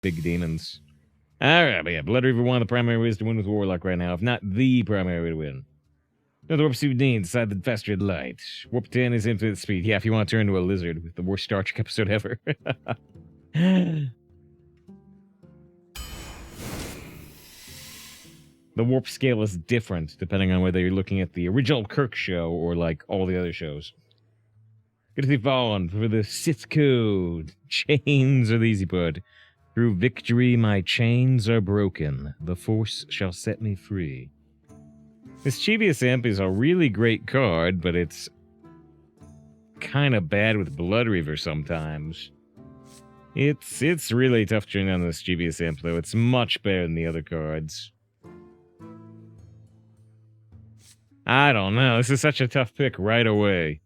big demons. Alright, but yeah, Bloodreaver one of the primary ways to win with Warlock right now, if not the primary way to win. Another Warp 17 inside the faster light. Warp 10 is infinite speed. Yeah, if you want to turn into a lizard with the worst Star Trek episode ever. The warp scale is different depending on whether you're looking at the original Kirk show or like all the other shows. Good to see Vaughn for the Sith code. Chains are the easy part. Through victory, my chains are broken. The Force shall set me free. Mischievous Imp is a really great card, but it's kind of bad with Bloodreaver sometimes. It's really tough to turn down the Mischievous Imp, though. It's much better than the other cards. I don't know. This is such a tough pick right away.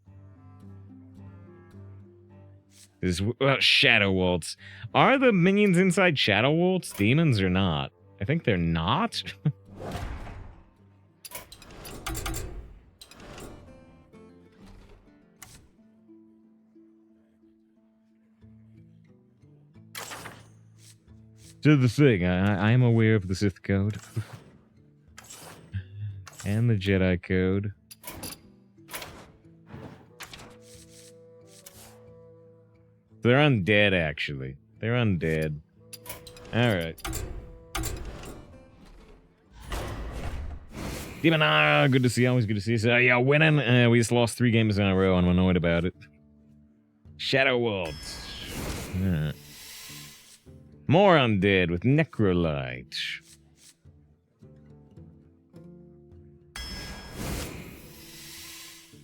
This is Shadow Waltz. Are the minions inside Shadow Waltz demons or not? I think they're not. So the thing, I am aware of the Sith code. And the Jedi code. They're undead, actually. They're undead. Alright. Demonara, good to see you. Always good to see you. So, yeah, winning. We just lost 3 games in a row. I'm annoyed about it. Shadow Waltz. Right. More undead with Necrolite.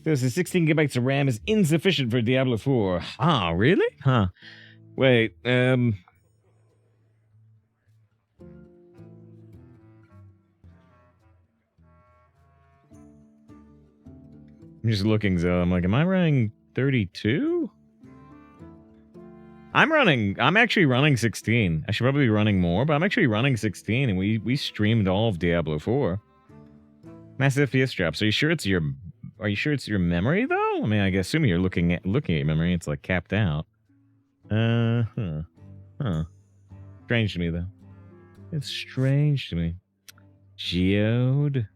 There's a 16 gigabytes of RAM is insufficient for Diablo 4. Ah, really? Huh. Wait, I'm just looking, so I'm like, am I running 32? I'm actually running 16. I should probably be running more, but I'm actually running 16, and we streamed all of Diablo 4. Massive FPS drops. Are you sure it's your memory though? I mean, I assume you're looking at your memory. It's like capped out. Huh. Strange to me though. It's strange to me. Geode.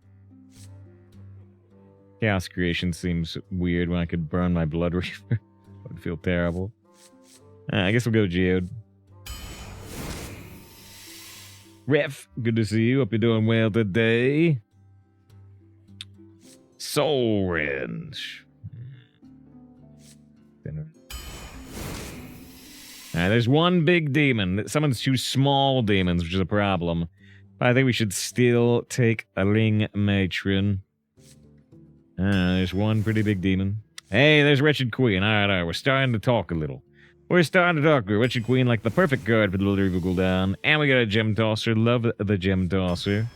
Chaos creation seems weird when I could burn my Bloodreaver. I would feel terrible. I guess we'll go Geode. Ref, good to see you. Hope you're doing well today. Soul Range. Alright, there's one big demon that summons 2 small demons, which is a problem. But I think we should still take a Ling Matron. There's one pretty big demon. Hey, there's Wretched Queen. Alright, we're starting to talk a little. We're starting to talk. Wretched Queen, like the perfect card for the Bloodreaver Gul'dan. And we got a Gem Tosser. Love the Gem Tosser.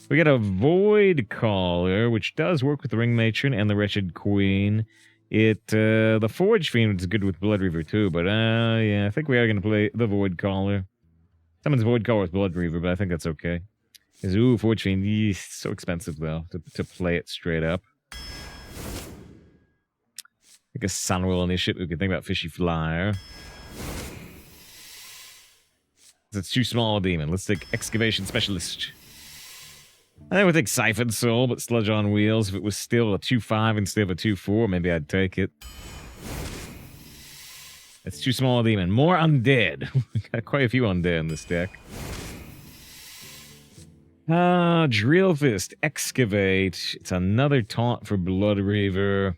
We got a Void Caller, which does work with the Ring Matron and the Wretched Queen. The Forge Fiend is good with Bloodreaver too, but yeah, I think we are going to play the Void Caller. Someone's Void Caller with Bloodreaver, but I think that's okay. Ooh, Forge Fiend, so expensive though, to play it straight up. Like a Sunwell Initiative, we can think about Fishy Flyer. It's too small a demon. Let's take Excavation Specialist. I think we'll take Siphoned Soul, but Sludge on Wheels. If it was still a 2-5 instead of a 2-4, maybe I'd take it. It's too small a demon. More undead. We got quite a few undead in this deck. Drill Fist, Excavate. It's another taunt for Bloodreaver.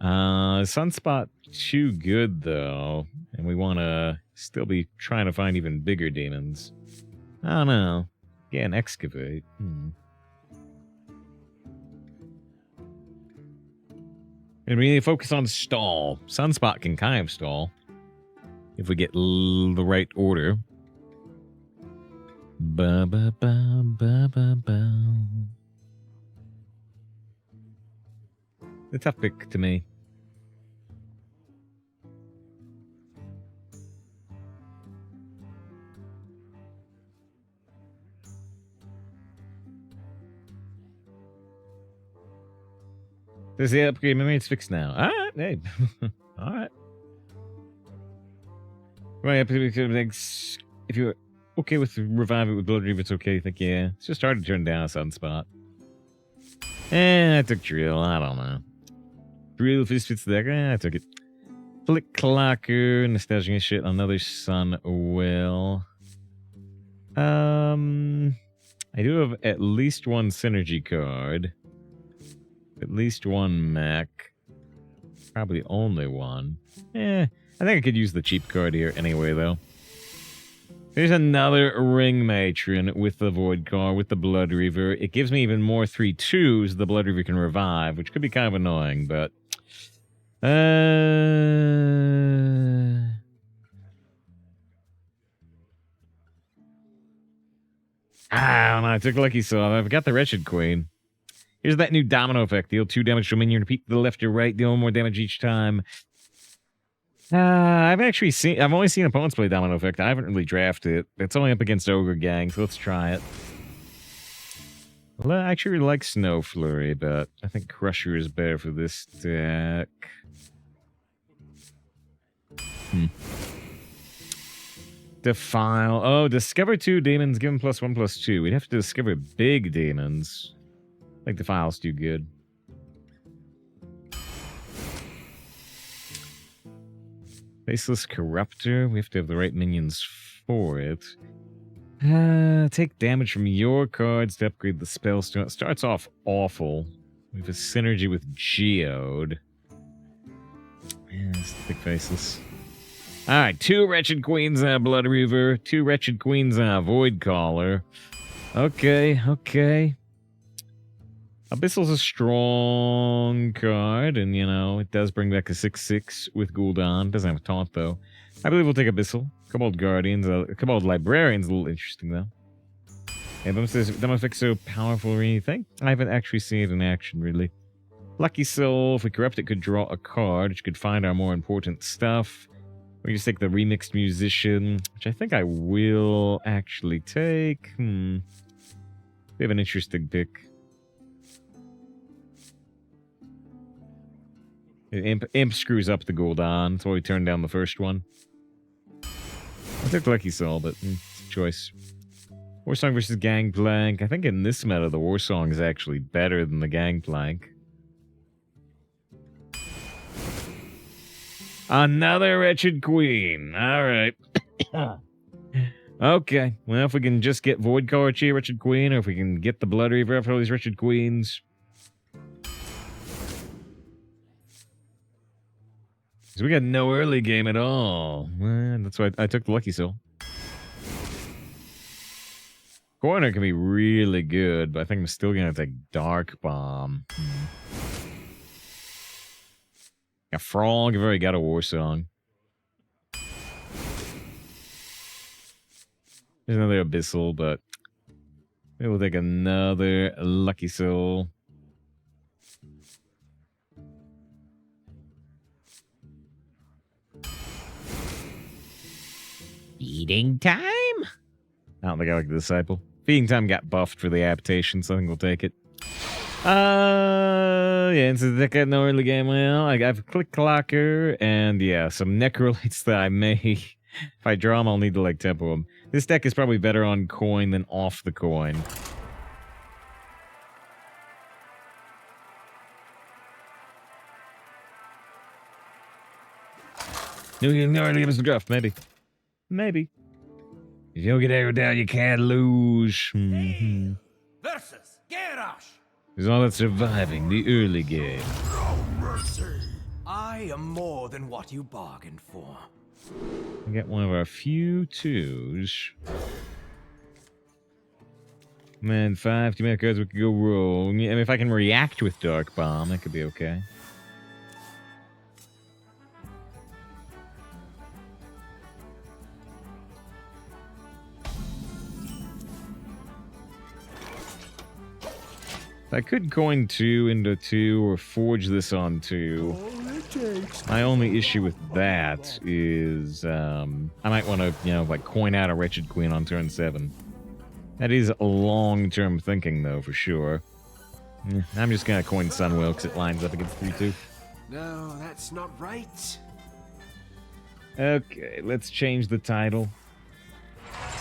Sunspot too good though, and we want to still be trying to find even bigger demons. I don't know. Yeah, an Excavate. And we need to focus on stall. Sunspot can kind of stall if we get the right order. Ba ba ba ba ba ba. A tough pick to me. There's the upgrade. Maybe it's fixed now. Alright, hey. Alright. Right, if you're okay with revive it with Bloodreaver, it's okay. I think, yeah. It's just hard to turn down a sunspot. I took drill. I don't know. Drill if this fits the deck. I took it. Flick Clocker, nostalgia shit. Another Sun Will. I do have at least one synergy card. At least one mech. Probably only one. I think I could use the cheap card here anyway, though. There's another Ring Matron with the Void card, with the Bloodreaver. It gives me even more 3/2s the Bloodreaver can revive, which could be kind of annoying, but... I don't know, I took Lucky Soul. I've got the Wretched Queen. Here's that new domino effect. Deal 2 damage to a minion, repeat to the left or right, deal more damage each time. I've only seen opponents play domino effect. I haven't really drafted it. It's only up against Ogre Gang, so let's try it. Well, I actually really like Snow Flurry, but I think Crusher is better for this deck. Defile. Oh, discover 2 demons, give them +1/+2. We'd have to discover big demons. I think Defile's too good. Faceless Corruptor. We have to have the right minions for it. Take damage from your cards to upgrade the spell stone. It starts off awful. We have a synergy with Geode. Yeah, it's thick Faceless. Alright, 2 Wretched Queens on Bloodreaver, 2 Wretched Queens on Void Caller. Okay. Abyssal's a strong card, and, you know, it does bring back a 6/6 with Gul'dan. Doesn't have a taunt, though. I believe we'll take Abyssal. Kobold Guardians. Kobold Librarian's a little interesting, though. Yeah, but says, Demofix so powerful or anything? I haven't actually seen it in action, really. Lucky Soul, if we corrupt it, could draw a card, which could find our more important stuff. We just take the Remixed Musician, which I think I will actually take. We have an interesting pick. Imp screws up the Gul'dan, so we turn down the first one. I took Lucky Soul, but it's a choice. Warsong versus Gangplank. I think in this meta, the Warsong is actually better than the Gangplank. Another Wretched Queen. Alright. Okay. Well, if we can just get Void Caller Chi, Wretched Queen, or if we can get the Bloodreaver after all these Wretched Queens. So we got no early game at all. That's why I took the Lucky Soul. Corner can be really good, but I think I'm still going to take Dark Bomb. A Frog, I've already got a Warsong. There's another Abyssal, but maybe we'll take another Lucky Soul. Feeding Time? I don't think I like the Disciple. Feeding Time got buffed for the adaptation, so I think we'll take it. Yeah, and so the deck had no early game. Well, I have Click Clocker, and yeah, some Necrolites that I may... If I draw them, I'll need to, like, tempo them. This deck is probably better on coin than off the coin. No early games to draft, maybe. Maybe. If you don't get arrowed down, you can't lose. Versus Garrosh. It's all about surviving the early game. I am more than what you bargained for. We get one of our few 2s. Man, 5 2-mana cards we could go wrong. I mean, if I can react with Dark Bomb, that could be okay. I could coin 2 into 2 or forge this on 2. My only issue with that is I might want to, you know, like coin out a Wretched Queen on turn 7. That is long-term thinking, though, for sure. I'm just going to coin Sunwell because it lines up against 3/2. No, that's not right. Okay, let's change the title.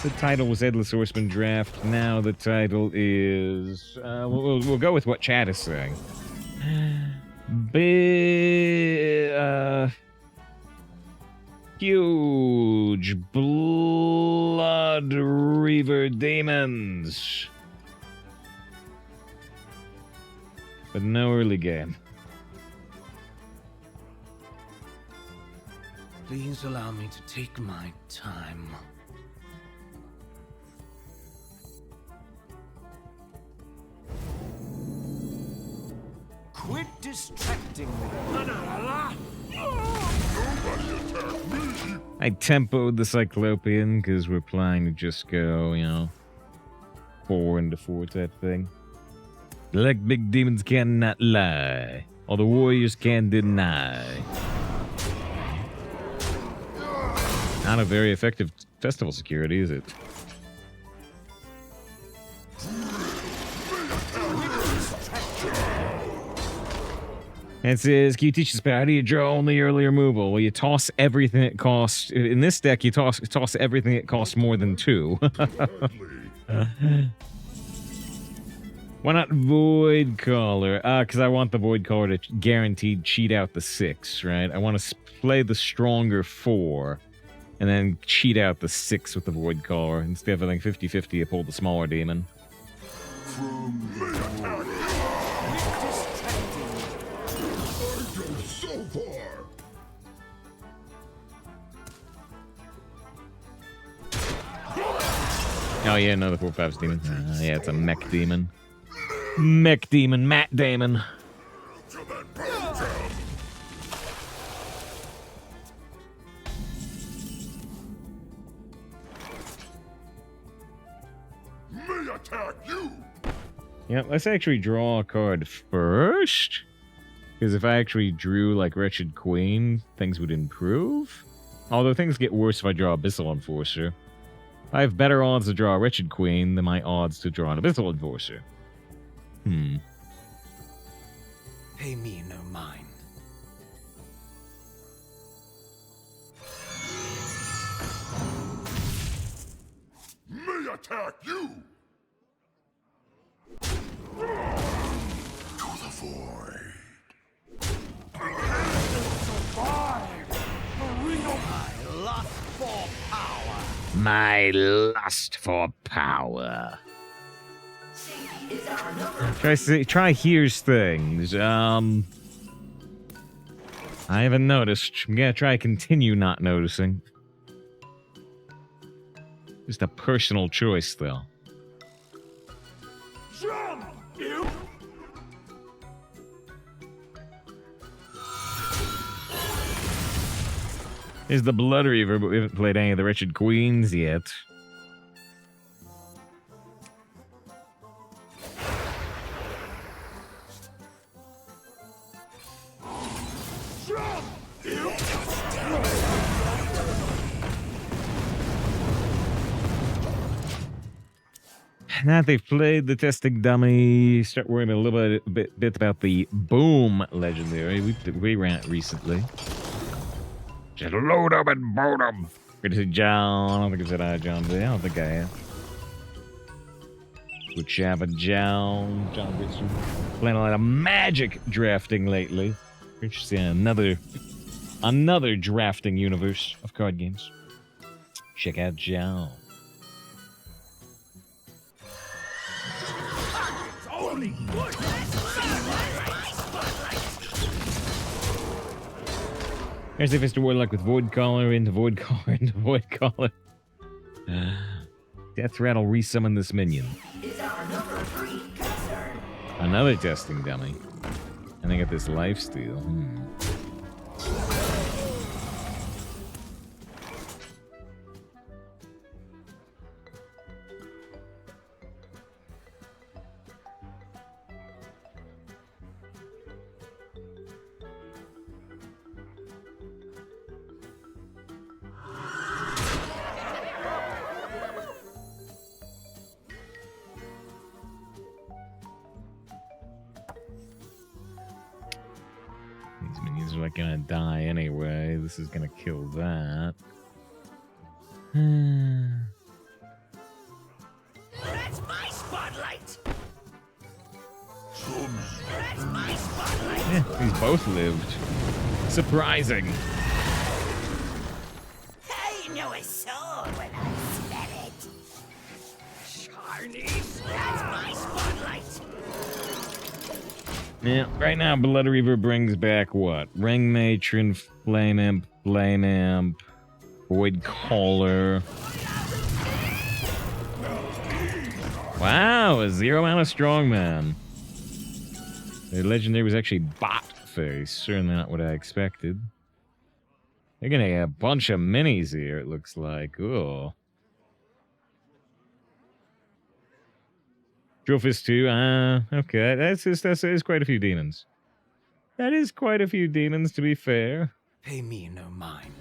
The title was Headless Horseman Draft. Now the title is... we'll go with what chat is saying. Huge Bloodreaver Demons. But no early game. Please allow me to take my time. Quit distracting me. I tempoed the Cyclopean because we're planning to just go, 4 into 4 type thing. Like big demons cannot lie. All the warriors can deny. Not a very effective festival security, is it? It says, can you teach us about how do you draw only early removal? Well, you toss everything it costs. In this deck, you toss everything it costs more than 2. Why not Void Caller? Because I want the Void Caller to guaranteed cheat out the 6, right? I want to play the stronger 4, and then cheat out the 6 with the Void Caller. Instead of having 50-50, you pull the smaller demon. Oh yeah, another 4/5 demon. Yeah, it's a mech demon. Mech demon, Matt Damon. May attack you. Yeah, let's actually draw a card first. Because if I actually drew like Wretched Queen, things would improve. Although things get worse if I draw Abyssal Enforcer. I have better odds to draw a Wretched Queen than my odds to draw an Abyssal Enforcer. Pay me no mind. May attack you. To the void. My lust for power. Try here's things. I haven't noticed. I'm gonna try continue not noticing. Just a personal choice, though. Jump, you. Is the Bloodreaver, but we haven't played any of the Wretched Queens yet. Now that they've played the testing dummy, start worrying a little bit about the Boom legendary. We ran it recently. Just load up and boat them. Good to see John. I don't think I said hi, John. I don't think I have. Good job, John. John gets you playing a lot of Magic drafting lately. Interesting. Another drafting universe of card games. Check out John. There's the Mr. Warlock with Void Caller into Void Caller into Void Caller. Death Rattle resummon this minion. Is our number 3 concern? Another testing dummy. And I got this lifesteal. are like gonna die anyway. This is gonna kill that. That's my spotlight! That's my spotlight! Yeah, these both lived. Surprising. I know a soul when I smell it. Charnies, that's my spotlight! Yeah, right now Bloodreaver brings back what? Ring Matron, Flame Imp, Void Caller. Wow, a 0 mana strongman. The legendary was actually bot face. Certainly not what I expected. They're gonna get a bunch of minis here, it looks like. Ooh. Drillfist 2, okay. That is quite a few demons. That is quite a few demons, to be fair. Pay me no mind.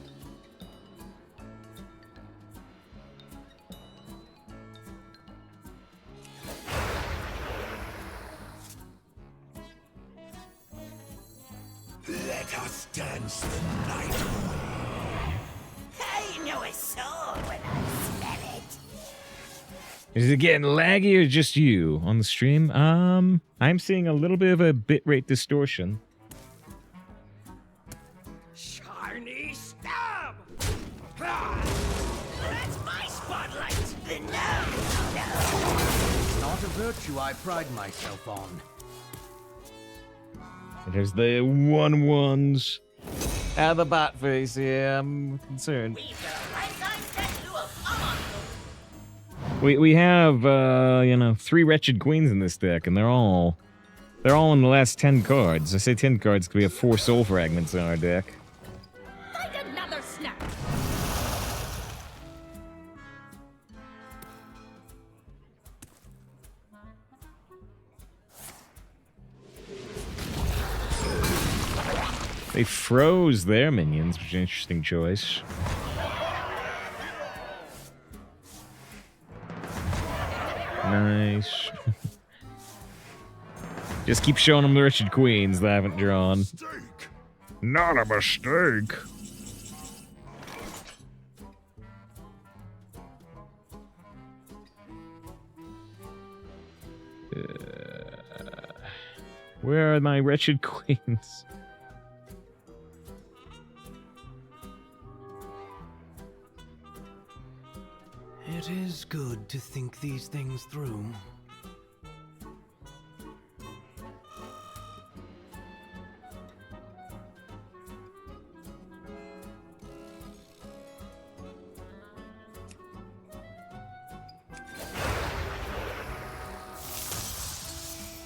Let us dance the night away. I know a soul when I smell it. Is it getting laggy or just you on the stream? I'm seeing a little bit of a bitrate distortion. Charney, stab! That's my spotlight! The nose! Not a virtue I pride myself on. There's the 1/1s. The bot face, yeah, I'm concerned. We have, 3 Wretched Queens in this deck, and they're all in the last 10 cards. I say 10 cards because we have 4 Soul Fragments in our deck. Find another snap! They froze their minions, which is an interesting choice. Nice. Just keep showing them the Wretched Queens that I haven't drawn. Mistake. Not a mistake. Where are my Wretched Queens? It is good to think these things through.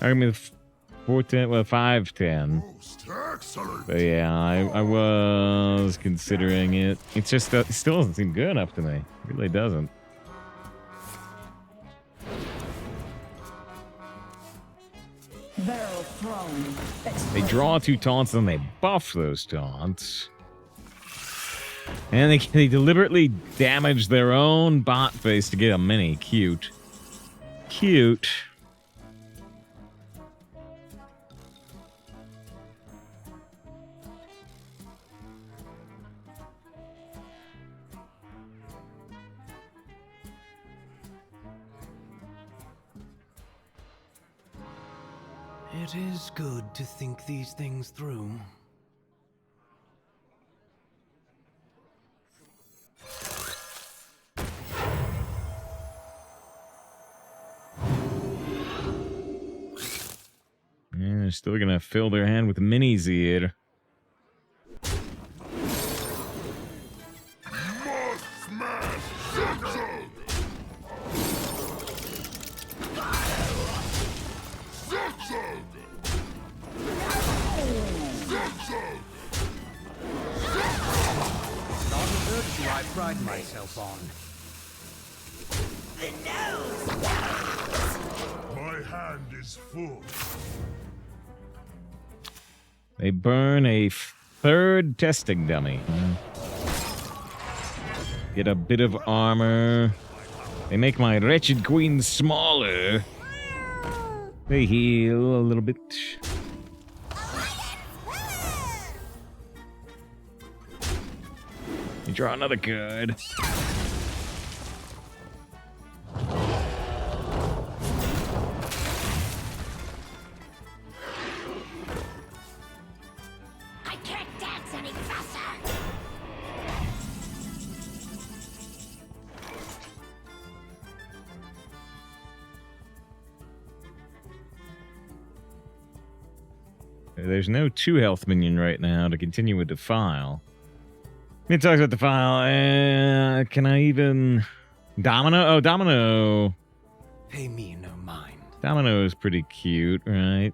I mean, 410, well, 510. Most excellent. But yeah, I was considering it. It's just, it still doesn't seem good enough to me. It really doesn't. Barrel thrown. They draw 2 taunts and they buff those taunts. And they deliberately damage their own bot face to get a mini. Cute. Cute. It is good to think these things through. Yeah, they're still gonna fill their hand with minis here. Must smash Zug-Zug. Zug-Zug. Zug-Zug. Not a virtue I pride myself on. The nose! My hand is full. They burn a 3rd testing dummy. Get a bit of armor. They make my Wretched Queen smaller. They heal a little bit. You draw another card. I can't dance any faster. There's no 2 health minion right now to continue with Defile. It talks about Defile. Can I even... Domino? Oh, Domino. Pay me no mind. Domino is pretty cute, right?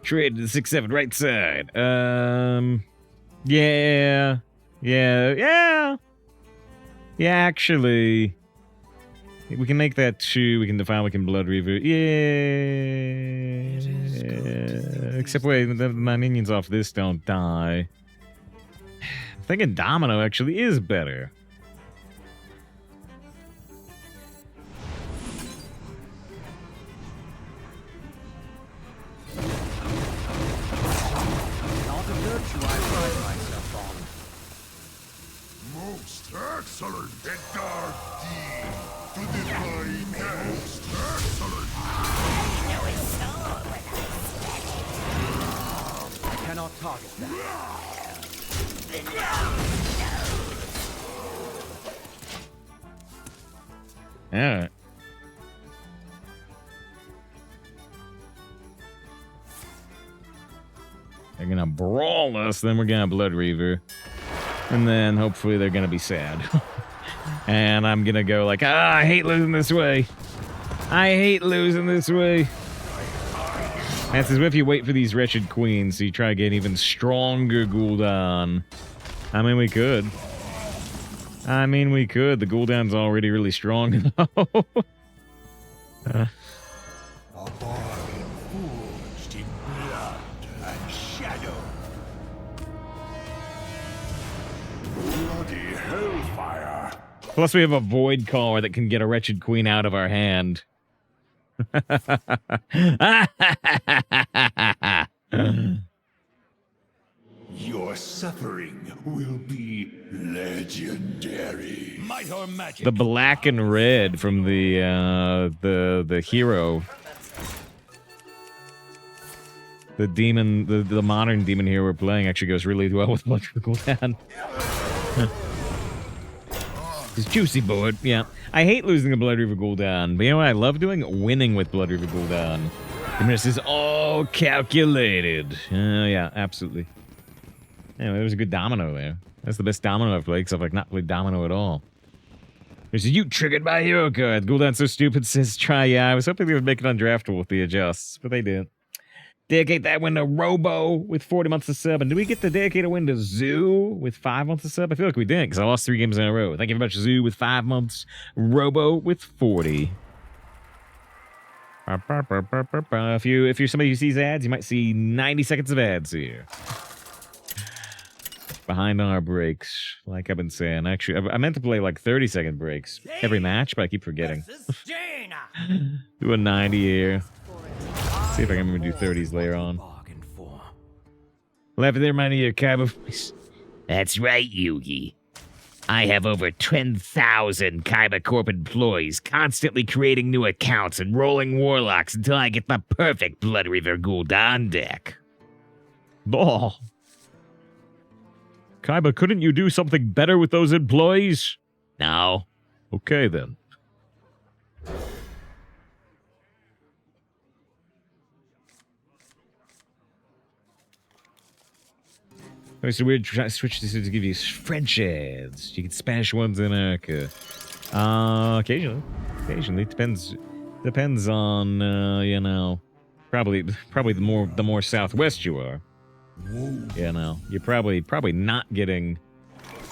Trade to the 6-7 right side. Yeah. Yeah, actually. We can make that 2. We can Defile, we can Bloodreaver. Yeah. Except wait, my minions off this don't die. I'm thinking Domino actually is better. Not a virtue I pride myself on. Most excellent. The dark deed. The divine most excellent. Know his soul when I I cannot target that. Alright. They're gonna brawl us, then we're gonna Bloodreaver. And then hopefully they're gonna be sad. And I'm gonna go like, I hate losing this way. I hate losing this way. That's as if you wait for these wretched queens, so you try to get even stronger Gul'dan. I mean, we could. The Gul'dan's already really strong, though. A bargain forged in blood and shadow. Bloody hellfire. Plus, we have a Void Caller that can get a wretched queen out of our hand. Your suffering will be legendary. Might or magic. The black and red from the hero. The demon, the modern demon hero we're playing actually goes really well with Bloodreaver Gul'dan. It's juicy board, yeah. I hate losing a Bloodreaver Gul'dan, but you know what I love doing? Winning with Bloodreaver Gul'dan. I mean, this is all calculated. Yeah, absolutely. Anyway, there was a good domino there. That's the best domino I've played, because I've not played domino at all. There's a you triggered my hero card. Gul'dan's so stupid, says try. Yeah, I was hoping they would make it undraftable with the adjusts, but they didn't. Dedicate that win to Robo with 40 months of sub. And do we get to dedicate a win to Zoo with 5 months of sub? I feel like we didn't, because I lost 3 games in a row. Thank you very much, Zoo with 5 months. Robo with 40. If you're somebody who sees ads, you might see 90 seconds of ads here. Behind on our breaks, like I've been saying. Actually, I meant to play like 30-second breaks every match, but I keep forgetting. Do a 90 here. See if I can remember to do 30s later on. Left there, mind your Kaiba voice. That's right, Yugi. I have over 10,000 Kaiba Corp employees constantly creating new accounts and rolling warlocks until I get the perfect Bloodreaver Gul'dan deck. Oh. Kaiba, couldn't you do something better with those employees? No. Okay, then. Oh, so we're trying to switch this to give you French ads. You get Spanish ones in America. Occasionally. Occasionally. Depends on, you know, probably the more southwest you are. You know, you're probably not getting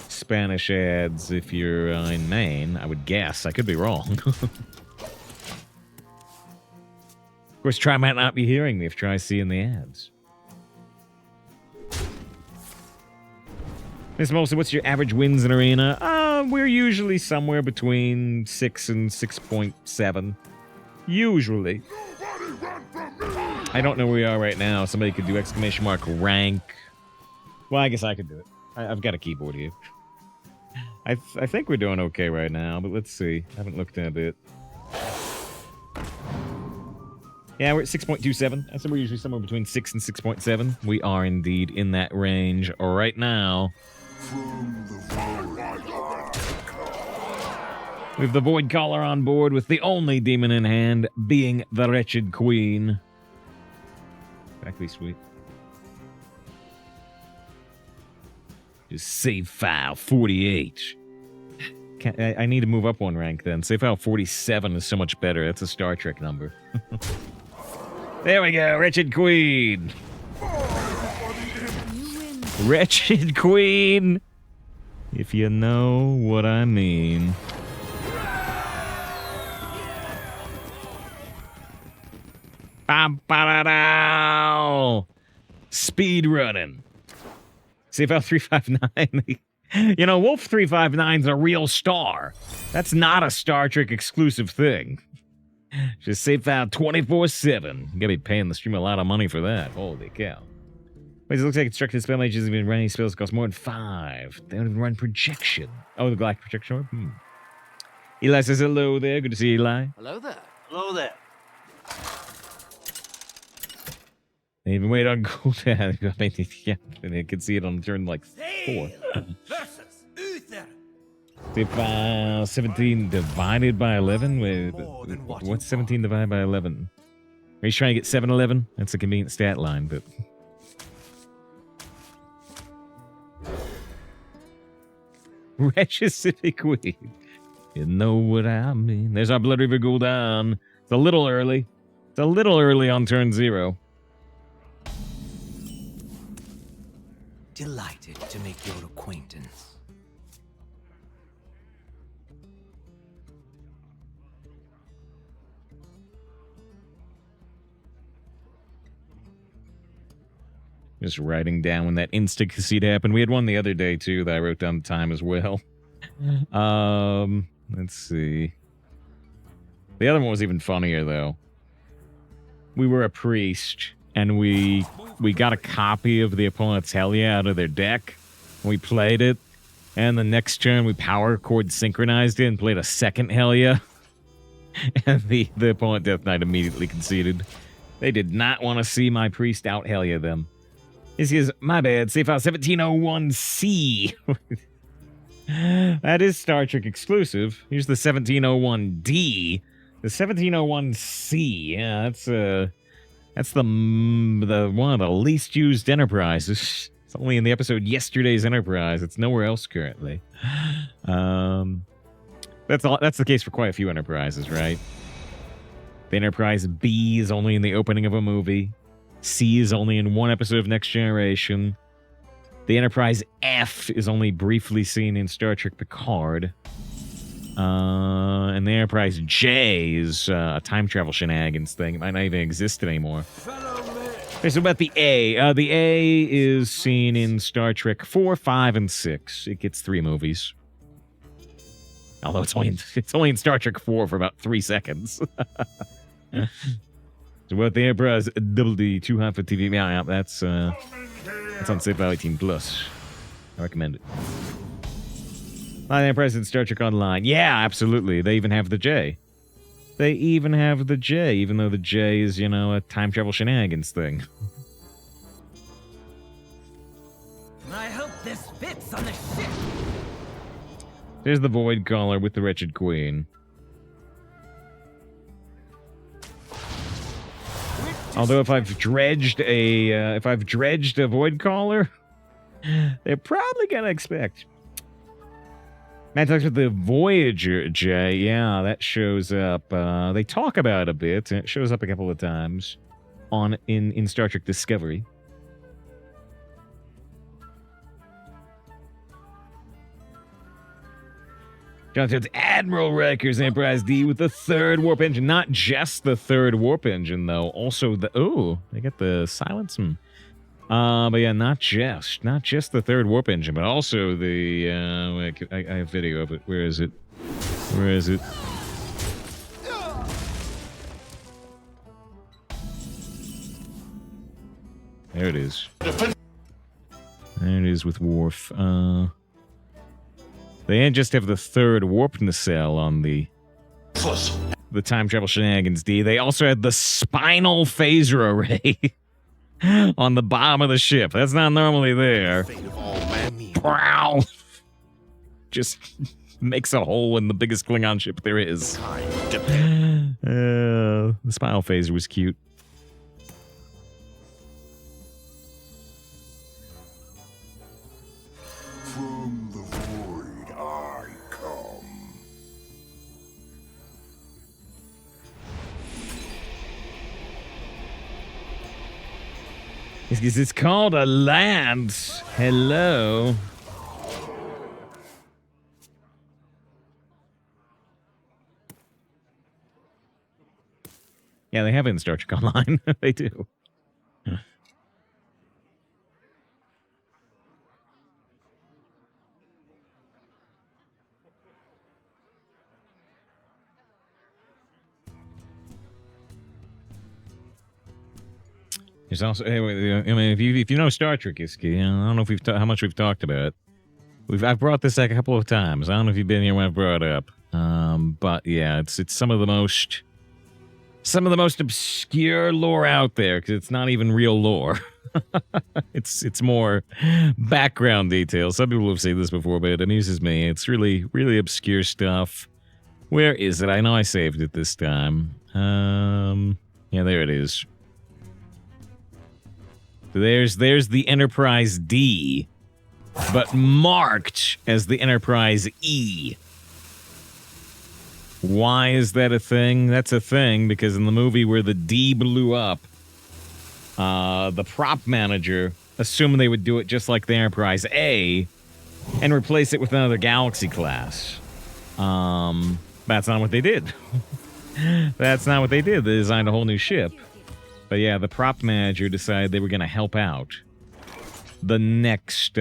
Spanish ads if you're in Maine, I would guess. I could be wrong. Of course, Try might not be hearing me if Try's seeing the ads. Miss Molson, what's your average wins in Arena? We're usually somewhere between 6 and 6.7. Usually. I don't know where we are right now. Somebody could do exclamation mark rank. Well, I guess I could do it. I've got a keyboard here. I think we're doing okay right now, but let's see. I haven't looked at it. Yeah, we're at 6.27. I said we're usually somewhere between 6 and 6.7. We are indeed in that range right now. We have the Void Caller on board with the only demon in hand being the Wretched Queen. Exactly sweet. Just save file 48. I need to move up one rank then. Save file 47 is so much better. That's a Star Trek number. There we go, Wretched Queen. Wretched Queen. If you know what I mean. Speed running. Save out 359. You know, Wolf 359's a real star. That's not a Star Trek exclusive thing. Just save file 24/7. You gotta be paying the stream a lot of money for that. Holy cow. Wait, it looks like constructed spell mages have been running spells that cost more than 5. They don't even run projection. Oh, the Galactic Projection Orb? Eli says hello there. Good to see you, Eli. Hello there. Hello there. They even wait on cooldown. I mean, yeah, they can see it on turn like 4. Versus Uther. If 17 divided by 11? Wait, what's 17 divided by 11? Are you trying to get 711? That's a convenient stat line, but... Wretched Civic Queen. You know what I mean. There's our Bloodreaver Gul'dan. It's a little early. It's a little early on turn 0. Delighted to make your acquaintance. Just writing down when that insta conceit happened. We had one the other day too that I wrote down the time as well. Let's see. The other one was even funnier though. We were a priest and we got a copy of the opponent's Helya out of their deck. We played it, and the next turn we power chord synchronized it and played a second Helya. And the opponent Death Knight immediately conceded. They did not want to see my priest out Helya them. This is my bad. Save file 1701C. That is Star Trek exclusive. Here's the 1701D. The 1701C. Yeah, that's the one of the least used Enterprises. It's only in the episode Yesterday's Enterprise. It's nowhere else currently. That's the case for quite a few Enterprises, right? The Enterprise B is only in the opening of a movie. C is only in one episode of Next Generation. The Enterprise F is only briefly seen in Star Trek Picard. And the Enterprise J is a time travel shenanigans thing. It might not even exist anymore. Okay, so about the A. The A is seen in Star Trek 4, 5, and 6. It gets 3 movies. Although it's only in Star Trek 4 for about 3 seconds. So what the Enterprise Double D, too hot for TV. Yeah, that's on Save File 18 Plus. I recommend it. The Enterprise in Star Trek Online. Yeah, absolutely. They even have the J. They even have the J, even though the J is, you know, a time travel shenanigans thing. I hope this fits on the ship. There's the Void Caller with the Wretched Queen. Although if I've dredged a Void Caller, they're probably gonna expect. Matt talks about the Voyager J. Yeah, that shows up. They talk about it a bit, and it shows up a couple of times in Star Trek Discovery. Jonathan's Admiral Riker's Enterprise D with the 3rd warp engine. Not just the 3rd warp engine, though. Also the... Oh, they got the silence. But yeah, not just the 3rd warp engine, but also the... I have video of it. Where is it? Where is it? There it is. There There it is with Worf. They didn't just have the third warp nacelle on the time travel shenanigans D. They also had the spinal phaser array on the bottom of the ship. That's not normally there. Wow. Just makes a hole in the biggest Klingon ship there is. The spinal phaser was cute. From the void I come. It's called a land. Hello. Yeah, they have it in Star Trek Online. They do. There's also, I mean, if you know Star Trek, Iski, I don't know if how much we've talked about it. I've brought this like a couple of times. I don't know if you've been here when I've brought it up. But yeah, it's some of the most obscure lore out there, because it's not even real lore. It's more background details. Some people have said this before, but it amuses me. It's really, really obscure stuff. Where is it? I know I saved it this time. Yeah, there it is. There's the Enterprise D, but marked as the Enterprise E. Why is that a thing? That's a thing because in the movie where the D blew up, the prop manager assumed they would do it just like the Enterprise A and replace it with another Galaxy class. That's not what they did. That's not what they did. They designed a whole new ship. But yeah, the prop manager decided they were going to help out the next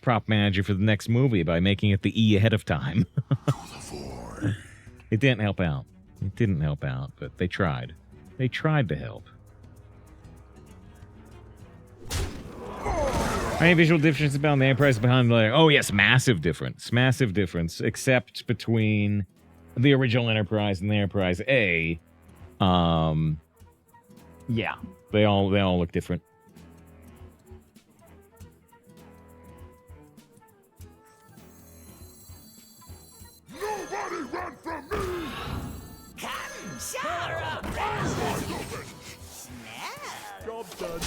prop manager for the next movie by making it the E ahead of time. It didn't help out. It didn't help out, but they tried. They tried to help. Any visual difference about the Enterprise behind the layer? Oh yes, massive difference. Massive difference, except between the original Enterprise and the Enterprise A. Yeah, they all look different. Nobody run from me! Come, shower Smell. Job done.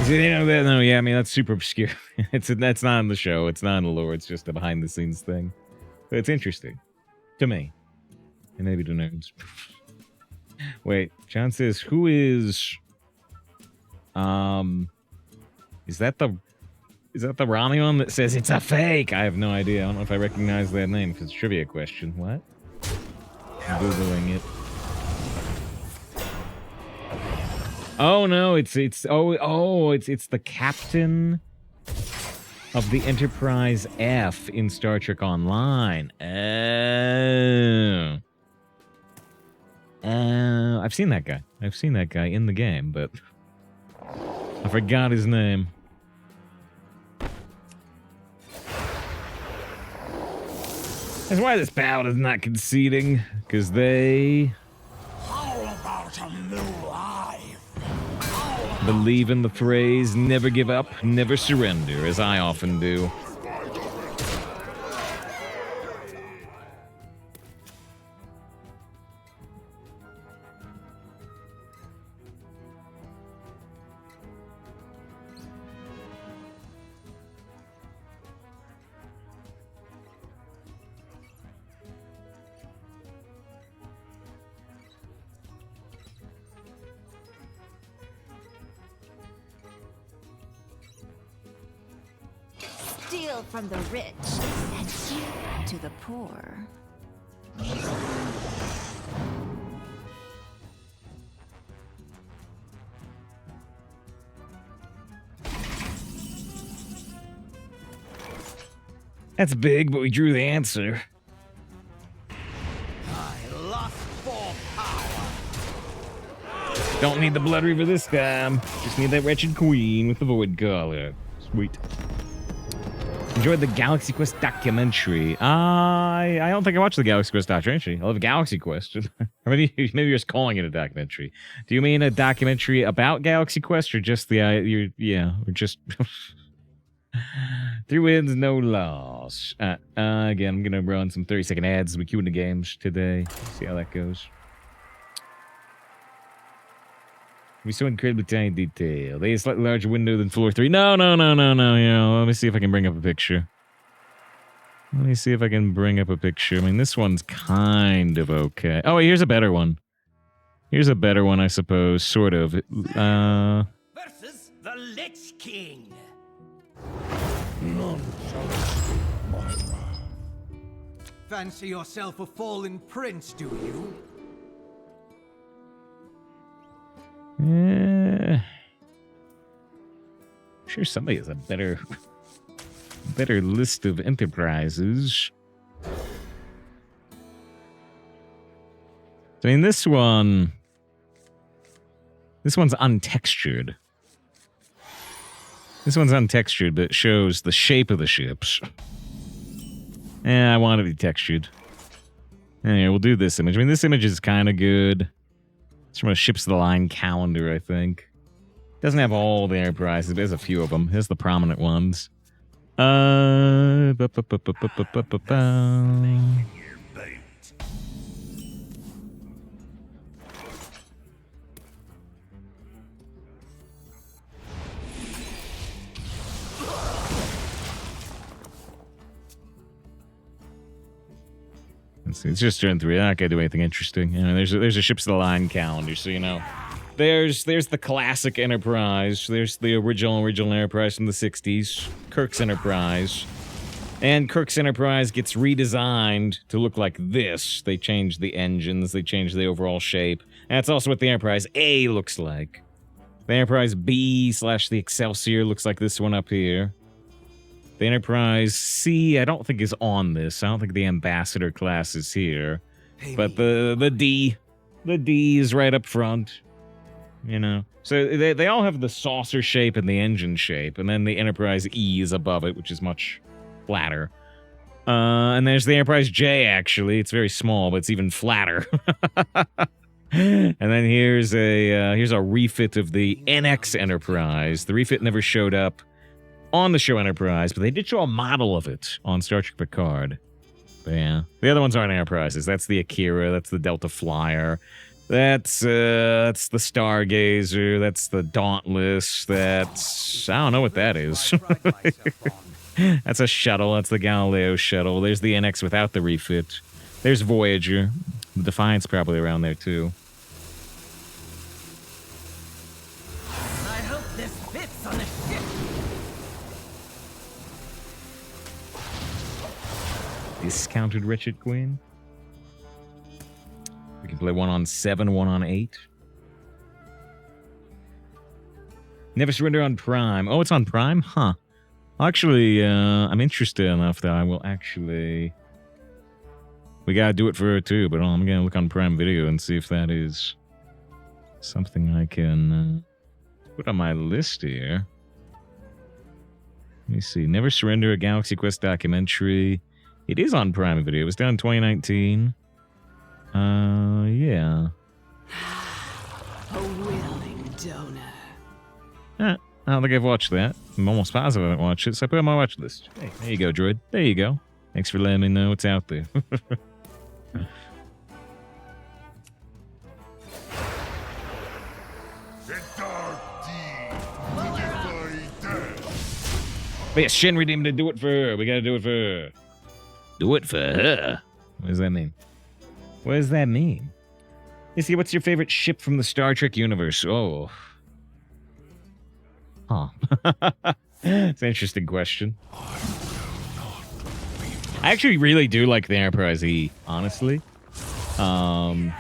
You know that? No, yeah, I mean that's super obscure. That's not in the show. It's not in the lore. It's just a behind the scenes thing. But it's interesting to me, and maybe to nerds. Wait, John says, who is that the Romulan that says it's a fake? I have no idea. I don't know if I recognize that name. If it's a trivia question. What? I'm Googling it. Oh no, it's the captain of the Enterprise F in Star Trek Online. I've seen that guy. I've seen that guy in the game, but I forgot his name. That's why this ballad is not conceding, because they How about a new life? believe in the phrase, never give up, never surrender, as I often do. Steal from the rich and give to the poor. That's big, but we drew the answer. I lust for power. Don't need the Bloodreaver this time. Just need that wretched queen with the void collar. Sweet. Enjoyed the Galaxy Quest documentary. I don't think I watched the Galaxy Quest documentary. I love Galaxy Quest. Or maybe you're just calling it a documentary. Do you mean a documentary about Galaxy Quest or just the or just 3 wins, no loss. Again, I'm gonna run some 30-second ads as we queue into games today. See how that goes. We so incredibly tiny detail. They have a slightly larger window than floor 3. No. You know, let me see if I can bring up a picture. I mean, this one's kind of okay. Oh, wait, here's a better one. I suppose. Sort of. Versus the Lich King. None shall escape my wrath. Fancy yourself a fallen prince, do you? Sure, somebody has a better list of enterprises. I mean, this one's untextured. This one's untextured, but it shows the shape of the ships. I want it to be textured. Anyway, we'll do this image. I mean, this image is kind of good. It's from a Ships of the Line calendar, I think. Doesn't have all the enterprises, but there's a few of them. Here's the prominent ones. Let's see, it's just turn 3. I'm not gonna do anything interesting. You know, there's a Ships of the Line calendar, so you know. There's the classic Enterprise. There's the original Enterprise from the 60s. Kirk's Enterprise. And Kirk's Enterprise gets redesigned to look like this. They changed the engines. They changed the overall shape. And that's also what the Enterprise A looks like. The Enterprise B / the Excelsior looks like this one up here. The Enterprise C, I don't think is on this. I don't think the Ambassador class is here. Hey, But the D is right up front. You know, so they all have the saucer shape and the engine shape, and then the Enterprise E is above it, which is much flatter. And there's the Enterprise J, actually. It's very small, but it's even flatter. And then here's a refit of the NX Enterprise. The refit never showed up on the show Enterprise, but they did show a model of it on Star Trek Picard. But yeah, the other ones aren't Enterprises. That's the Akira, that's the Delta Flyer. That's the Stargazer, that's the Dauntless, that's... I don't know what that is. That's a shuttle, that's the Galileo shuttle. There's the NX without the refit. There's Voyager. The Defiant's probably around there, too. I hope this fits on a ship. Discounted Wretched Queen. We can play 1 on 7, 1 on 8. Never Surrender on Prime. Oh, it's on Prime? Huh. Actually, I'm interested enough that I will actually... We gotta do it for her too, but I'm gonna look on Prime Video and see if that is something I can put on my list here. Let me see. Never Surrender, a Galaxy Quest documentary. It is on Prime Video. It was done in 2019. Yeah. A willing donor. I don't think I've watched that. I'm almost positive I haven't watched it, so I put it on my watch list. Hey, there you go, droid. There you go. Thanks for letting me know what's out there. The dark deed to defy death. But yeah, Shin redeemed to do it for her. We gotta do it for her. Do it for her? What does that mean? What does that mean? You see, what's your favorite ship from the Star Trek universe? Oh. Huh. It's an interesting question. I actually really do like the Enterprise E, honestly. I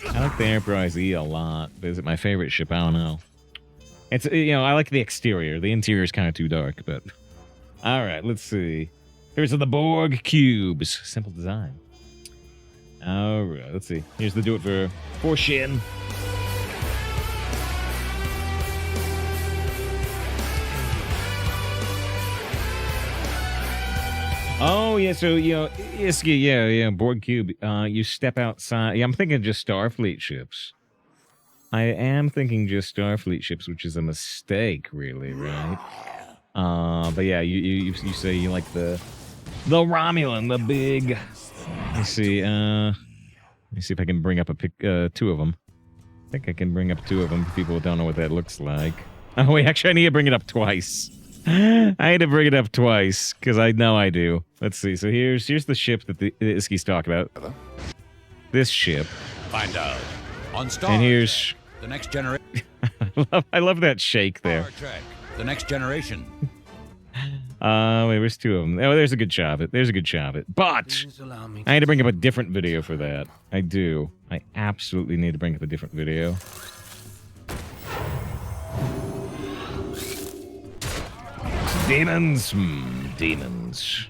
like the Enterprise E a lot. Is it my favorite ship? I don't know. It's, you know, I like the exterior. The interior is kind of too dark, but... Alright, let's see. Here's the Borg cubes. Simple design. Alright, let's see. Here's the do it for Shin. Oh, yeah, so, Iski, yeah, board cube. You step outside. Yeah, I'm thinking just Starfleet ships. I am thinking just Starfleet ships, which is a mistake, really, right? But yeah, you say you like the Romulan, the big. Let's see. Let me see if I can bring up two of them. I think I can bring up two of them. People don't know what that looks like. Oh wait, actually, I need to bring it up twice. I had to bring it up twice because I know I do. Let's see. So here's the ship that the Iski's talking about. This ship. Find out on Star And here's the next generation. I love that shake there. Star Trek, the next generation. Wait, where's two of them? Oh, there's a good shot of it. There's a good shot of it. But Please allow me I had to bring up a different video for that. I do. I absolutely need to bring up a different video. Demons. Demons.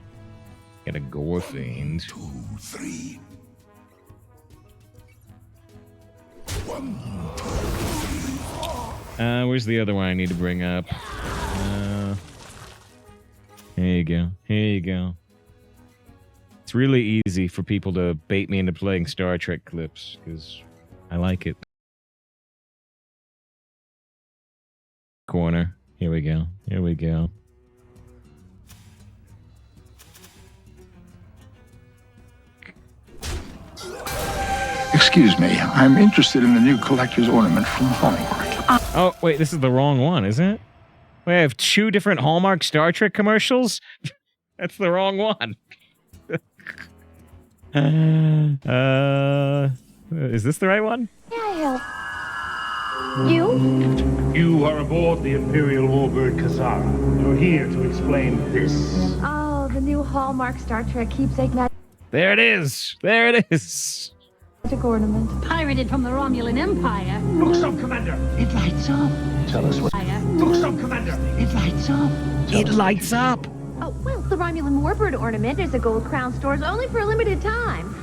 Get a gore fiend. 2, 3. Where's the other one I need to bring up? Here you go. Here you go. It's really easy for people to bait me into playing Star Trek clips, because I like it. Corner. Here we go. Here we go. Excuse me, I'm interested in the new collector's ornament from Hallmark. Oh, wait, this is the wrong one, isn't it? Wait, I have two different Hallmark Star Trek commercials? That's the wrong one. Is this the right one? May I help? You? You are aboard the Imperial Warbird Kazara. You're here to explain this. Oh, the new Hallmark Star Trek keepsake There it is. There it is. magic ornament. Pirated from the Romulan Empire. Look, Sub Commander! It lights up. Tell us what. Look, Sub Commander! It lights up. It lights up. Oh, well, the Romulan Warbird ornament is a gold crown stores only for a limited time.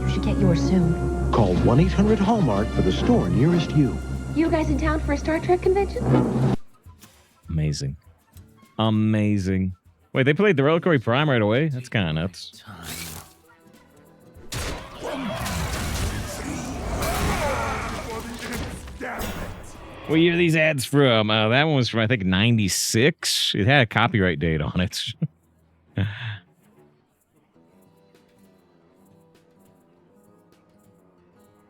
You should get yours soon. Call 1-800-HALLMARK for the store nearest you. You guys in town for a Star Trek convention? Amazing. Amazing. Wait, they played the Reliquary Prime right away? That's kind of nuts. What year are these ads from? That one was from, I think, 96. It had a copyright date on it.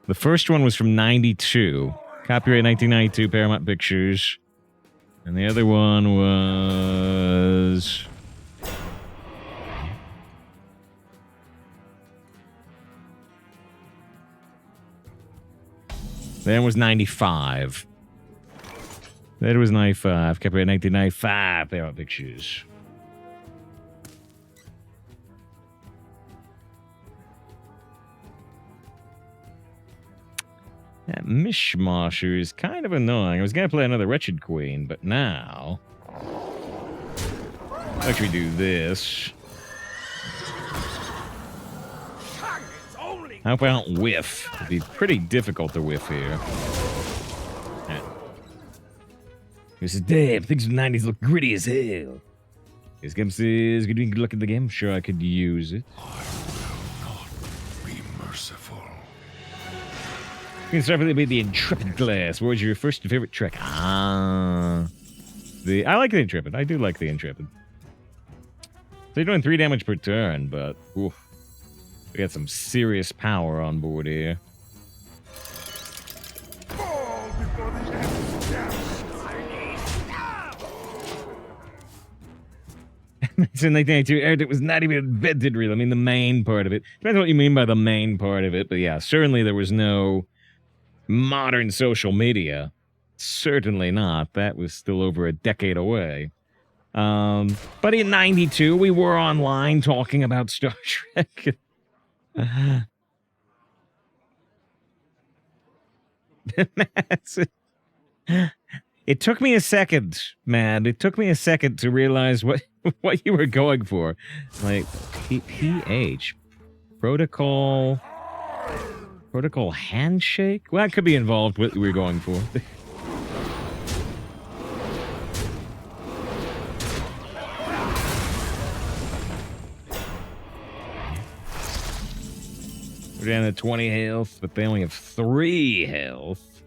The first one was from 92. Copyright 1992, Paramount Pictures. And the other one was... Then was 95. That was 95. Copyright 1995, Paramount Pictures. That mishmasher is kind of annoying. I was going to play another Wretched Queen, but now... How should we do this? I hope I don't whiff. It'd be pretty difficult to whiff here. This is damn. Things from the 90s look gritty as hell. This game says, good luck at the game. I'm sure I could use it. Be merciful. You can start with the Intrepid class. What was your first and favorite Trek? I like the Intrepid. I do like the Intrepid. So you're doing 3 damage per turn, but oof, we got some serious power on board here. Fall before the Earth's death. It's in 1992. It was not even invented, really. I mean, the main part of it. Depends what you mean by the main part of it, but yeah, certainly there was no modern social media. Certainly not. That was still over a decade away. But in 92, we were online talking about Star Trek. It took me a second, man. It took me a second to realize what you were going for. Like, PH. Protocol handshake? Well, that could be involved with what we were going for. They're down to 20 health, but they only have 3 health.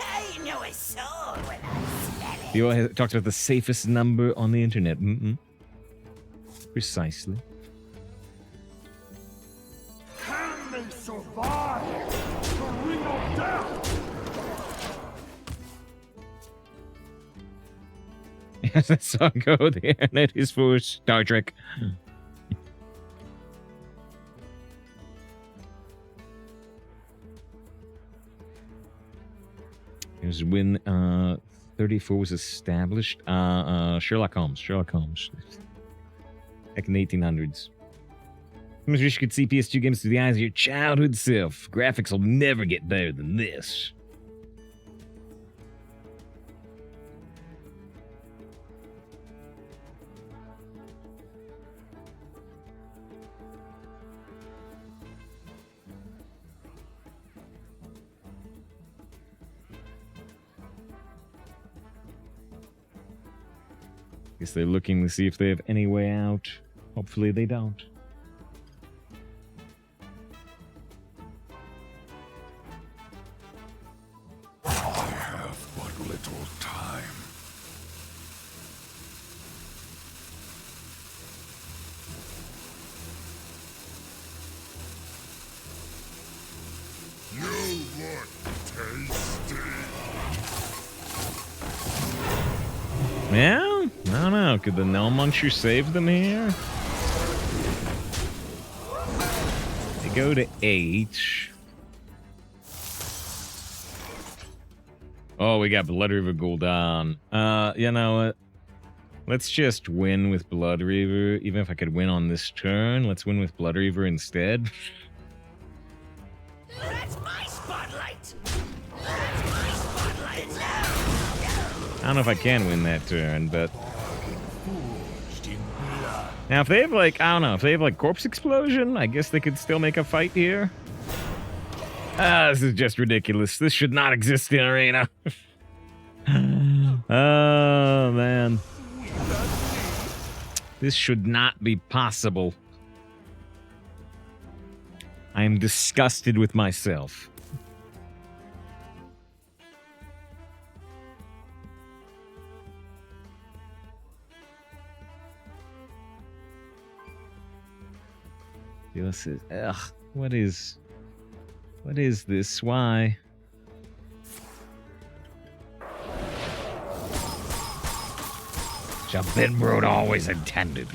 I know a soul when I smell it. You all talked about the safest number on the internet. Precisely. Can they survive the ring of death? Yes, that song go there, and that is for Star Trek. Here's when 34 was established. Sherlock Holmes. Back in the 1800s. I wish you could see PS2 games through the eyes of your childhood self. Graphics will never get better than this. Guess they're looking to see if they have any way out. Hopefully they don't. I have but little time. You look tasty. Yeah? I don't know. Could the Gnome Muncher save them here? They go to 8. Oh, we got Bloodreaver Gul'dan. You know what? Let's just win with Bloodreaver. Even if I could win on this turn, let's win with Bloodreaver instead. That's my spotlight. That's my spotlight. No. I don't know if I can win that turn, but... Now, if they have, like, I don't know, if they have, like, Corpse Explosion, I guess they could still make a fight here. This is just ridiculous. This should not exist in Arena. Oh, man. This should not be possible. I am disgusted with myself. This is, ugh, what is this? Why? Something Broad always intended.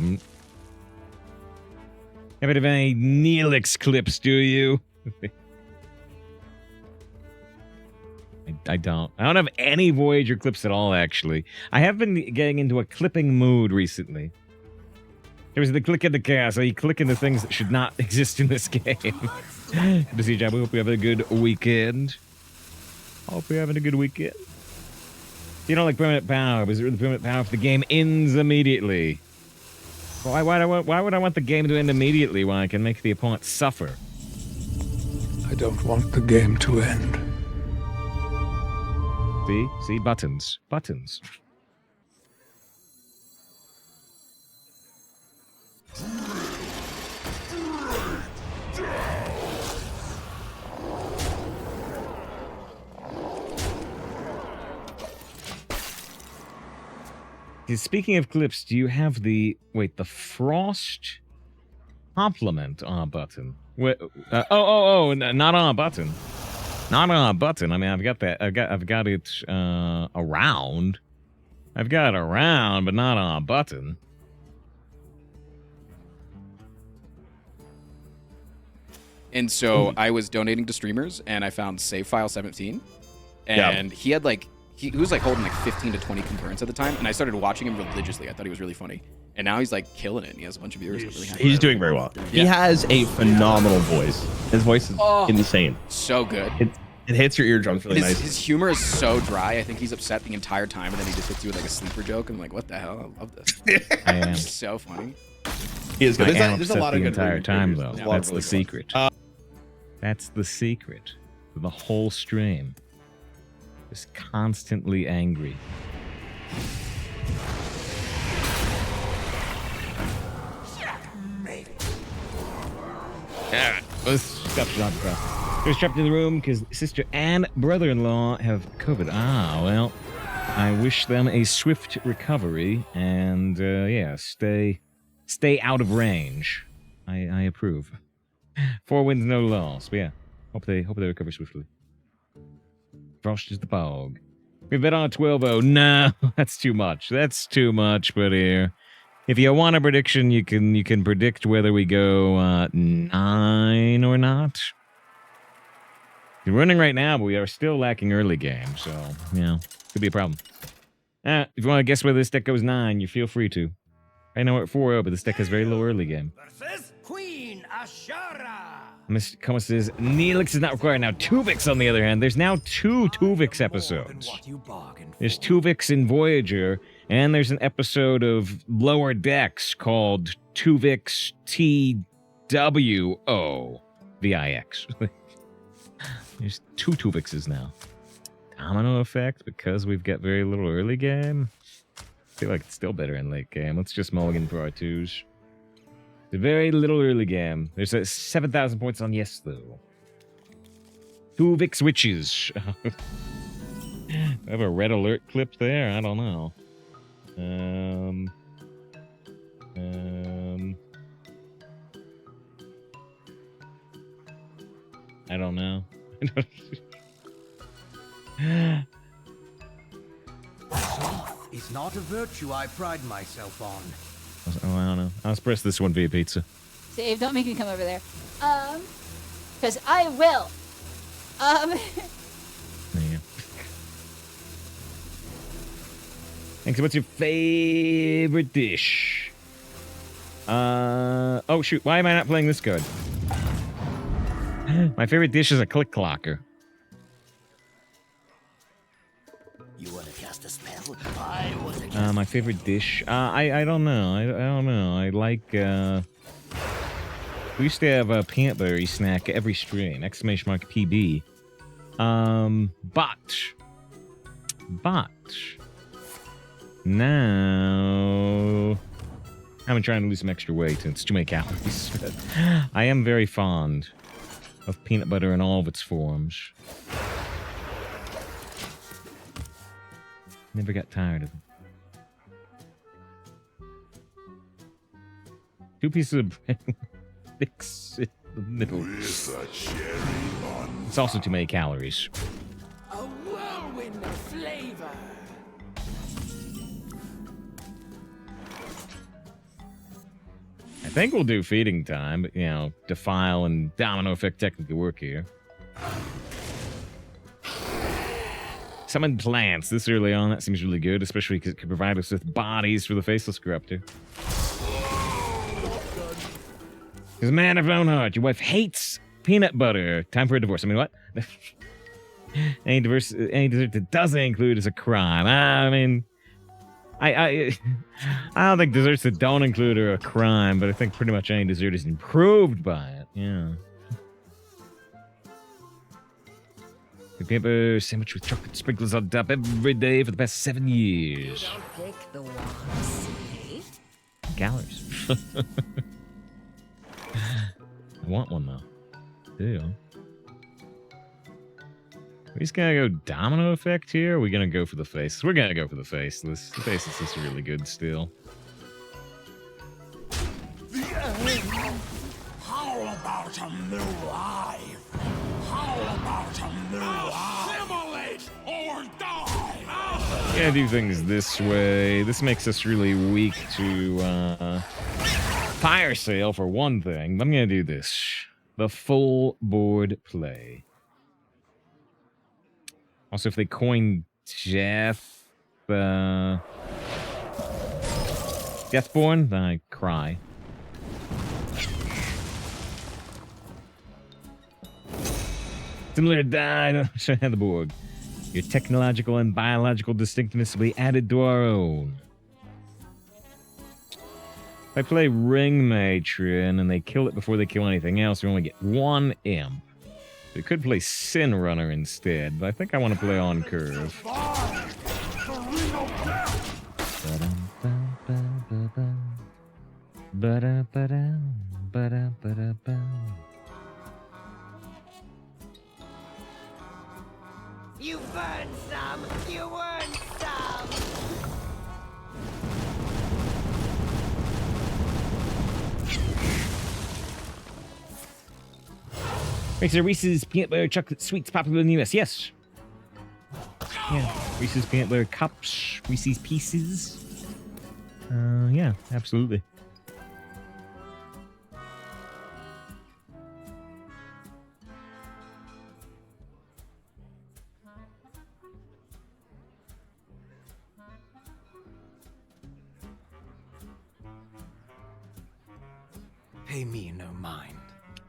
Have any Neelix clips, do you? I don't. I don't have any Voyager clips at all, actually. I have been getting into a clipping mood recently. There was the click in the cast. So you click into things that should not exist in this game. Good to see you, Jabba. Hope you have a good weekend. Hope you're having a good weekend. You don't like permanent power, because the permanent power if the game ends immediately. Why would I want the game to end immediately when I can make the opponent suffer? I don't want the game to end. See? Buttons. Buttons. Speaking of clips, do you have the Frost complement on a button? Not on a button. Not on a button. I mean, I've got that. I've got it around. I've got it around, but not on a button. And so I was donating to streamers, and I found save file 17, and he had like he was like holding like 15 to 20 concurrents at the time, and I started watching him religiously. I thought he was really funny, and now he's like killing it. And he has a bunch of viewers. Really he's doing very well. Yeah. He has a phenomenal voice. His voice is insane. So good. It hits your eardrums really nice. His humor is so dry. I think he's upset the entire time, and then he just hits you with like a sleeper joke. I'm like, what the hell? I love this. I am. It's so funny. He is good. There's a lot of good entire time though. That's the secret. That's the secret to the whole stream. Just constantly angry. Alright, let's stop John across. He was trapped in the room because sister and brother-in-law have COVID. Ah, well, I wish them a swift recovery and, yeah, stay out of range. I approve. 4 wins, no loss. But yeah, hope they recover swiftly. Frost is the bog. We bet on a 12-0. No, that's too much. That's too much, but here. If you want a prediction, you can predict whether we go 9 or not. We're running right now, but we are still lacking early game, so, you know, could be a problem. If you want to guess whether this deck goes 9, you feel free to. I know we're at 4-0, but this deck has very low early game. Versus Queen Ashara. Mr. Kuma says, Neelix is not required. Now, Tuvix, on the other hand, there's now 2 Tuvix episodes. There's Tuvix in Voyager, and there's an episode of Lower Decks called Tuvix TWO-VIX. There's 2 Tuvixes now. Domino effect, because we've got very little early game. I feel like it's still better in late game. Let's just mulligan for our 2s. The very little early game. There's 7,000 points on yes, though. 2 Vix Witches. I have a red alert clip there? I don't know. I don't know. It's not a virtue I pride myself on. Oh, I don't know. I'll press this one via pizza. Dave, don't make me come over there. Because I will. There you go. Thanks. What's your favorite dish? Oh, shoot. Why am I not playing this card? My favorite dish is a click clocker. You want to cast a spell? I want to cast My favorite dish? I don't know. I don't know. I like, we used to have a peanut buttery snack every stream. ! PB. But now I've been trying to lose some extra weight and it's too many calories. I am very fond of peanut butter in all of its forms. Never got tired of it. 2 pieces of bread, fix in the middle. It's also too many calories. a whirlwind of flavor. I think we'll do feeding time, but, you know, Defile and Domino Effect technically work here. Summon plants this early on, that seems really good, especially because it could provide us with bodies for the Faceless Corruptor. Because man of lone heart, your wife hates peanut butter. Time for a divorce. I mean, what? Any dessert that doesn't include is a crime. I mean, I don't think desserts that don't include are a crime, but I think pretty much any dessert is improved by it. Yeah. The paper sandwich with chocolate sprinkles on top every day for the past 7 years. Don't pick the ones, eh? Calories. I want one though. Ew. Are we just gonna go Domino Effect here? Or are we gonna go for the face? We're gonna go for the face. The face is just really good still. How about a new life? How about a new life? Assimilate or die! Gonna do things this way. This makes us really weak to fire sale for one thing. I'm gonna do this. The full board play. Also, if they coin Deathborn, then I cry. Similar to die, show the board. Your technological and biological distinctiveness will be added to our own. If I play Ring Matron and they kill it before they kill anything else, we only get 1 imp. We could play Sin Runner instead, but I think I want to play on curve. You burn some, you earn some. Wait, so Reese's peanut butter chocolate sweets popular in the US? Yes. Yeah, Reese's peanut butter cups, Reese's pieces. Yeah, absolutely. Pay me no mind.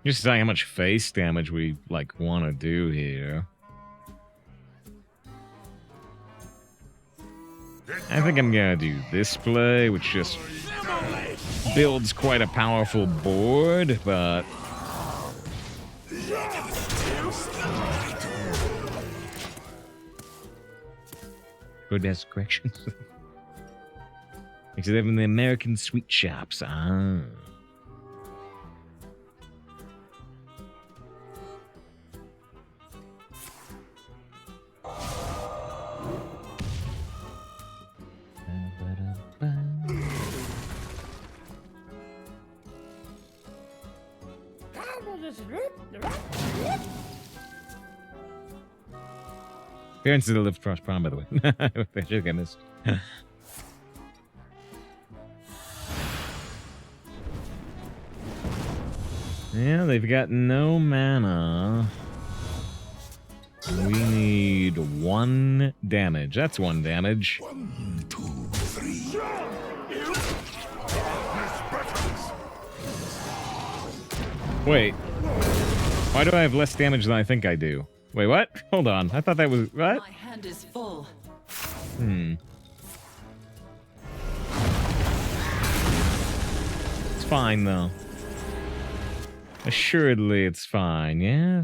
Just saying how much face damage we like want to do here. I think I'm gonna do this play, which just builds quite a powerful board, but good as corrections. Because they have in the American sweet shops. Ah. Parents did a lift cross prom, by the way. I should have missed. Yeah, they've got no mana. We need 1 damage. That's 1 damage. 1, 2, 3. Wait. Why do I have less damage than I think I do? Wait, what? Hold on. I thought that was... What? My hand is full. It's fine, though. Assuredly, it's fine, yeah?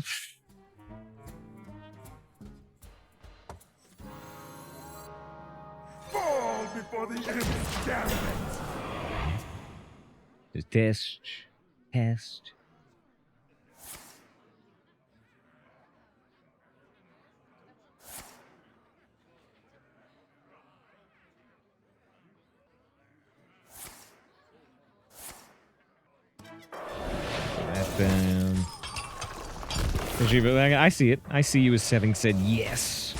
Fall before the end's gambit. Just test. Test. Down. I see it. I see you as having said yes.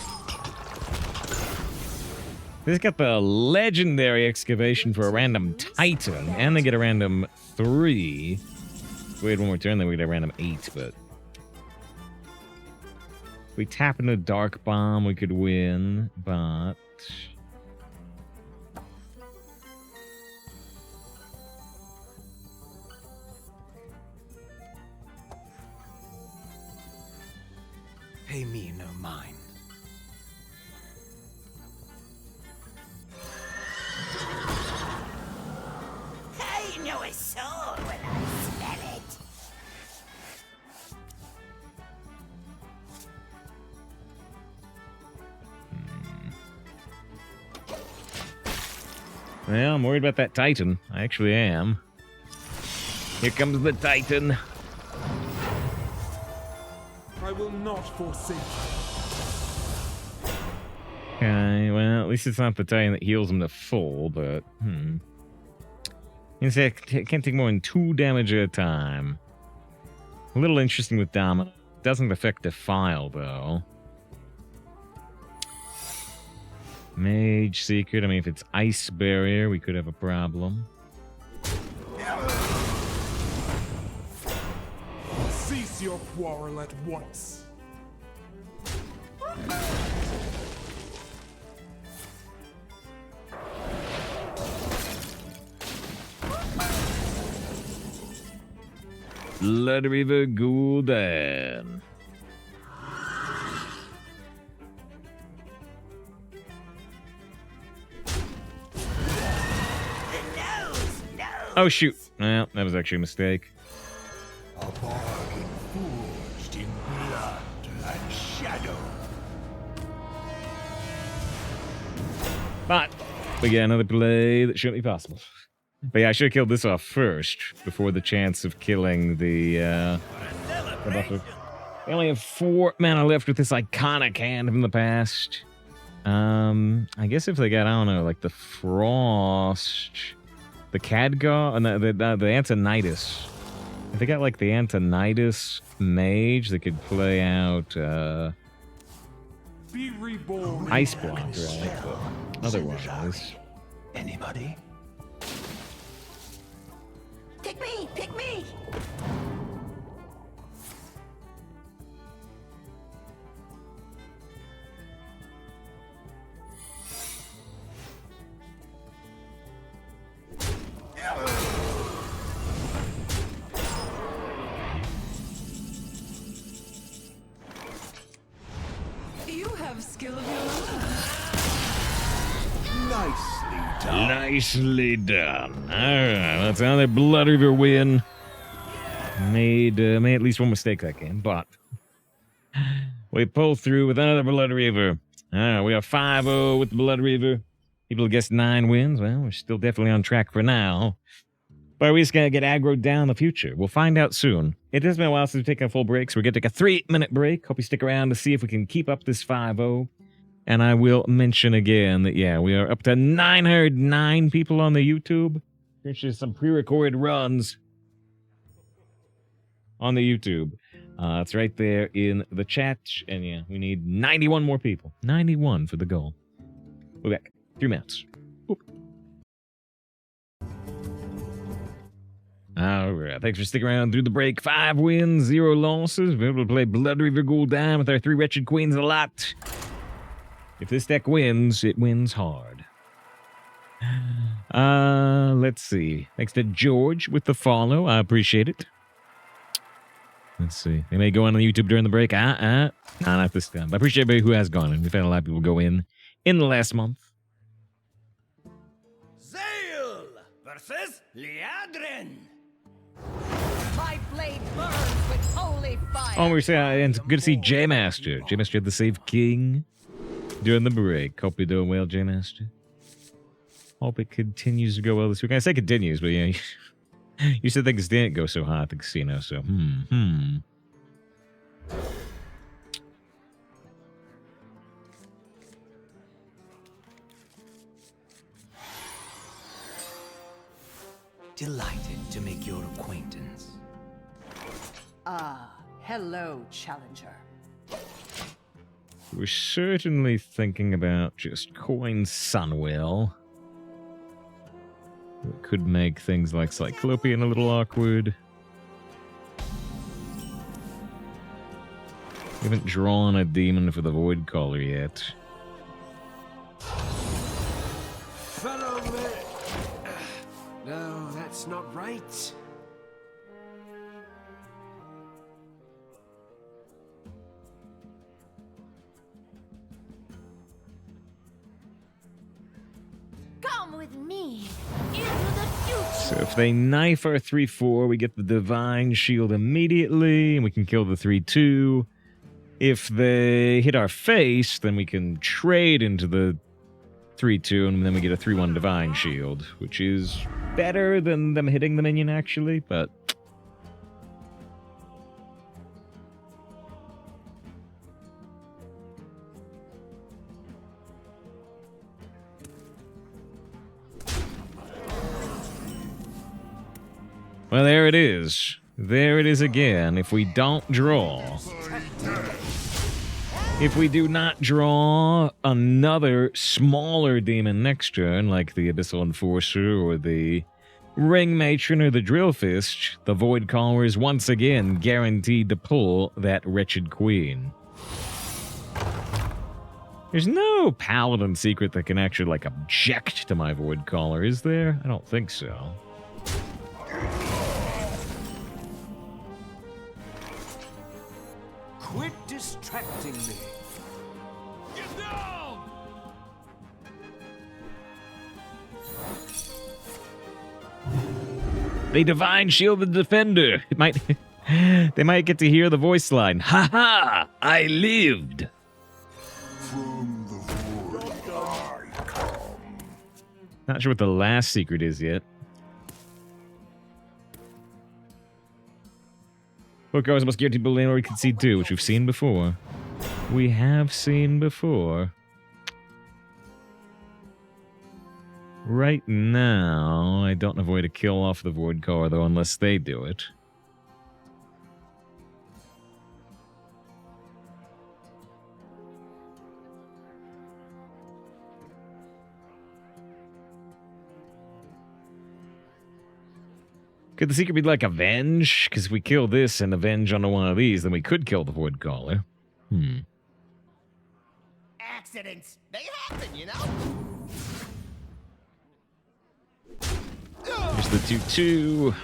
This got the legendary excavation for a random Titan, and they get a random 3. If we had one more turn, then we get a random 8, but... If we tap into Dark Bomb, we could win, but... Pay me no mind. I know a soul when I smell it. Well, I'm worried about that Titan. I actually am. Here comes the Titan. I will not forsake you. Okay, well, at least it's not the Titan that heals him to full, but, You say I can't take more than 2 damage at a time. A little interesting with Dom. Doesn't affect Defile, though. Mage Secret. I mean, if it's Ice Barrier, we could have a problem. Cease your quarrel at once. Bloodreaver Gul'dan. Oh, shoot. Well, that was actually a mistake. A bargain forged in blood and shadow. But But yeah, another play that shouldn't be possible. But yeah, I should have killed this off first before the chance of killing the buffer. I only have 4 mana left with this iconic hand from the past. I guess if they got, I don't know, like the Frost, the Khadgar, no, the Antonidas. If they got like the Antonidas Mage, they could play out Be reborn. Ice Block, right? But otherwise, Anybody? Pick me! Pick me! You have skill of your own. Nicely done. nicely done. All right, that's another Bloodreaver win. Made at least one mistake that game, but we pull through with another Bloodreaver. All right, we are 5-0 with the Bloodreaver. People guessed 9 wins. Well, we're still definitely on track for now. But are we just going to get aggroed down in the future? We'll find out soon. It has been a while since we've taken a full break, so we're going to take a 3-minute break. Hope you stick around to see if we can keep up this 5-0. And I will mention again that, yeah, we are up to 909 people on the YouTube. There's just some pre-recorded runs on the YouTube. It's right there in the chat. And, yeah, we need 91 more people. 91 for the goal. We'll be back. 3 minutes. Oop. All right. Thanks for sticking around through the break. 5 wins, 0 losses. We're able to play Bloodreaver Gul'dan with our 3 Wretched Queens a lot. If this deck wins, it wins hard. Let's see. Thanks to George with the follow. I appreciate it. Let's see. They may go on the YouTube during the break. Nah, not this time. I appreciate everybody who has gone in. We've had a lot of people go in the last month. Zale versus Liadrin. My blade burns with holy fire. Oh, we're saying, and good to see J-Master. J-Master had the Save King during the break. Hope you're doing well, J-Master. Hope it continues to go well this week. I say continues, but yeah, you said things didn't go so hot at the casino, so Delighted to make your acquaintance. Ah, hello, challenger. We're certainly thinking about just coin Sunwell. It could make things like Cyclopean a little awkward. We haven't drawn a demon for the Void Caller yet. Follow me. No, that's not right. Come with me into the future. So if they knife our 3-4, we get the Divine Shield immediately, and we can kill the 3-2. If they hit our face, then we can trade into the 3-2, and then we get a 3-1 Divine Shield, which is better than them hitting the minion, actually, but... Well, there it is. There it is again. If we don't draw... If we do not draw another smaller demon next turn, like the Abyssal Enforcer or the Ring Matron or the Drill Fist, the Void Caller is once again guaranteed to pull that Wretched Queen. There's no Paladin secret that can actually, like, object to my Void Caller, is there? I don't think so. Quit distracting me. Get down! They Divine Shield the Defender. It might... They might get to hear the voice line. Ha ha! I lived! From the void I come. Not sure what the last secret is yet. Book hours must guarantee building or concede too, which we've seen before. We have seen before. Right now, I don't have a way to kill off the Void Car, though, unless they do it. Could the secret be like Avenge? Because if we kill this and Avenge on one of these, then we could kill the Void Caller. Accidents, they happen, you know? Here's the 2-2.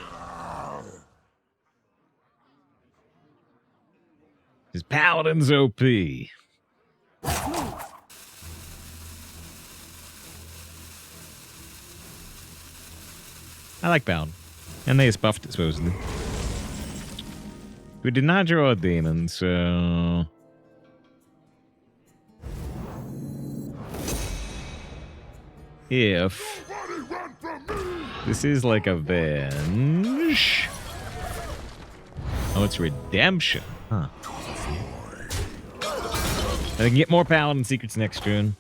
His Paladin's OP. I like Paladin. And they just buffed it, supposedly. We did not draw a demon, so... If... This is like Avenge... Oh, it's Redemption. Huh. I can get more Paladin secrets next turn.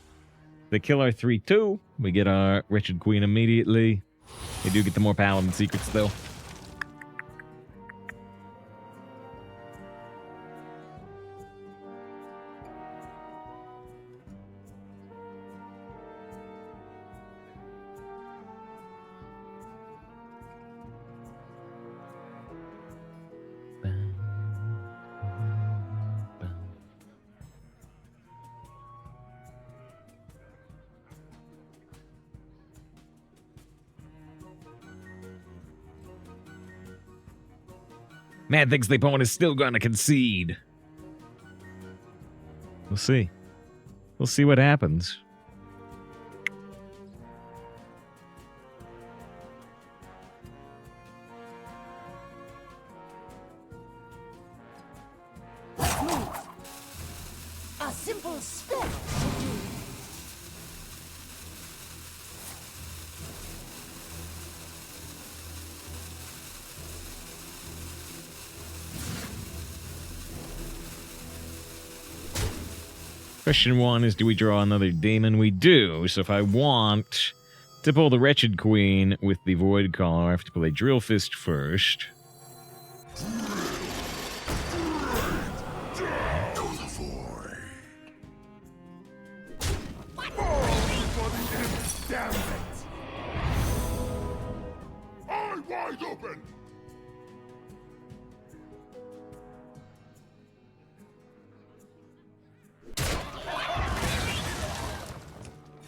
They kill our 3-2. We get our Wretched Queen immediately. They do get the more Paladin secrets, though. Man thinks the opponent is still going to concede. We'll see. We'll see what happens. A simple spell. Question 1 is, do we draw another demon? We do. So if I want to pull the Wretched Queen with the Void Caller, I have to play Drill Fist first.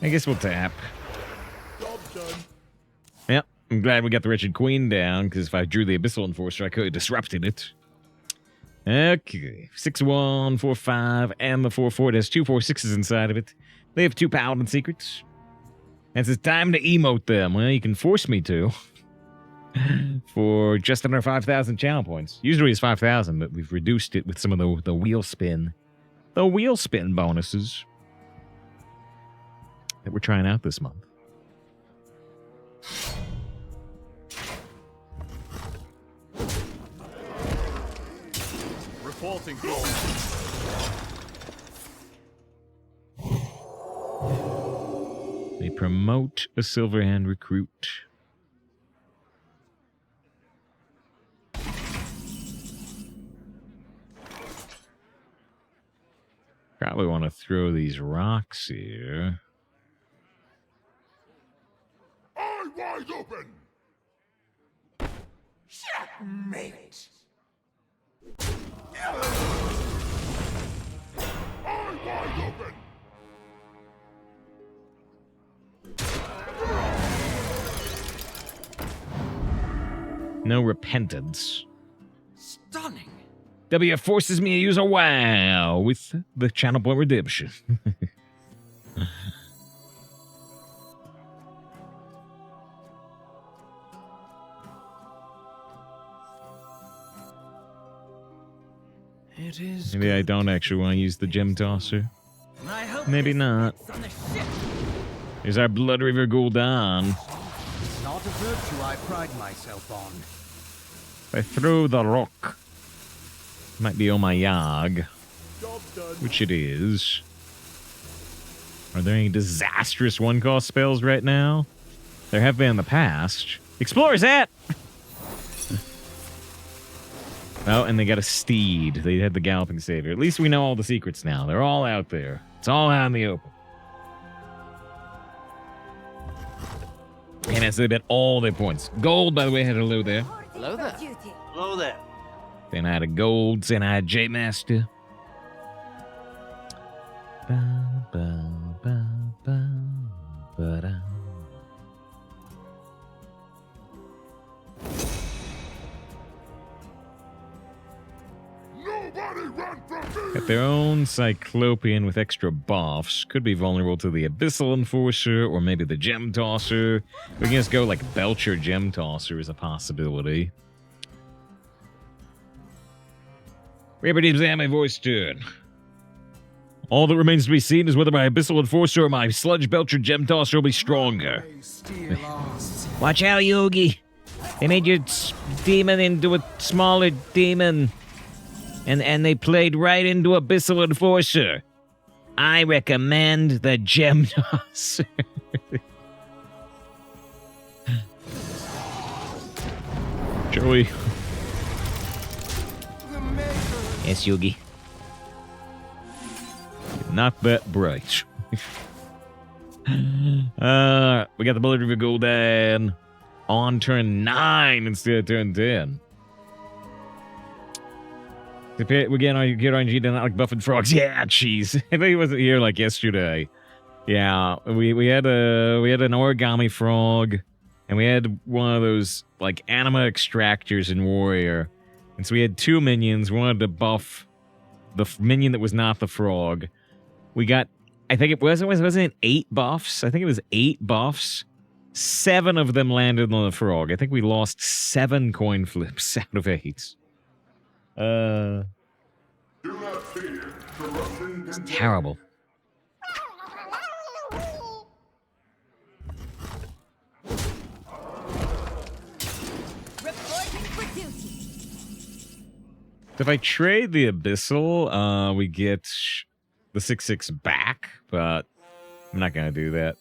I guess we'll tap. Yep, I'm glad we got the Wretched Queen down, because if I drew the Abyssal Enforcer, I could have disrupted it. Okay, 6-1, 4-5, and the 4-4. It has 2 4-6s inside of it. They have 2 Paladin secrets. And it's time to emote them. Well, you can force me to. For just under 5,000 channel points. Usually it's 5,000, but we've reduced it with some of the wheel spin. The wheel spin bonuses that we're trying out this month. Reporting. They promote a Silverhand recruit. Probably want to throw these rocks here. Wide open. Checkmate. Wide open. No repentance. Stunning. WF forces me to use a WoW with the channel point redemption. It is. Maybe I don't actually want to use the gem tosser. Maybe not. Here's our Bloodreaver Gul'dan. It's not a virtue I pride myself on. If I throw the rock, might be on my Yag, which it is. Are there any disastrous one-cost spells right now? There have been in the past. Explorer's hat! Oh, and they got a steed. They had the Galloping Savior. At least we know all the secrets now. They're all out there. It's all out in the open. And as they bet all their points. Gold, by the way, had hello there. Hello there. Hello there. Then I had a gold, then I had J-Master. Got their own Cyclopean with extra buffs. Could be vulnerable to the Abyssal Enforcer or maybe the Gem Tosser. We can just go like Belcher Gem Tosser is a possibility. Reaper my voice turn. All that remains to be seen is whether my Abyssal Enforcer or my Sludge Belcher Gem Tosser will be stronger. Watch out, Yogi. They made your demon into a smaller demon. And they played right into Abyssal Enforcer. I recommend the Gem Tosser. Joey. Yes, Yogi. Not that bright. We got the Bloodreaver Gul'dan on turn 9 instead of turn 10. We get RNG to not like buffing frogs. Yeah, jeez. I think he wasn't here like yesterday. Yeah, we had an origami frog, and we had one of those like anima extractors in Warrior, and so we had 2 minions. We wanted to buff the minion that was not the frog. We got, I think it wasn't 8 buffs. I think it was 8 buffs. 7 of them landed on the frog. I think we lost 7 coin flips out of 8. It's terrible. If I trade the Abyssal, we get the 6/6 back, but I'm not gonna do that.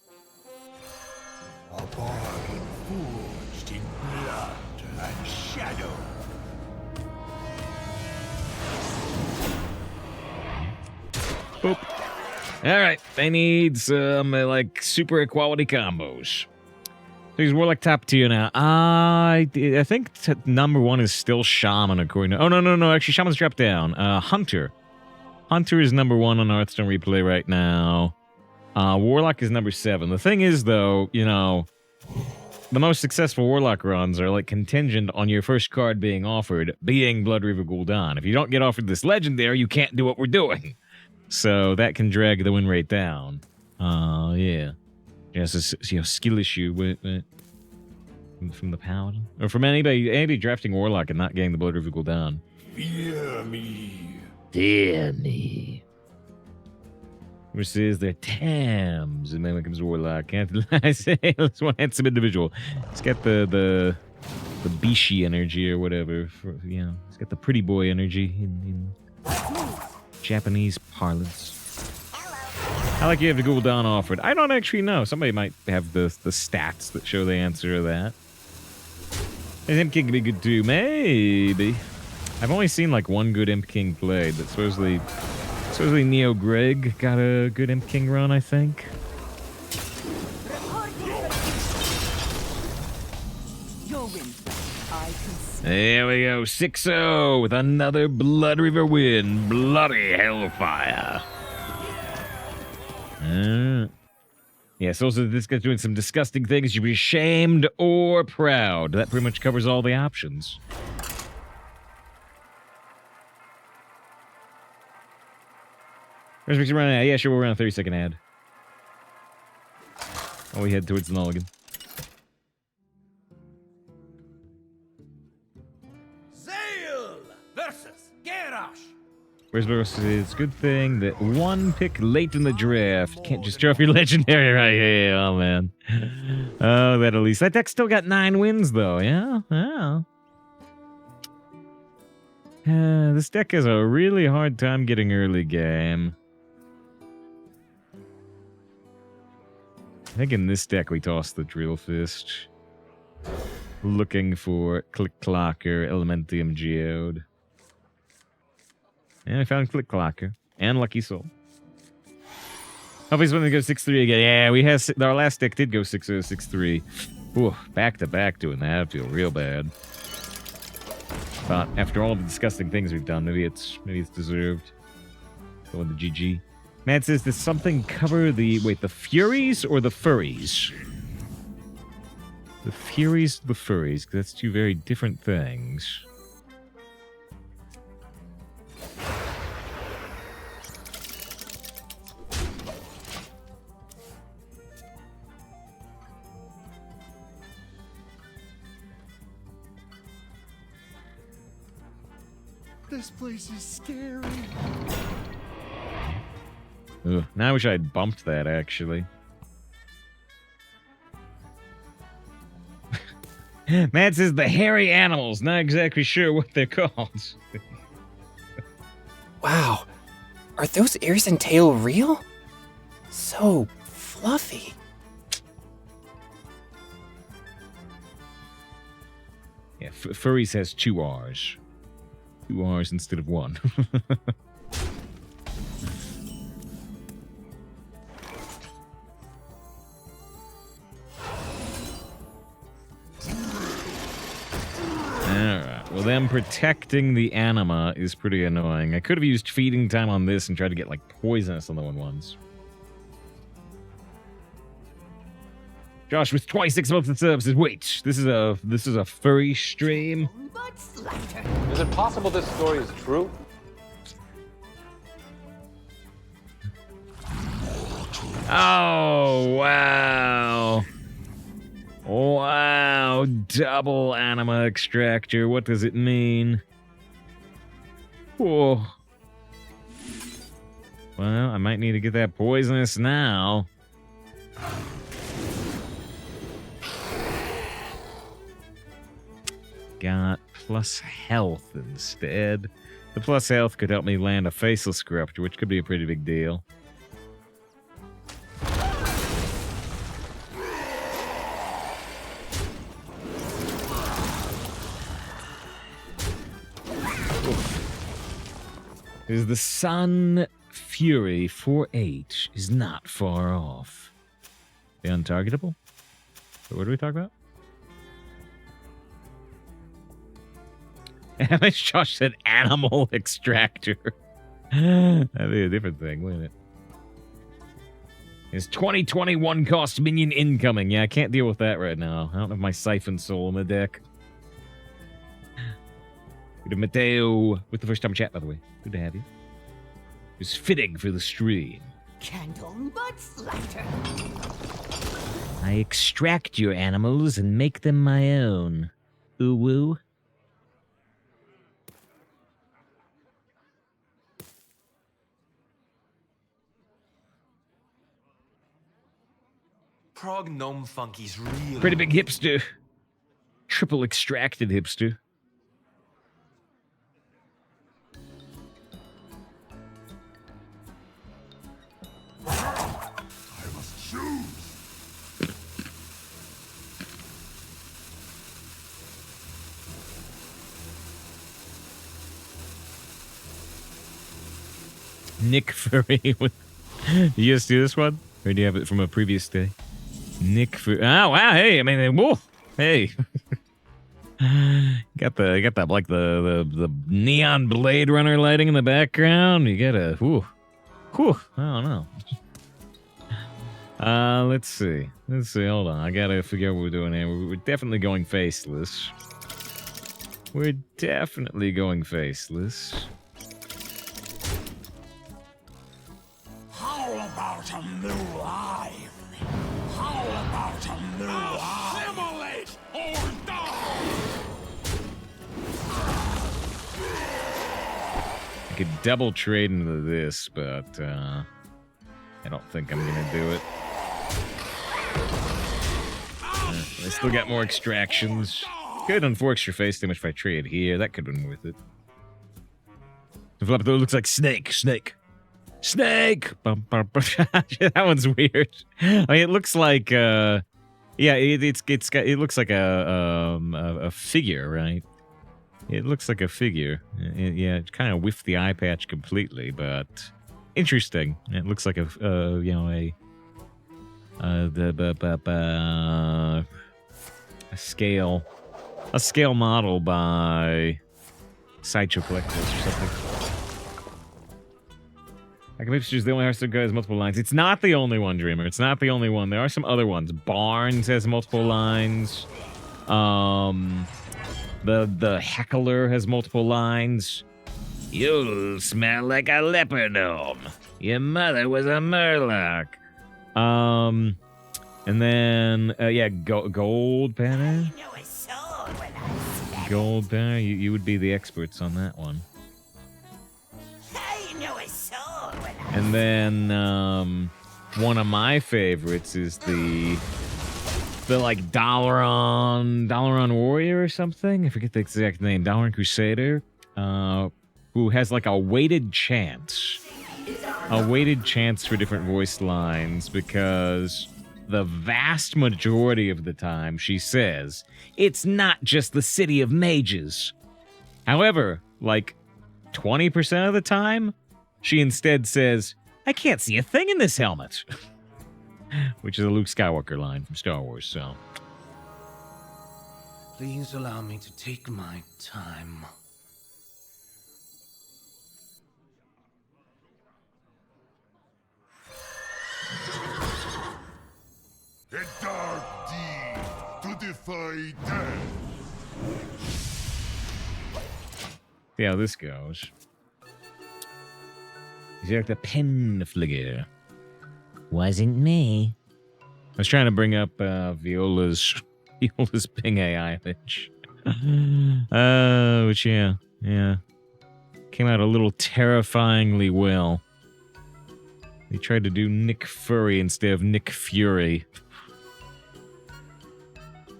A bargain forged in blood and shadow. Boop. All right, I need some like super equality combos. So he's more like top tier now. I think number 1 is still Shaman according to. Oh no! Actually, Shaman's dropped down. Hunter. Hunter is number 1 on Hearthstone replay right now. Warlock is number 7. The thing is, though, you know, the most successful Warlock runs are like contingent on your first card being offered being Bloodreaver Gul'dan. If you don't get offered this legendary, you can't do what we're doing. So that can drag the win rate down. Yeah. Yes, you know, skill issue from the Paladin. Or from anybody drafting Warlock and not getting the Bloodreaver Gul'dan. Fear me. Dear me. Which is their Tams, and then it comes Warlock. I say, let's one handsome individual. It's got the Bishi energy or whatever. You know, it's got the pretty boy energy in Japanese parlance. I like you have the Gul'dan offered. I don't actually know. Somebody might have the stats that show the answer to that. And Imp King could be good too. Maybe. I've only seen like one good Imp King played, but supposedly Neo Greg got a good Imp King run, I think. There we go, 6-0 with another Bloodreaver win. Bloody Hellfire. Yes, also this guy's doing some disgusting things. You'd be ashamed or proud. That pretty much covers all the options. Where's Mixer running ad? Yeah, sure, we'll run a 30-second ad. Oh, we head towards the Mulligan. Zale versus Garrosh. Where's it's a good thing that one pick late in the draft can't just drop your legendary right here. Oh, man. Oh, that at least. That deck still got 9 wins, though. Yeah? Yeah. This deck has a really hard time getting early game. I think in this deck we toss the Drill Fist. Looking for Click Clocker, Elementium Geode. And I found Click Clocker and Lucky Soul. Hopefully someone goes 6-3 again. Yeah, our last deck did go 6-0, 6-3. Ooh, back to back doing that. I feel real bad. But after all the disgusting things we've done, maybe it's deserved. Go with the GG. Matt says, does something cover the Furies or the Furries? The Furies, the Furries, because that's 2 very different things. This place is scary. Ugh, now I wish I had bumped that, actually. Matt says the hairy animals. Not exactly sure what they're called. Wow. Are those ears and tail real? So fluffy. Yeah, Furries has 2 R's. 2 R's instead of 1. Alright, well them protecting the anima is pretty annoying. I could have used feeding time on this and tried to get like poisonous on the one once. Josh with 26 months of subs says, wait, this is a furry stream? Is it possible this story is true? Oh, wow. Wow, double anima extractor. What does it mean? Whoa. Well, I might need to get that poisonous now. Got plus health instead. The plus health could help me land a Faceless Corruptor, which could be a pretty big deal. Is the Sun Fury 4-8 is not far off. The untargetable? What do we talk about? Josh said animal extractor. That'd be a different thing, wouldn't it? Is 2021 cost minion incoming? Yeah, I can't deal with that right now. I don't have my Siphon Soul in the deck. Good to Mateo with the first time chat, by the way. Good to have you. It's fitting for the stream. Candle mud slider. I extract your animals and make them my own. Ooh-woo. Prog Gnome Funky's real. Pretty big hipster. Triple extracted hipster. I must choose. Nick Furry with... You guys do this one? Or do you have it from a previous day? Nick Furry... Oh, wow, hey, I mean, whoa, hey. got that like the neon Blade Runner lighting in the background. You got a... Whew. Whew, I don't know. Let's see. Hold on. I gotta figure out what we're doing here. We're definitely going faceless. We're definitely going faceless. How about a new life? How about a new life? Assimilate or die! I could double trade into this, but I don't think I'm gonna do it. I still got more extractions. Could unforce your face damage if I trade here. That could have been worth it. The flip though looks like snake. Bum, bum, bum. That one's weird. I mean, it looks like yeah, it looks like a figure, right? It looks like a figure. Yeah, it kind of whiffed the eye patch completely, but interesting. It looks like a scale model by Sideshow Collectors or something. I can maybe choose the only Hearthstone guy has multiple lines. It's not the only one, Dreamer. It's not the only one. There are some other ones. Barnes has multiple lines. The Heckler has multiple lines. You'll smell like a leper gnome. Your mother was a murloc. And then yeah, Gold Banner. Gold Banner. You would be the experts on that one. And then one of my favorites is the like Dalaran Warrior or something. I forget the exact name. Dalaran Crusader, who has like a weighted chance for different voice lines, because the vast majority of the time she says it's not just the city of mages. However, like 20% of the time, she instead says, I can't see a thing in this helmet. Which is a Luke Skywalker line from Star Wars, so. Please allow me to take my time. A dark deed to defy death. See how this goes. He's like the pen fligger. Wasn't me. I was trying to bring up Viola's ping AI image. Which yeah. Came out a little terrifyingly well. He tried to do Nick Fury instead of Nick Fury.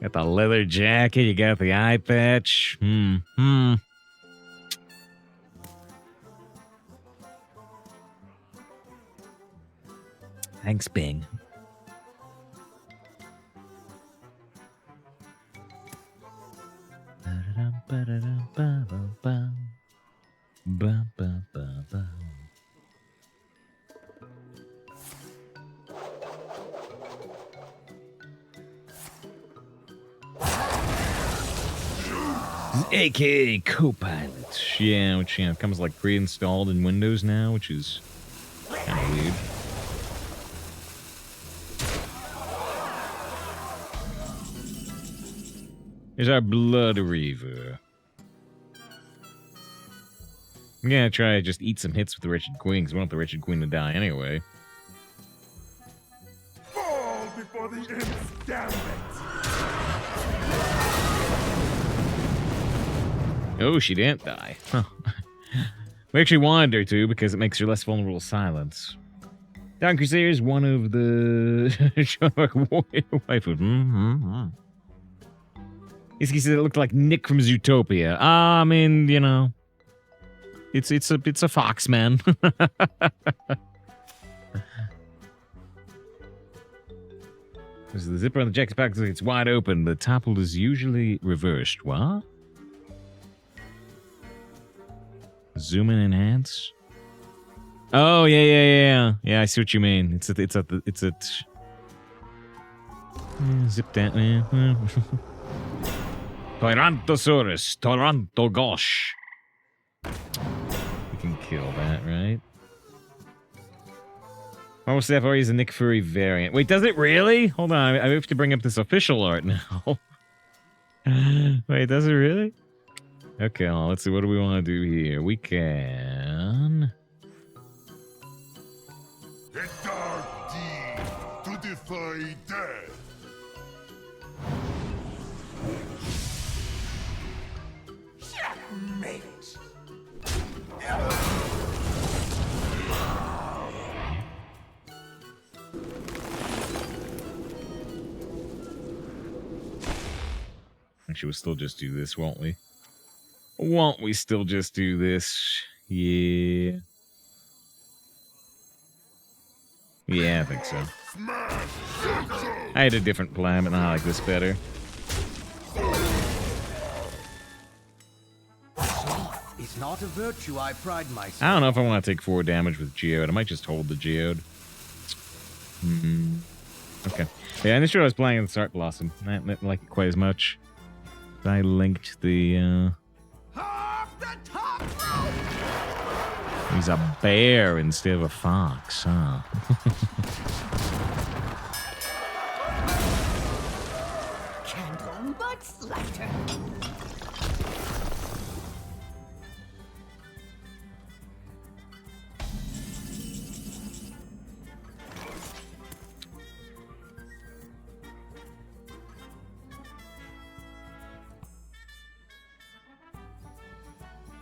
Got the leather jacket, you got the eye patch. Thanks, Bing. AKA Copilot. Yeah, which comes like pre-installed in Windows now, which is kind of weird. Here's our Bloodreaver. I'm gonna try to just eat some hits with the Wretched Queen, because we want the Wretched Queen to die anyway. Fall before the imp's gambit. Oh, she didn't die. Huh. We actually wanted her to, because it makes her less vulnerable to silence. Dawn Crusader is one of the warrior waifus. He said it looked like Nick from Zootopia. I mean, you know, it's a fox, man. There's the zipper on the jacket's back. It's wide open. The topple is usually reversed. What? Zoom and enhance. Oh yeah. I see what you mean. It's at zip down. Tyrantosaurus, Tyrantogosh. We can kill that, right? Almost FRE is a Nick Fury variant. Wait, does it really? Hold on, I have to bring up this official art now. Wait, does it really? Okay, well, let's see. What do we want to do here? We can. A dark deed to defy death. Checkmate. Actually, we'll still just do this, won't we? Won't we still just do this? Yeah. Yeah, I think so. I had a different plan, but I like this better. It's not a virtue I pride myself. I don't know if I want to take 4 damage with Geode. I might just hold the Geode. Okay. Yeah, initially I was playing in Start Blossom. I didn't like it quite as much. I linked the, He's a bear instead of a fox, huh? Candle but slaughter.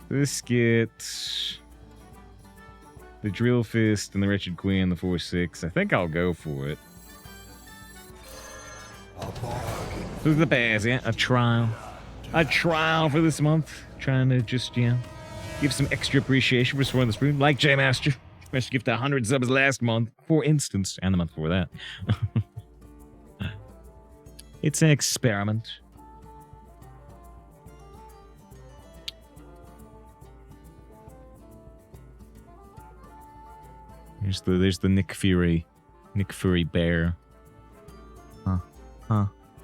This gets the Drill Fist and the Wretched Queen, the 4/6. I think I'll go for it. Who's the bears? Yeah, a trial. A trial for this month. Trying to just, give some extra appreciation for Sworn the Spoon. Like J Master. Managed to gift 100 subs last month, for instance, and the month before that. It's an experiment. There's the Nick Fury bear. Huh.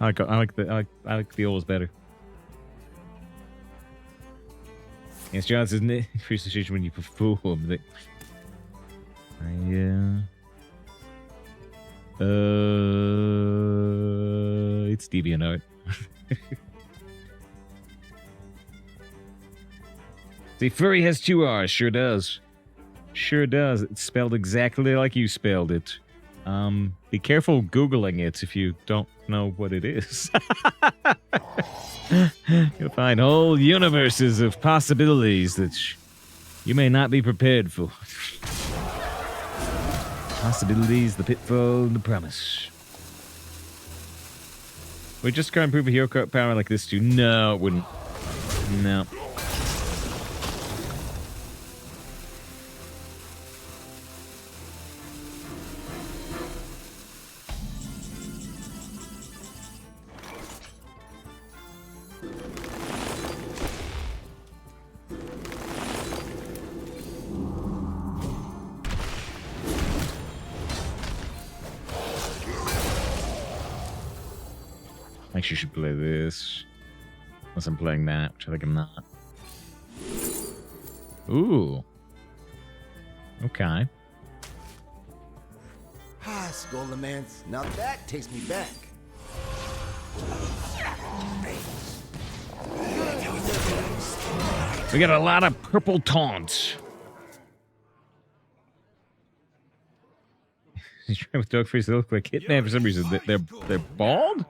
I like the old better. Yes, John says increase the situation when you perform. It's DeviantArt. See, Furry has 2 R's, sure does. Sure does. It's spelled exactly like you spelled it. Be careful Googling it if you don't know what it is. You'll find whole universes of possibilities that you may not be prepared for. Possibilities, the pitfall, the promise. Would just go improve a hero power like this too? No, it wouldn't. No. Actually, should play this. Unless I'm playing that, which I think I'm not. Ooh. Okay. Ah, Skullomance. Now that takes me back. We got a lot of purple taunts. He's trying with dog face. They look like Hitman for some reason. They're bald?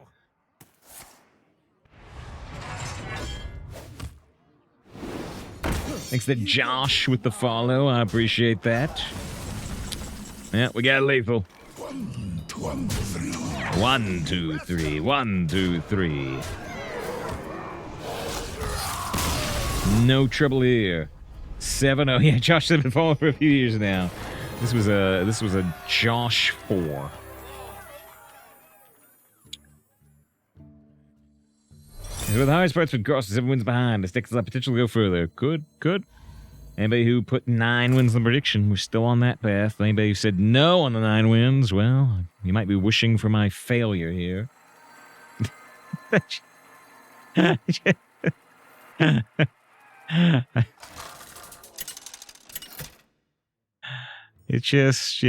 Thanks to Josh with the follow. I appreciate that. Yeah, we got lethal. 1, 2, 3. 1, 2, 3. No trouble here. 7. Oh yeah, Josh has been following for a few years now. This was a Josh 4. With the highest parts with crosses, 7 wins behind. The sticks have potential to go further. Good. Anybody who put 9 wins in the prediction, we're still on that path. Anybody who said no on the 9 wins, well, you might be wishing for my failure here. It's just,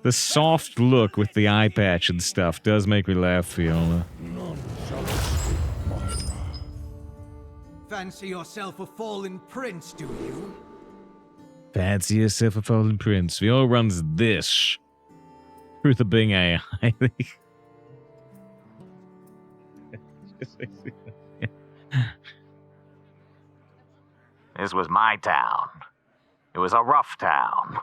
the soft look with the eye patch and stuff does make me laugh, Fiona. Fancy yourself a fallen prince, do you? Fancy yourself a fallen prince. Fiona runs this through the Bing AI, I think. This was my town. It was a rough town.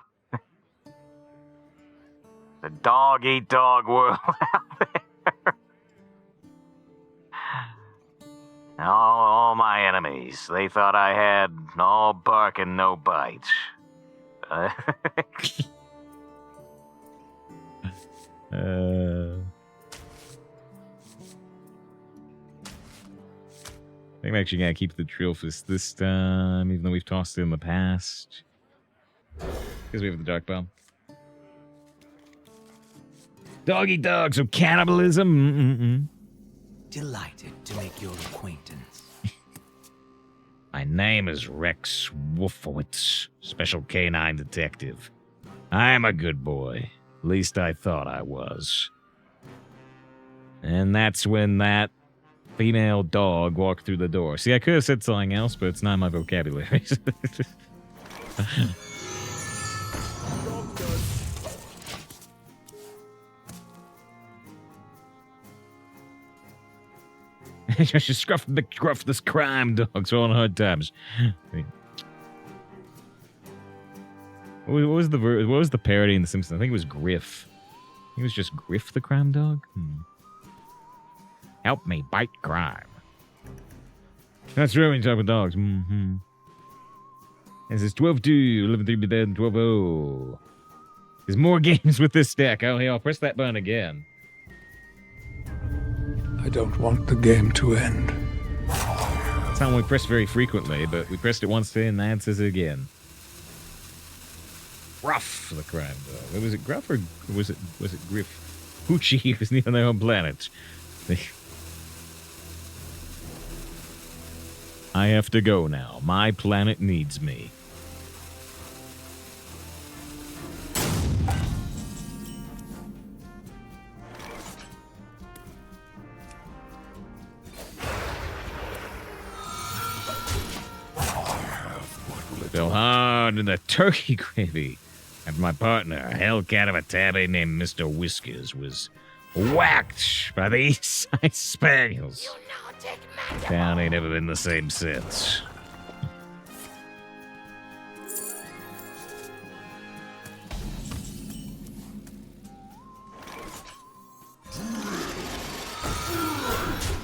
The dog-eat-dog world out there. puppies. They thought I had all bark and no bite. I think I'm actually gonna keep the Trilphus this time, even though we've tossed it in the past. Because we have the Dark Bomb. Dog eat dog, so cannibalism. Delighted to make your acquaintance. My name is Rex Wolfowitz, Special Canine Detective. I'm a good boy. At least I thought I was. And that's when that female dog walked through the door. See, I could have said something else, but it's not in my vocabulary. She scruff this crime dog's all on hard times. What was the parody in The Simpsons? I think it was Griff. I think it was just Griff the crime dog. Help me bite crime. That's right when you talk with dogs. This is 12-2, 11-3 bed, and 12-0. There's more games with this deck. Oh, hey, I'll press that button again. I don't want the game to end. It's not one we press very frequently, but we pressed it once today, and that says it again. Gruff, the crime dog. Was it Gruff or was it Griff? Hoochie was on their own planet. I have to go now. My planet needs me. Fell hard in the turkey gravy after my partner, a hellcat of a tabby named Mr. Whiskers, was whacked by the East Side Spaniels. Town ain't ever been the same since.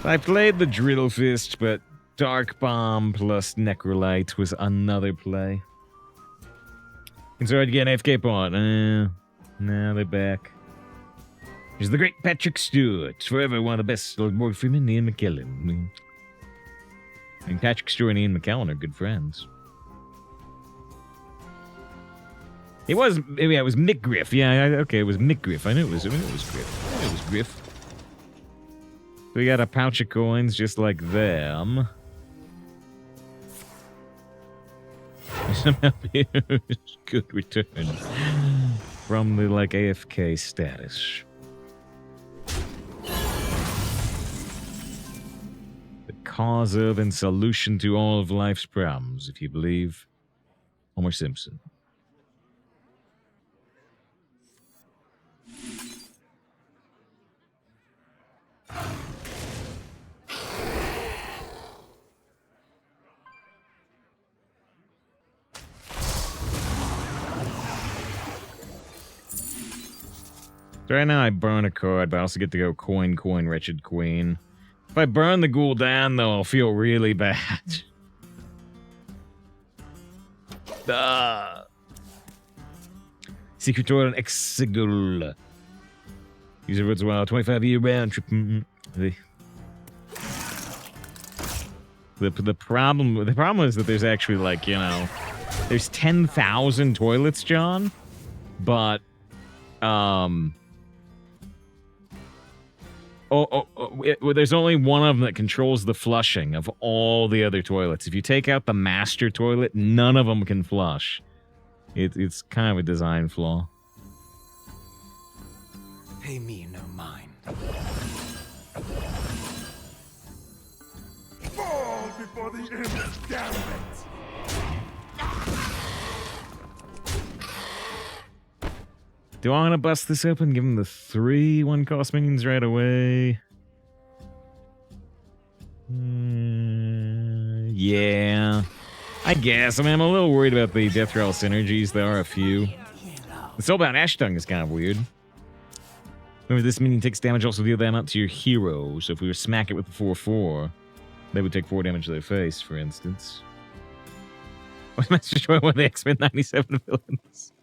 I played the Drill Fist, but Dark Bomb plus Necrolite was another play. It's hard to get an AFK point. Now they're back. Here's the great Patrick Stewart. Forever one of the best. Lord Morgan Freeman, Ian McKellen. And Patrick Stewart and Ian McKellen are good friends. It was Mick Griff. Yeah, okay, it was Mick Griff. I knew it was Griff. So we got a pouch of coins just like them. Somehow good return from the AFK status. The cause of and solution to all of life's problems, if you believe Homer Simpson. So right now I burn a card, but I also get to go coin, wretched queen. If I burn the Gul'dan, though, I'll feel really bad. Secret Tour and Exigul. Use it as well. 25-year round trip. The problem is that there's actually there's 10,000 toilets, John, but there's only one of them that controls the flushing of all the other toilets. If you take out the master toilet, none of them can flush. It's kind of a design flaw. Pay me no mind. Fall before the image gambit! Do I want to bust this open? Give him the 3 1-cost minions right away. Yeah. I guess. I mean, I'm a little worried about the Death Rattle synergies. There are a few. The Soulbound Ash Tongue is kind of weird. Remember, this minion takes damage, also deal that out to your hero. So if we were smack it with the 4/4, They would take 4 damage to their face, for instance. Was Master Joy one of the X-Men 97 villains?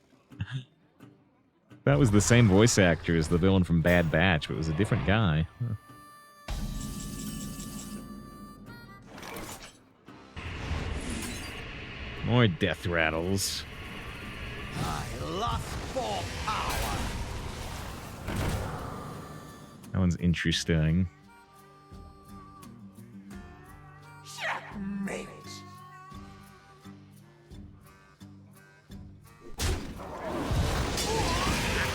That was the same voice actor as the villain from Bad Batch, but it was a different guy. Huh. More death rattles. I lust for power. That one's interesting. Checkmate.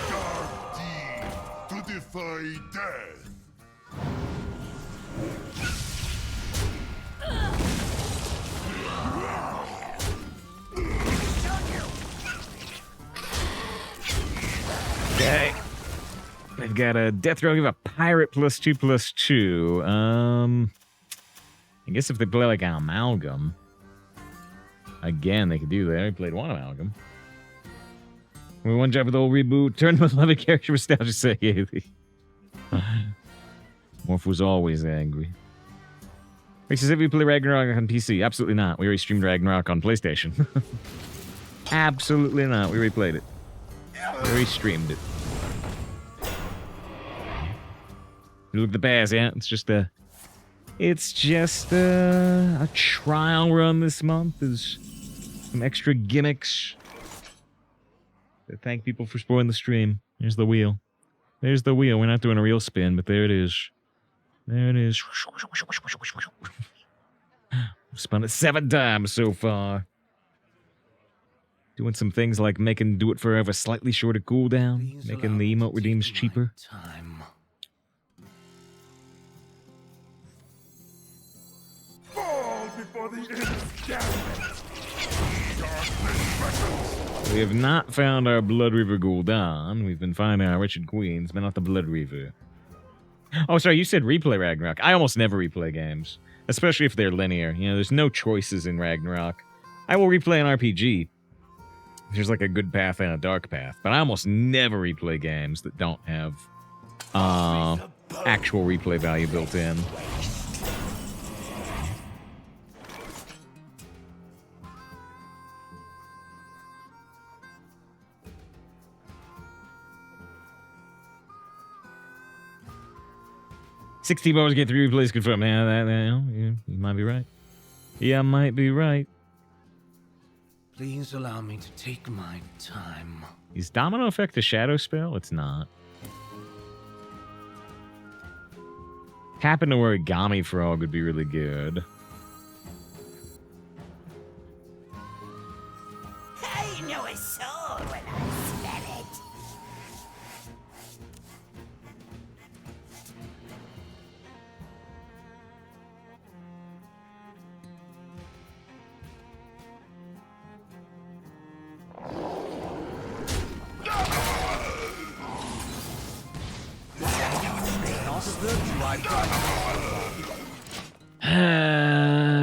Dark deed to defy death. Okay. They've got a death row. Give a pirate +2/+2. I guess if they play like an amalgam, again, they could do that. I played one amalgam. We one job with the whole reboot. Turned with 11 character nostalgia. Say Morph was always angry. He says, if we play Ragnarok on PC, absolutely not. We already streamed Ragnarok on PlayStation. Absolutely not. We already played it. We already streamed it. You look at the pass, yeah. It's just a trial run this month. There's some extra gimmicks. To thank people for spoiling the stream. There's the wheel. There's the wheel. We're not doing a real spin, but there it is. There it is. We've spun it 7 times so far. Doing some things like do it forever slightly shorter cooldown, making the emote redeems cheaper. Fall before the end's gambit. We have not found our Bloodreaver Gul'dan. We've been finding our Wretched Queens, but not the Bloodreaver. Oh, sorry, you said replay Ragnarok. I almost never replay games, especially if they're linear. You know, there's no choices in Ragnarok. I will replay an RPG. There's like a good path and a dark path, but I almost never replay games that don't have actual replay value built in. $16 get 3 replays confirmed. Yeah, you might be right. Yeah, I might be right. Please allow me to take my time. Is Domino Effect a shadow spell? It's not. Happen to Origami Frog would be really good. I know a soul when I smell it.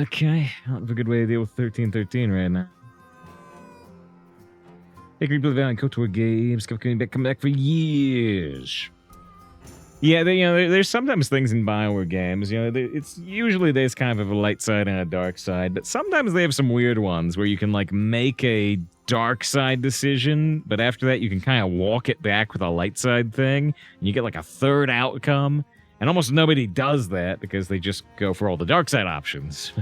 Okay, not a good way to deal with 1313 right now. Hey, replay Valiant KOTOR games come back for years. Yeah, there's sometimes things in BioWare games. You know, it's usually there's kind of a light side and a dark side, but sometimes they have some weird ones where you can like make a dark side decision, but after that you can kind of walk it back with a light side thing, and you get like a third outcome. And almost nobody does that because they just go for all the dark side options.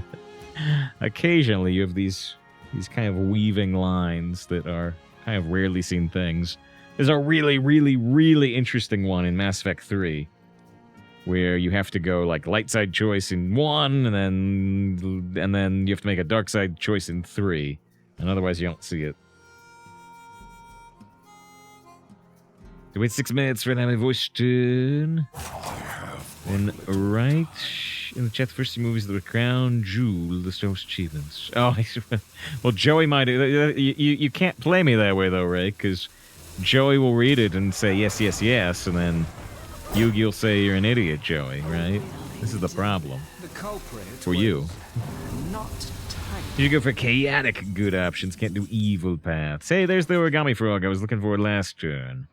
Occasionally, you have these kind of weaving lines that are kind of rarely seen things. There's a really, really, really interesting one in Mass Effect 3 where you have to go like light side choice in 1, and then you have to make a dark side choice in 3, and otherwise you don't see it. Wait 6 minutes for an voice turn. And right in the chat, the first 2 movies that were Crown Jewel, the most achievements. Oh, well, Joey might. You can't play me that way though, Ray, because Joey will read it and say yes, yes, yes, and then Yugi will say you're an idiot, Joey. Right? This is the problem for you. You go for chaotic good options, can't do evil paths. Hey, there's the Origami Frog I was looking for last turn.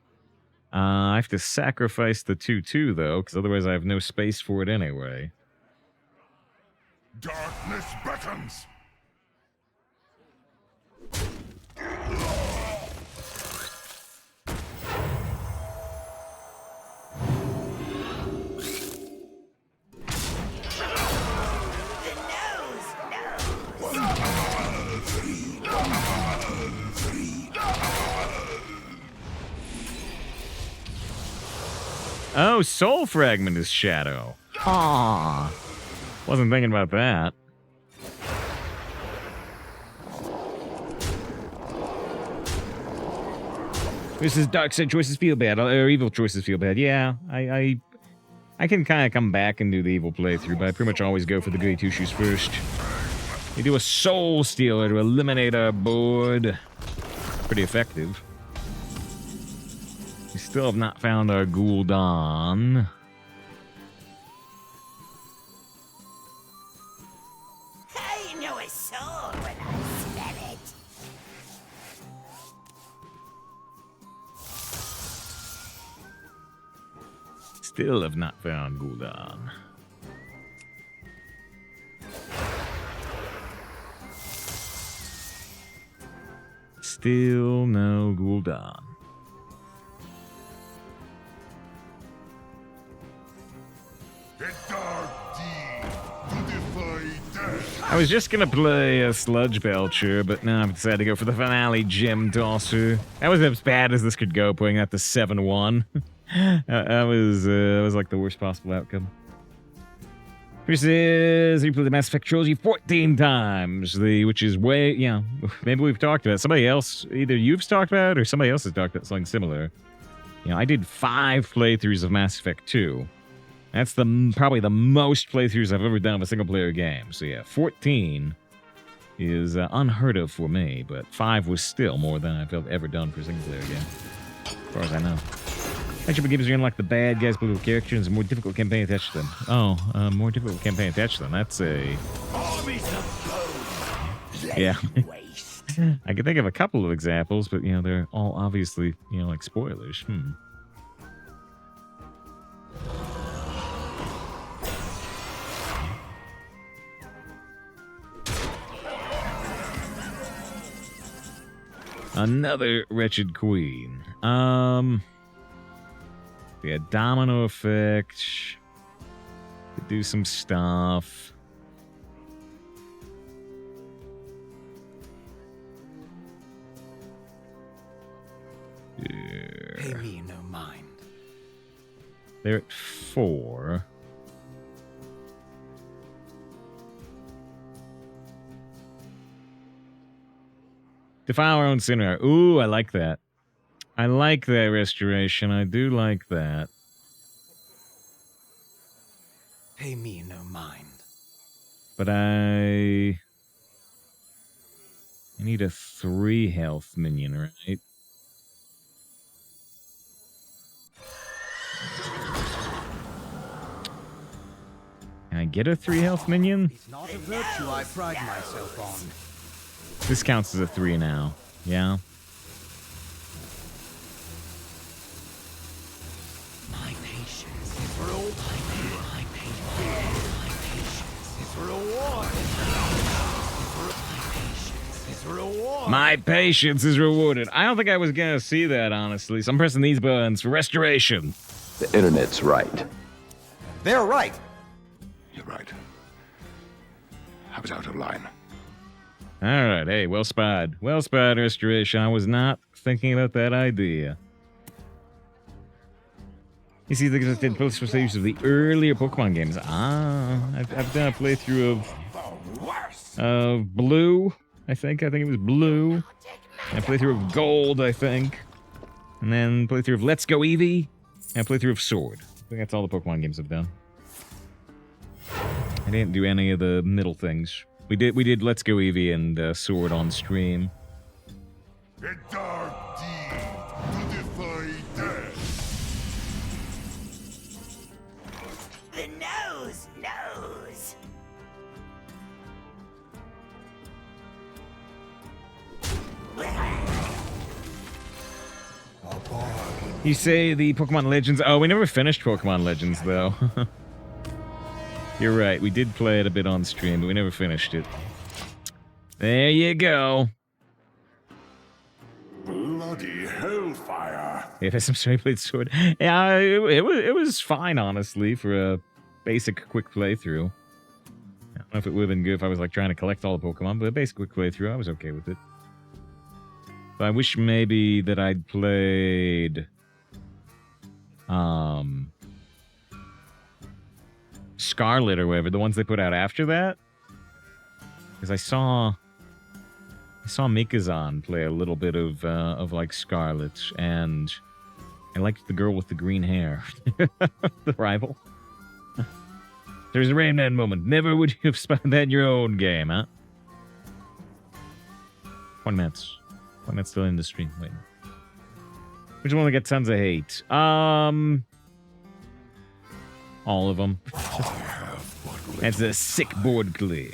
I have to sacrifice the 2/2 though, because otherwise I have no space for it anyway. Darkness beckons. Oh, Soul Fragment is Shadow. Aww. Wasn't thinking about that. This is dark side choices feel bad, or evil choices feel bad. Yeah, I can kind of come back and do the evil playthrough, but I pretty much always go for the goody two-shoes first. We do a Soul Stealer to eliminate our board. Pretty effective. We still have not found our Gul'dan. I know a soul when I smell it. Still have not found Gul'dan. Still no Gul'dan. I was just gonna play a Sludge Belcher, but now I've decided to go for the finale Gem Tosser. That was as bad as this could go, putting that to 7-1. that was like the worst possible outcome. Chris says he played the Mass Effect trilogy 14 times, which is way, yeah, maybe we've talked about it. Somebody else, either you've talked about it or somebody else has talked about something similar. You know, I did 5 playthroughs of Mass Effect 2. That's probably the most playthroughs I've ever done of a single-player game. So yeah, 14 is unheard of for me, but 5 was still more than I've ever done for a single-player game, as far as I know. Actually, gives you unlock the bad guys, political characters, and more difficult campaign attached to them. Oh, more difficult campaign attached to them. That's a... Yeah. I can think of a couple of examples, but, you know, they're all obviously, you know, like spoilers. Another Wretched Queen. Yeah, domino effect. Could do some stuff. Pay me no mind. They're at 4. Defile our own sinner. Ooh, I like that. I like that restoration. I do like that. Pay me no mind. But I need a 3 health minion, right? Can I get a 3 health minion? It's not a virtue I pride myself on. This counts as a 3 now. Yeah. My patience is reward. My patience is reward. My patience is rewarded. I don't think I was gonna see that, honestly. So I'm pressing these buttons for restoration. The internet's right. They're right. You're right. I was out of line. All right, hey, well spotted. Well spotted, restoration. I was not thinking about that idea. You see, I did playthroughs of the earlier Pokemon games. I've done a playthrough of Blue. I think it was Blue. And a playthrough of Gold, I think. And then playthrough of Let's Go Eevee. And a playthrough of Sword. I think that's all the Pokemon games I've done. I didn't do any of the middle things. We did Let's Go Eevee and Sword on stream. A dark deed to defy death. The nose knows. You say the Pokemon Legends... Oh, we never finished Pokemon Legends, though. You're right. We did play it a bit on stream, but we never finished it. There you go. Bloody hellfire. Yeah, some straight blade sword. Yeah, it was fine, honestly, for a basic quick playthrough. I don't know if it would have been good if I was like trying to collect all the Pokemon, but a basic quick playthrough, I was okay with it. But I wish maybe that I'd played Scarlet or whatever, the ones they put out after that. Because I saw Mikazan play a little bit of like Scarlet, and I liked the girl with the green hair, the rival. There's a Rain Man moment. Never would you have spent that in your own game, huh? 20 minutes. 20 minutes still in the stream. Wait. Which one will get tons of hate? All of them. That's a sick board clear.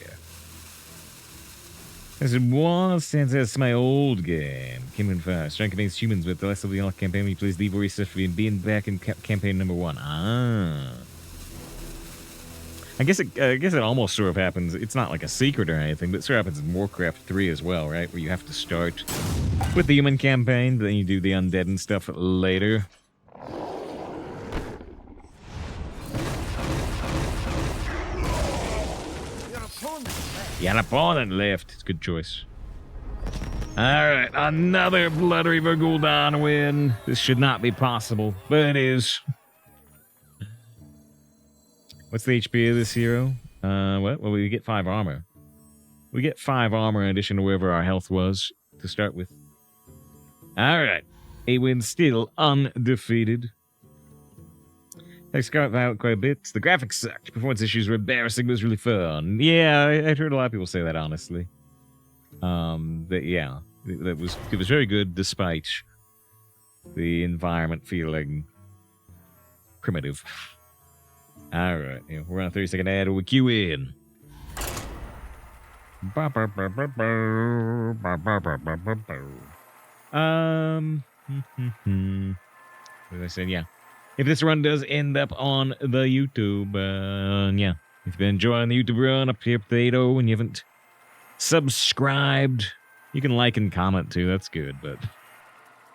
This is one since it's my old game. Came in fast. Strike against humans with the last of the campaign. We please leave research for being back in campaign number 1. Ah. I guess it almost sort of happens. It's not like a secret or anything, but it sort of happens in Warcraft 3 as well, right? Where you have to start with the human campaign, then you do the undead and stuff later. Your opponent left. It's a good choice. Alright, another Bloodreaver Gul'dan win. This should not be possible, but it is. What's the HP of this hero? What? Well, we get 5 armor. We get 5 armor in addition to wherever our health was to start with. Alright. A win still undefeated. I scarred out quite a bit. The graphics sucked. Performance issues were embarrassing, but it was really fun. Yeah, I've heard a lot of people say that, honestly. Yeah, it was very good despite the environment feeling primitive. Alright, yeah, we're on a 30-second ad. We'll queue in. What did I say? Yeah. If this run does end up on the YouTube, yeah. If you've been enjoying the YouTube run up here, Potato, and you haven't subscribed, you can like and comment too. That's good, but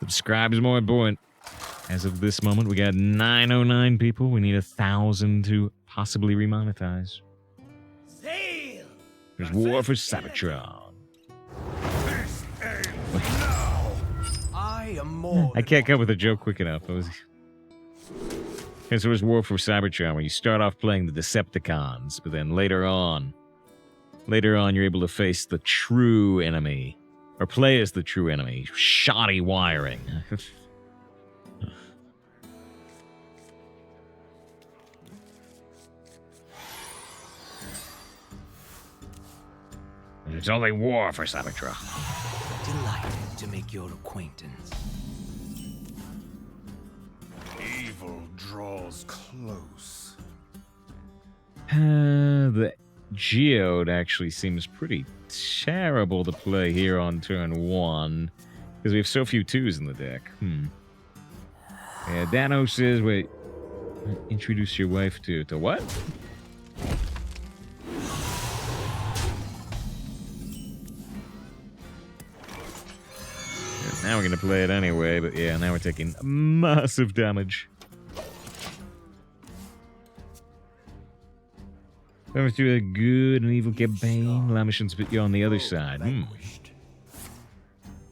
subscribe is more important. As of this moment, we got 909 people. We need 1,000 to possibly remonetize. There's War for Cybertron. I can't come up with a joke quick enough. Okay, so there's War for Cybertron, where you start off playing the Decepticons, but then later on, you're able to face the true enemy, or play as the true enemy. Shoddy wiring. It's only War for Cybertron. Delighted to make your acquaintance. Evil draws close. The Geode actually seems pretty terrible to play here on turn 1, because we have so few 2s in the deck. Yeah, Dano says, wait, introduce your wife to what? Now we're going to play it anyway, but yeah, now we're taking massive damage. Going through a good and evil campaign. Lamishon's put you on the other side.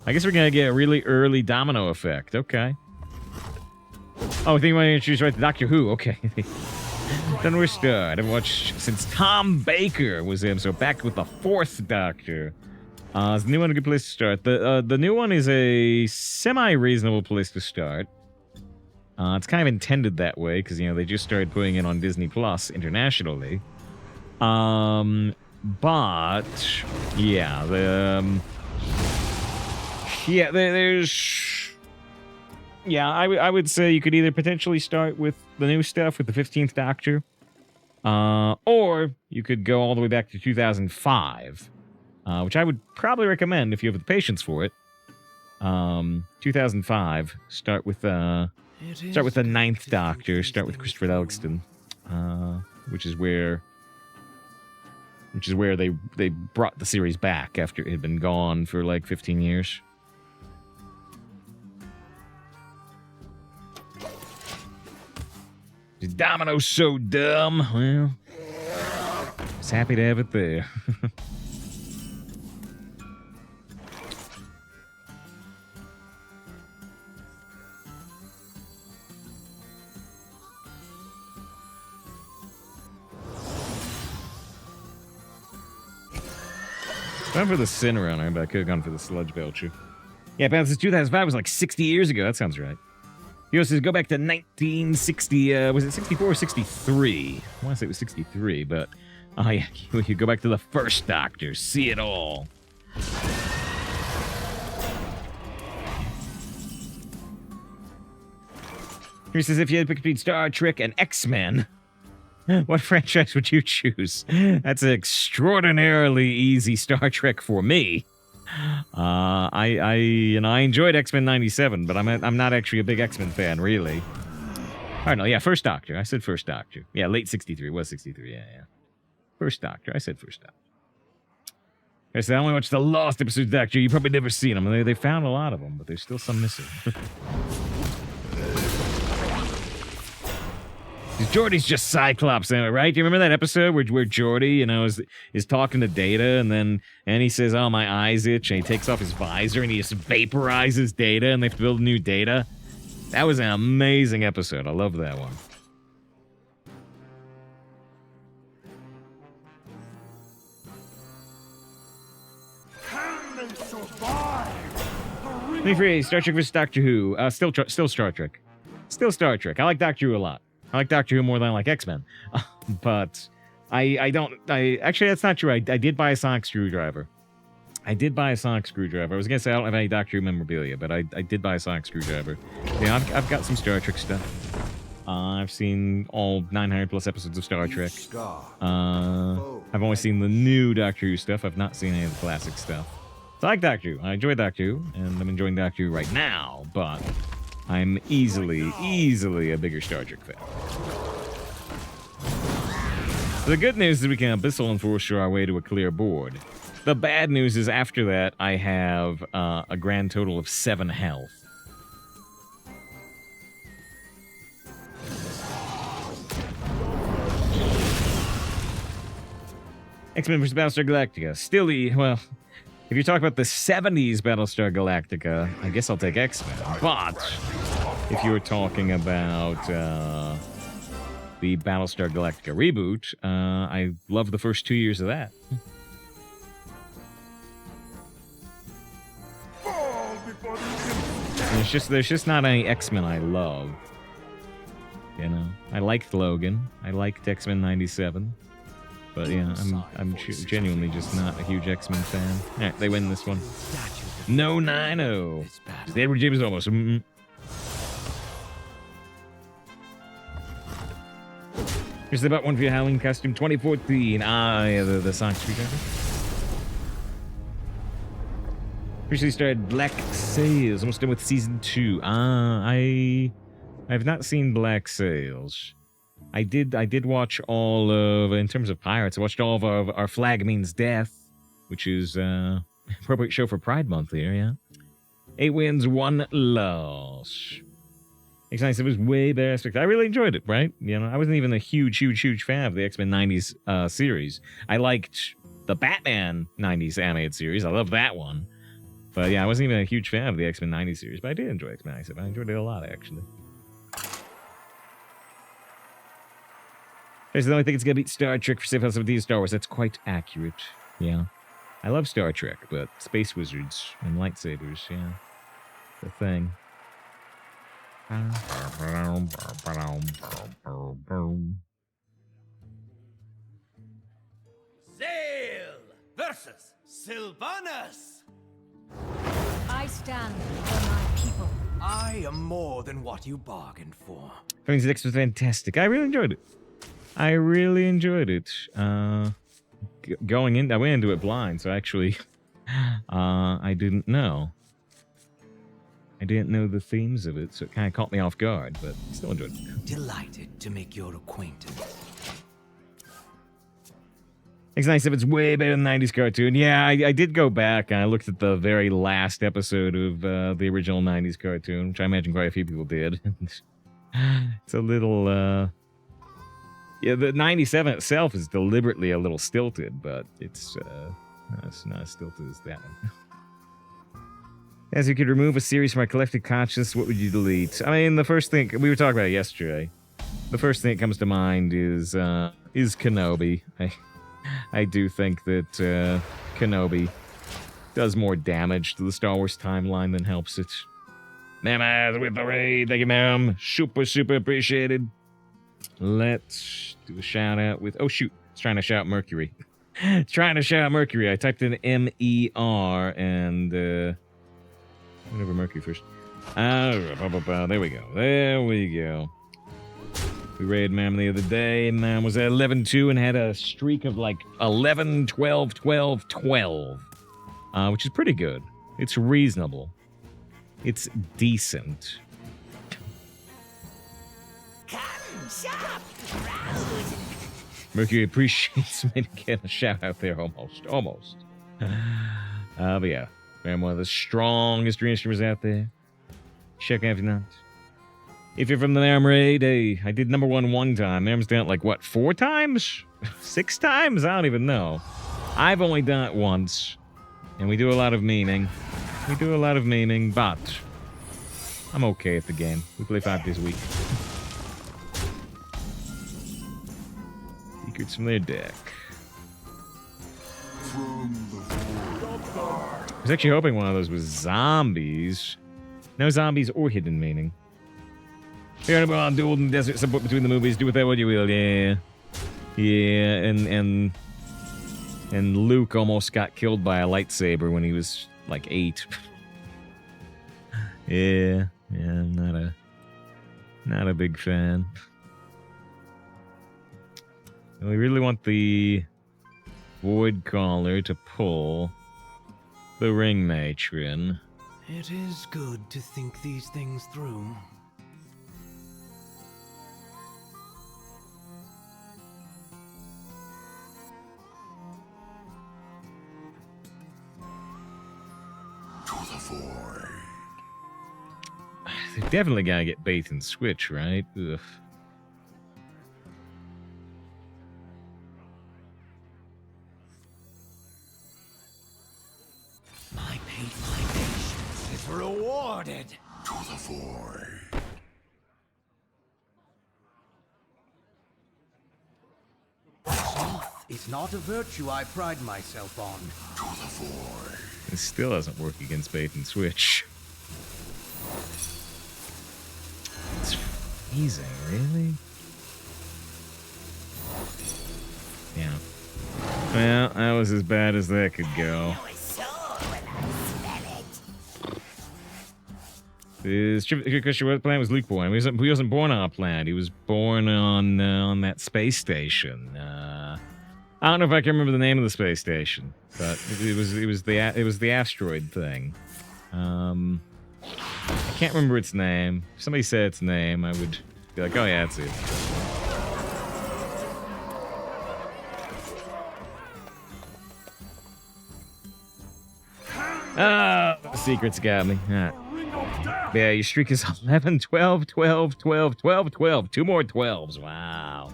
I guess we're going to get a really early domino effect. Okay. Oh, I think we want to introduce right to Doctor Who. Okay. Then we're started. I've watched since Tom Baker was him, so back with the 4th Doctor. Is the new one a good place to start? The new one is a semi-reasonable place to start. It's kind of intended that way, because, you know, they just started putting it on Disney Plus internationally. But, yeah, there's... Yeah, I would say you could either potentially start with the new stuff, with the 15th Doctor, or you could go all the way back to 2005. Which I would probably recommend if you have the patience for it. 2005. Start with the 9th Doctor. Start with Christopher Eccleston, which is where which is where they brought the series back after it had been gone for like 15 years. Is Domino so dumb? Well, just happy to have it there. Gone for the Sin Runner, but I could have gone for the Sludge Belcher. Yeah, but since 2005 was like 60 years ago. That sounds right. He also says go back to 1960. Was it 64 or 63? I want to say it was 63, but yeah, you go back to the first Doctor, see it all. He says if you had to pick between Star Trek and X-Men, what franchise would you choose? That's an extraordinarily easy Star Trek for me. I enjoyed X-Men 97, but I'm not actually a big X-Men fan, really. All right, no, yeah, First Doctor. I said First Doctor. Yeah, late 63. It was 63, yeah. First Doctor. I said First Doctor. I said I only watched the Lost episodes of Doctor. You probably never seen them. They found a lot of them, but there's still some missing. Geordi's just Cyclops, right? Do you remember that episode where Geordi, is talking to Data, and he says, "Oh, my eyes itch," and he takes off his visor and he just vaporizes Data, and they have to build new Data? That was an amazing episode. I love that one. Can they survive? Me free. Star Trek vs. Doctor Who. Still Star Trek. Still Star Trek. I like Doctor Who a lot. I like Doctor Who more than I like X-Men. But actually, that's not true. I did buy a sonic screwdriver. I was going to say I don't have any Doctor Who memorabilia, but I did buy a sonic screwdriver. Yeah, I've got some Star Trek stuff. I've seen all 900 plus episodes of Star Trek. I've only seen the new Doctor Who stuff. I've not seen any of the classic stuff. So I like Doctor Who. I enjoy Doctor Who, and I'm enjoying Doctor Who right now, but I'm easily a bigger Star Trek fan. The good news is we can Abyssal and force our way to a clear board. The bad news is after that, I have a grand total of 7 health. X-Men vs. Battlestar Galactica. Still, well, if you talk about the 70s Battlestar Galactica, I guess I'll take X-Men. But if you were talking about the Battlestar Galactica reboot, I love the first 2 years of that. There's just not any X-Men I love. I liked Logan. I liked X-Men 97. But yeah, I'm genuinely just not a huge X-Men fan. All right, they win this one. No 9-0. Edward James almost. Here's about one for your Halloween costume 2014. Yeah, the Sonic Screwdriver. Recently started Black Sails. Almost done with season 2. I've not seen Black Sails. I did watch all of, in terms of pirates, I watched all of Our Flag Means Death, which is appropriate show for Pride Month here, yeah. 8 wins, 1 loss. X97 was way better. I really enjoyed it, right? I wasn't even a huge fan of the X-Men 90s series. I liked the Batman 90s animated series. I love that one. But yeah, I wasn't even a huge fan of the X-Men 90s series, but I did enjoy X-Men 97. I enjoyed it a lot, actually. There's the only thing it's going to beat Star Trek for Safe House of Star Wars. That's quite accurate. Yeah. I love Star Trek, but space wizards and lightsabers, yeah. The thing. Sail versus Sylvanas. I stand for my people. I am more than what you bargained for. Phoenix X was fantastic. I really enjoyed it. I went into it blind, so actually, I didn't know. I didn't know the themes of it, so it kind of caught me off guard, but still enjoyed it. Delighted to make your acquaintance. X97, it's way better than the 90s cartoon. Yeah, I did go back and I looked at the very last episode of the original 90s cartoon, which I imagine quite a few people did. It's a little, yeah, the 97 itself is deliberately a little stilted, but it's not as stilted as that one. As you could remove a series from our collective consciousness, what would you delete? I mean, the first thing, we were talking about it yesterday. The first thing that comes to mind is Kenobi. I do think that Kenobi does more damage to the Star Wars timeline than helps it. Mama with the raid. Thank you, ma'am. Super, super appreciated. Let's do a shout out with... Oh, shoot. It's trying to shout Mercury. It's trying to shout Mercury. I typed in M-E-R and... whatever, Mercury first. There we go. There we go. We raided Mam the other day. Mam was at 11-2 and had a streak of like 11, 12, 12, 12. Which is pretty good. It's reasonable. It's decent. Come, shop, browse. Mercury appreciates me to get a shout out there almost. Almost. But yeah. I'm one of the strongest dream streamers out there. Check out if you're not. If you're from the Nam raid, hey, I did number one time. Nam's done it like, what, 4 times? 6 times? I don't even know. I've only done it once. And we do a lot of memeing. We do a lot of memeing, but I'm okay at the game. We play 5 days a week. Secrets from their deck. I was actually hoping one of those was zombies. No zombies or hidden meaning. Here on Duel in the Desert, support between the movies. Do with that what you will, yeah. Yeah, and Luke almost got killed by a lightsaber when he was like 8. Yeah, I'm not a big fan. We really want the Void Caller to pull the Ring Matron. It is good to think these things through. To the void. They definitely gotta get bait and switch, right? Ugh. My patience is rewarded. To the void. Sloth is not a virtue I pride myself on. To the void. It still doesn't work against bait and switch. It's freezing, really? Yeah. Well, that was as bad as that could go. His Christian planet was Luke born. He wasn't born on a planet. He was born on that space station. I don't know if I can remember the name of the space station, but it was the asteroid thing. I can't remember its name. If somebody said its name, I would be like, oh yeah, that's it. Oh, the secrets got me. Yeah, your streak is 11, 12, 12, 12, 12, 12. 2 more 12s. Wow.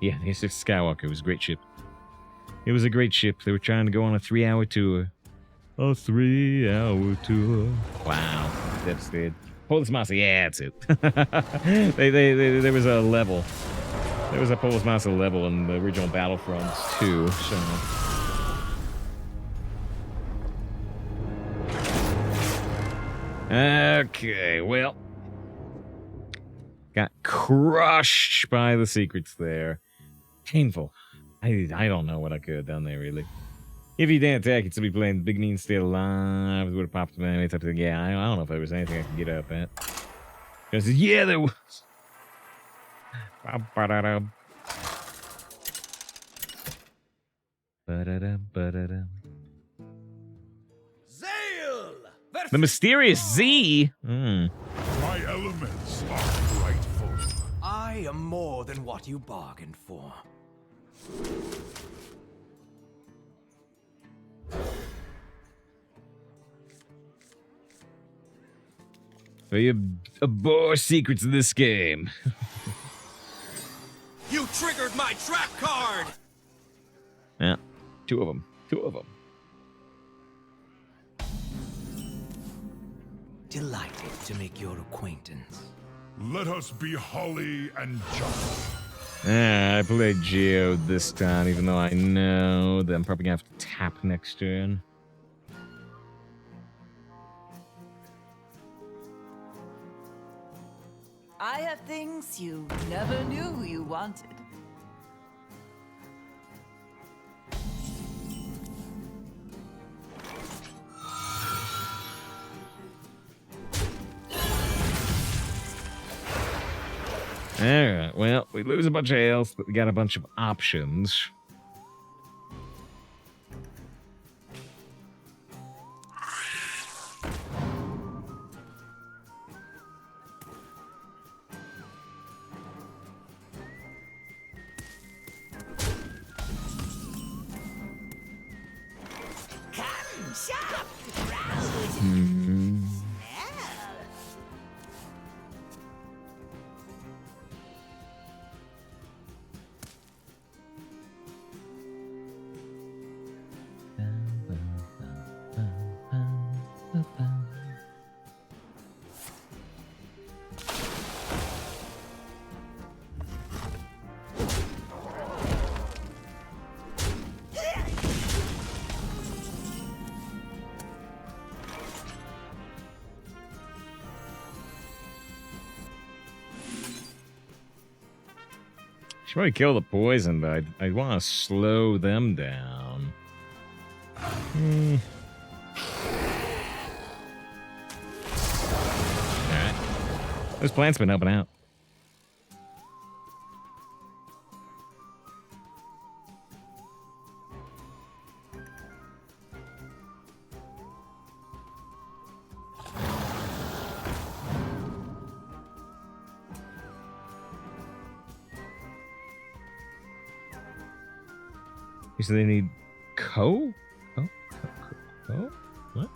Yeah, the S6 Skywalker was a great ship. It was a great ship. They were trying to go on a 3-hour tour. A 3-hour tour. Wow. Devastated. Polis Massa, yeah, that's it. There was a level. There was a Polis Massa level in the original Battlefronts too, so... Okay, well... Got crushed by the secrets there. Painful. I don't know what I could have done there, really. If you didn't attack, you'd still be playing Big Mean Stay Alive. It would have popped up anyway. Type of thing. Yeah, I don't know if there was anything I could get up at. Because, yeah, there was. Zeal! The mysterious Z. My ornaments are frightful. I am more than what you bargained for. We abhor secrets of this game. You triggered my trap card! Yeah, two of them. Two of them. Delighted to make your acquaintance. Let us be holly and just. Yeah, I played Geode this time, even though I know that I'm probably gonna have to tap next turn. I have things you never knew you wanted. Alright, well, we lose a bunch of health, but we got a bunch of options. Come shop, browse, Hmm. smell. Should probably kill the poison, but I want to slow them down. Hmm. Alright. Those plants been helping out. So they need co? Co? What?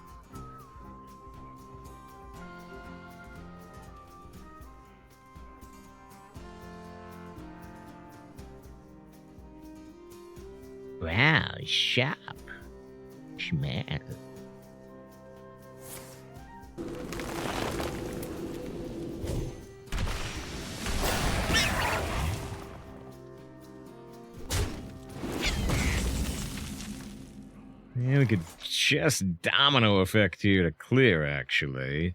Wow, sharp. Smell. Yeah, we could just domino effect here to clear, actually.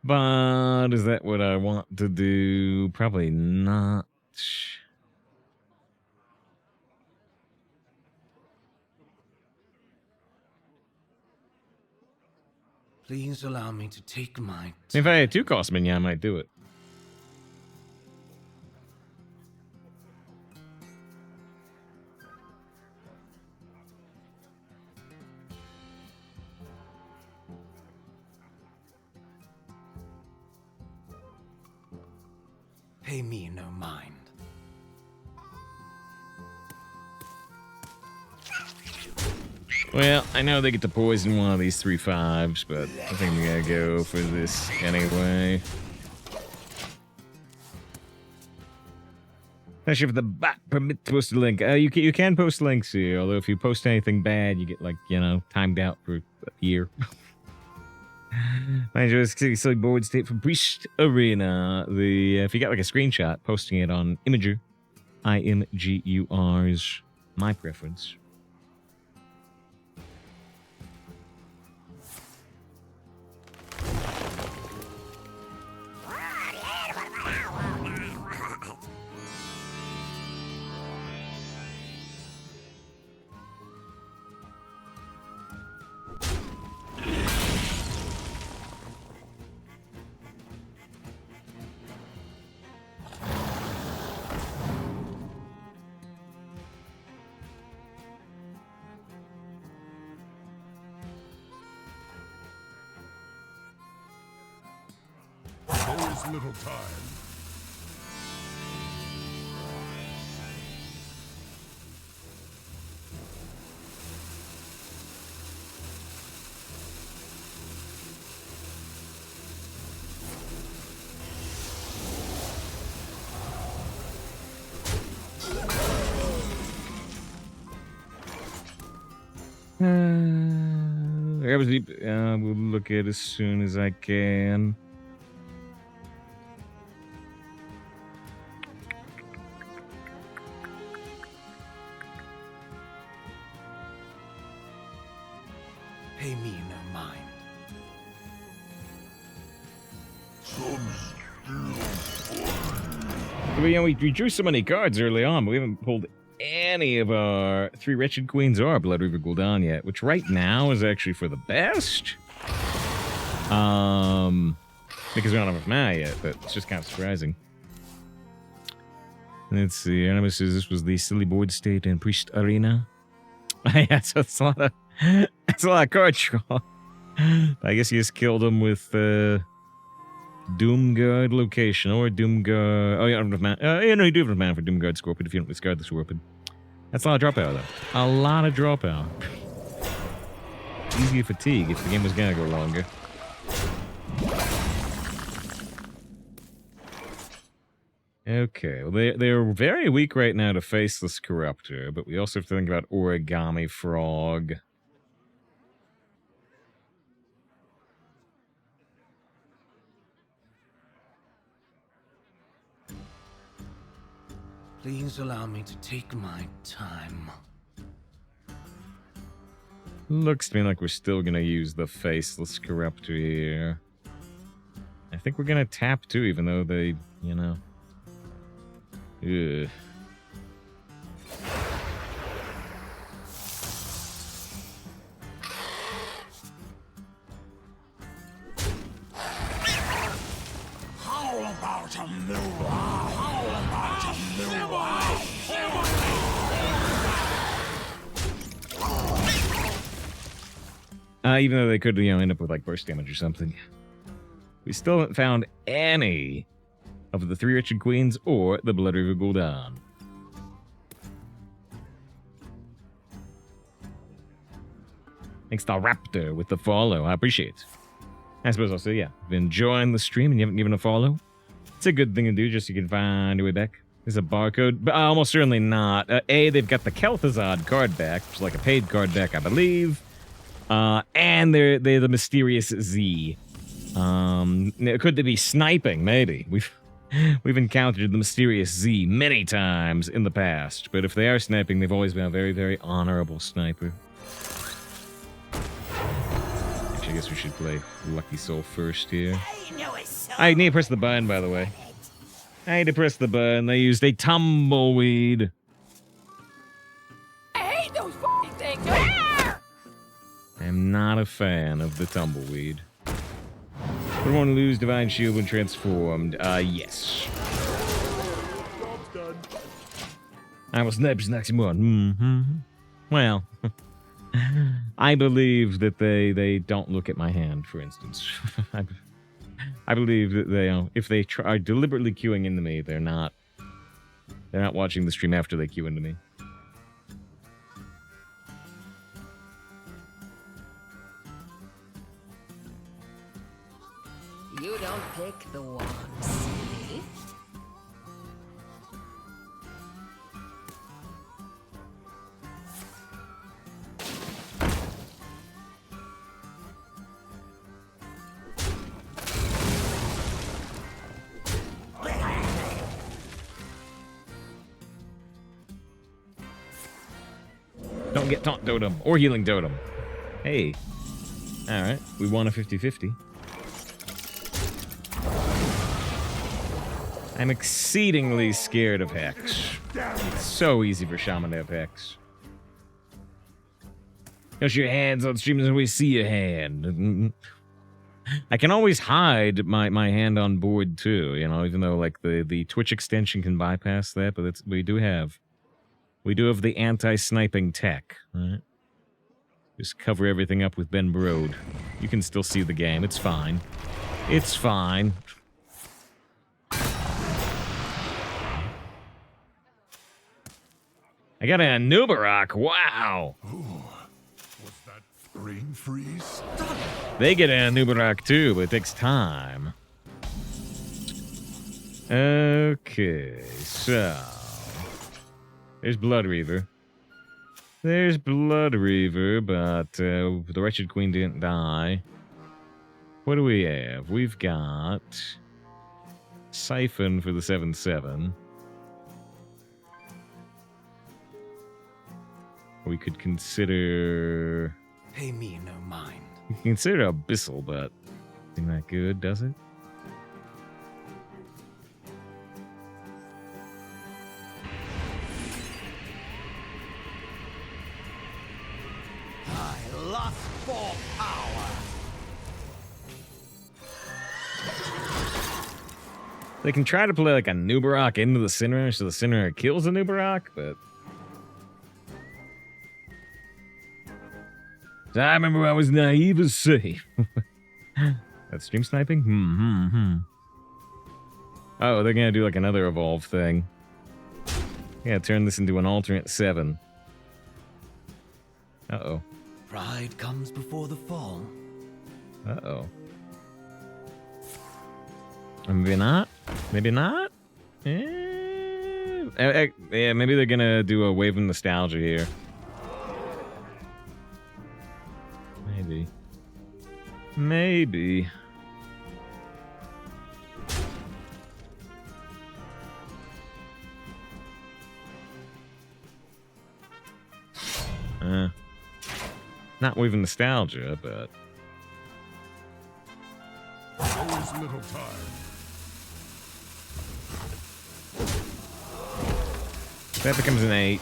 But is that what I want to do? Probably not. Please allow me to take my... If I had two cost minion, I might do it. Pay me no mind. Well, I know they get to poison one of these 3/5s, but I think we gotta go for this anyway. Not sure if the bot permits to post a link. You can post links here, although if you post anything bad, you get, like, you know, timed out for a year. Mind you, it's a silly board state from Priest Arena. If you got like a screenshot, posting it on Imager, IMGUR's my preference. this little time. We'll look at it as soon as I can. Pay me no mind. We drew so many cards early on, but we haven't pulled any of our 3 Wretched Queens or Bloodreaver Gul'dan yet, which right now is actually for the best. Because we don't have enough mana yet, but it's just kind of surprising. Let's see, Animus says this was the Silly Board State and Priest Arena. Yeah, so it's a lot of card draw. I guess he just killed him with Doomguard location or Doomguard. Oh, yeah, I don't have mana. Yeah, no, you do have mana for Doomguard Scorpion if you don't discard the Scorpion. That's a lot of draw power, though. A lot of draw power. Easy to fatigue if the game was gonna go longer. Okay, well, they're very weak right now to Faceless Corruptor, but we also have to think about Origami Frog. Please allow me to take my time. Looks to me like we're still gonna use the Faceless Corruptor here. I think we're gonna tap too, even though they, you know. Ugh. How about a new eye? How about a new eye? Even though they could, you know, end up with like burst damage or something. We still haven't found any of the 3 Wretched Queens or the Bloodreaver Gul'dan. Thanks to Raptor with the follow. I appreciate it. I suppose I'll say, yeah, been enjoying the stream and you haven't given a follow. It's a good thing to do just so you can find your way back. There's a barcode, but almost certainly not. They've got the Kel'Thuzad card back, which is like a paid card back, I believe. And they're the mysterious Z. Could they be sniping? Maybe. We've encountered the mysterious Z many times in the past, but if they are sniping, they've always been a very, very honorable sniper. Actually, I guess we should play Lucky Soul first here. I need to press the button, by the way. I need to press the button. They used a tumbleweed. I hate those fucking things. I'm not a fan of the tumbleweed. Would want to lose Divine Shield when transformed? Yes. I was next one. Well, I believe that they don't look at my hand, for instance. I believe that they, if they are deliberately queuing into me, they're not watching the stream after they queue into me. You don't pick the ones, see? Don't get Taunt Totem or Healing Totem. Hey. Alright, we won a 50-50. I'm exceedingly scared of Hex. It's so easy for Shaman to have Hex. Gosh, your hands on stream doesn't always see your hand. I can always hide my hand on board too, you know, even though like the Twitch extension can bypass that, but we do have the anti-sniping tech, right? Just cover everything up with Ben Brode. You can still see the game. It's fine. It's fine. I got a Nubarok. Wow. Brain freeze. They get a Nubarok too, but it takes time. Okay, so there's Bloodreaver. There's Bloodreaver, but the Wretched Queen didn't die. What do we have? We've got Siphon for the 7/7. We could consider... Pay me no mind. We can consider Abyssal, but isn't that good, does it? I lust for power. They can try to play like a Nubarok into the Sinner, so the Sinner kills the Nubarok, but... I remember I was naive as say. That's stream sniping? Oh, they're gonna do like another evolve thing. Yeah, turn this into an alternate 7. Uh-oh. Pride comes before the fall. Uh-oh. Maybe not? Maybe not? Yeah, maybe they're gonna do a wave of nostalgia here. Maybe. Maybe. Not wave of nostalgia, but... Always little time. That becomes an 8.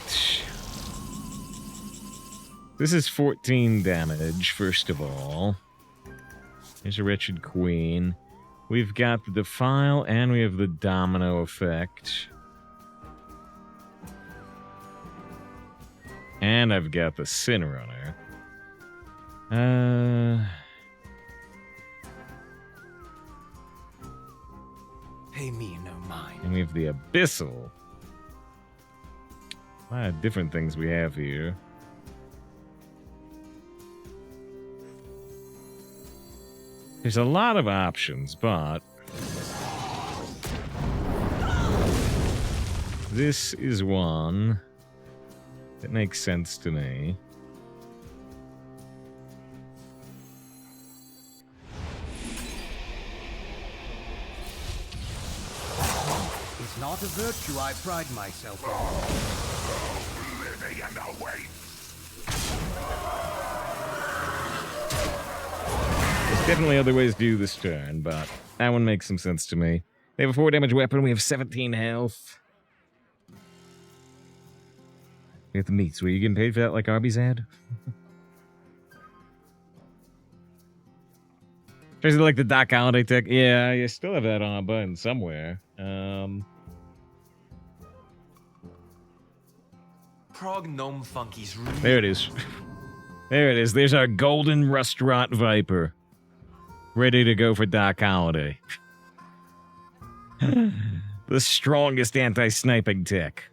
This is 14 damage, first of all. There's a Wretched Queen. We've got the Defile, and we have the Domino effect. And I've got the Sin Runner. Pay me no mind. And we have the Abyssal. A lot of different things we have here. There's a lot of options, but... this is one that makes sense to me. It's not a virtue I pride myself on. Living and await. There's definitely other ways to do this turn, but that one makes some sense to me. They have a 4 damage weapon, we have 17 health. We have the meats. Were you getting paid for that like Arby's ad? Is it like the Doc Holiday tech? Yeah, you still have that on a button somewhere. Prog Gnome Funky's really... There it is. There it is. There's our golden restaurant viper. Ready to go for Doc Holiday. The strongest anti-sniping tech.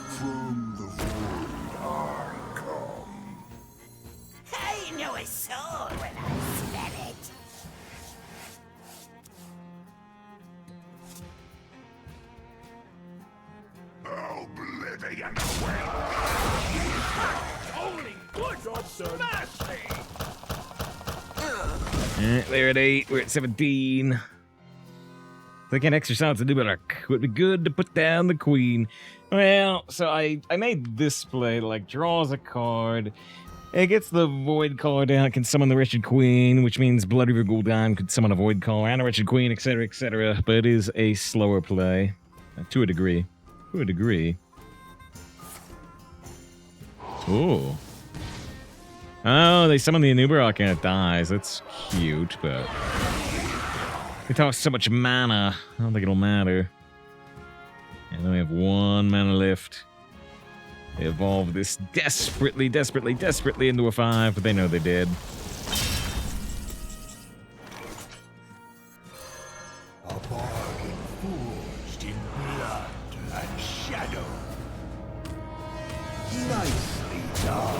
From the void I come. I know a soul when I smell it. I'll be living and await. Only good smash me. They're at 8. We're at 17. They can't exercise the Nubarok. Would be good to put down the queen. Well, so I made this play like draws a card. It gets the Void Caller down. It can summon the Wretched Queen, which means Bloodreaver Gul'dan could summon a Void Caller and a Wretched Queen, etc., etc. But it is a slower play. To a degree. To a degree. Ooh. Oh, they summon the Anubarak and it dies. That's cute, but... They toss so much mana. I don't think it'll matter. And then we have 1 mana left. They evolve this desperately, desperately, desperately into a 5, but they know they did. A bargain forged in blood and shadow. Nicely done.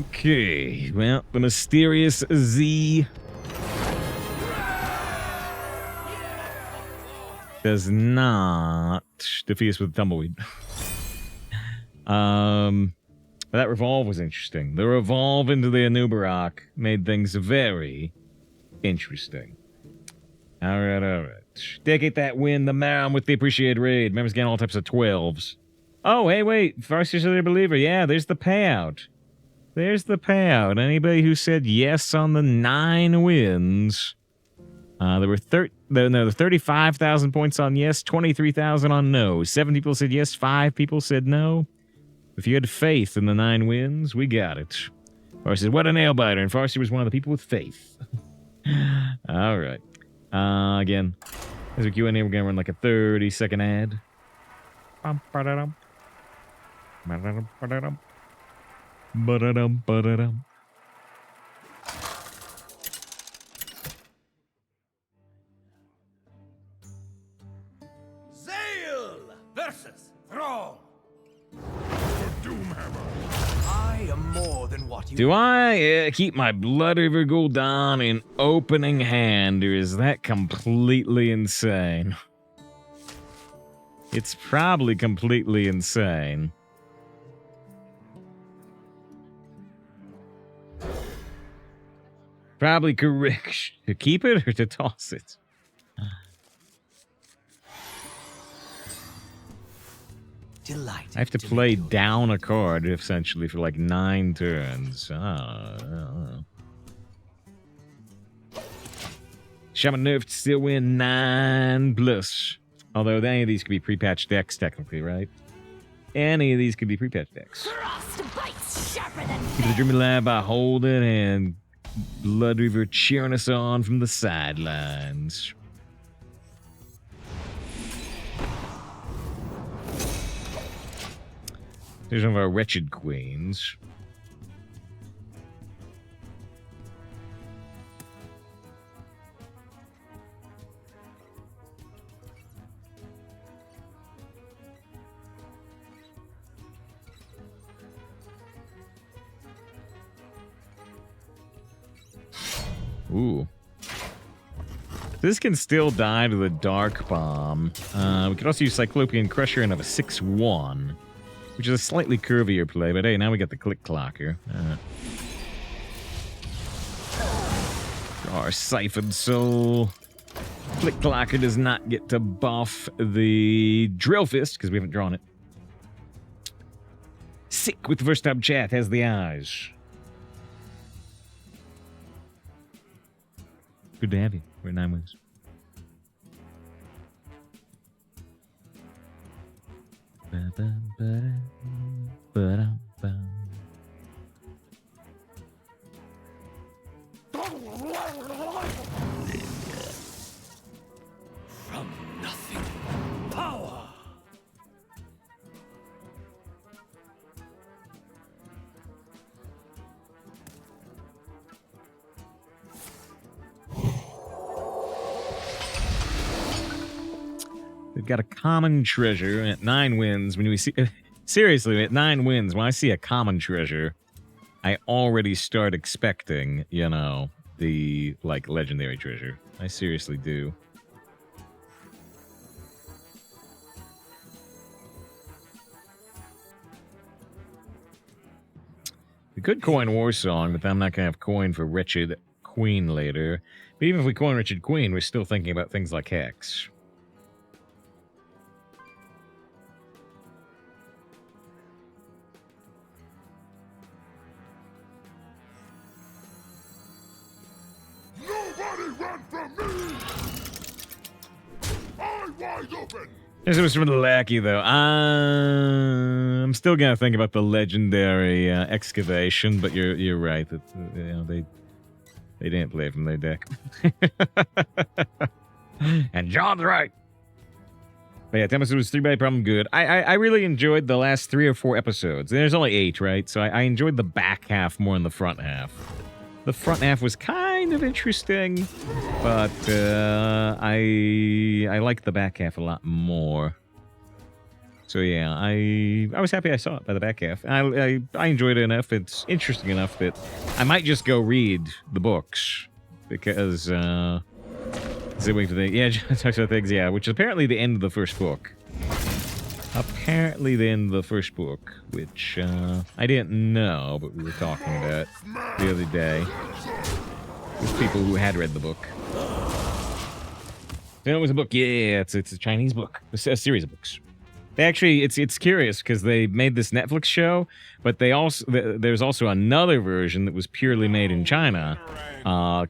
Okay, well, the mysterious Z does not defeat us with Tumbleweed. That revolve was interesting. The revolve into the Anubarak made things very interesting. Alright, alright. Dedicate that win, the man with the appreciated raid. Members getting all types of 12s. Oh, hey, wait. First year believer. Yeah, there's the payout. There's the payout. Anybody who said yes on the 9 wins. There were 35,000 points on yes, 23,000 on no. 7 people said yes, 5 people said no. If you had faith in the 9 wins, we got it. Farsi said, what a nail biter. And Farsi was one of the people with faith. All right. Again, as a Q&A, we're going to run like a 30-second ad. Ba-da-dum. Ba-da-dum. Ba-da-dum. Ba-da-dum. Versus Thrall. For Doomhammer. I am more than what you... Do I keep my Bloodreaver Gul'dan in opening hand, or is that completely insane? It's probably completely insane. Probably correct. To keep it or to toss it? Delighted I have to play down a card, essentially, for like 9 turns. I don't know. Shaman Nerf to still win 9+. Although any of these could be pre-patched decks, technically, right? Any of these could be pre-patched decks. Keep the dream alive by holding and Bloodreaver cheering us on from the sidelines. There's one of our wretched queens. Ooh. This can still die to the Dark Bomb. We could also use Cyclopean Crusher and have a 6/1. Which is a slightly curvier play, but hey, now we got the Click Clocker. Our Siphoned Soul. Click Clocker does not get to buff the Drill Fist, because we haven't drawn it. Sick with the first time chat has the eyes. Good to have you. We're at 9 wins. From nothing, power. We've got a common treasure at 9 wins. When we see, seriously, at 9 wins, when I see a common treasure, I already start expecting, you know, the, like, legendary treasure. I seriously do. We could coin War Song, but I'm not going to have coin for Wretched Queen later. But even if we coin Wretched Queen, we're still thinking about things like Hex. This was from the lackey, though. I'm still gonna think about the legendary excavation, but you're right that they didn't play from their deck. And John's right. But yeah, Thomas was 3-body problem good. I really enjoyed the last 3 or 4 episodes. There's only 8, right? So I enjoyed the back half more than the front half. The front half was kind of interesting, but I like the back half a lot more. So yeah, I was happy I saw it by the back half. I enjoyed it enough. It's interesting enough that I might just go read the books because waiting for the talks about things, yeah, which is apparently the end of the first book. Apparently the end of the first book, which I didn't know, but we were talking about the other day with people who had read the book. You know, it was a book. Yeah, it's a Chinese book. It's a series of books. They actually, it's curious because they made this Netflix show, but there's also another version that was purely made in China,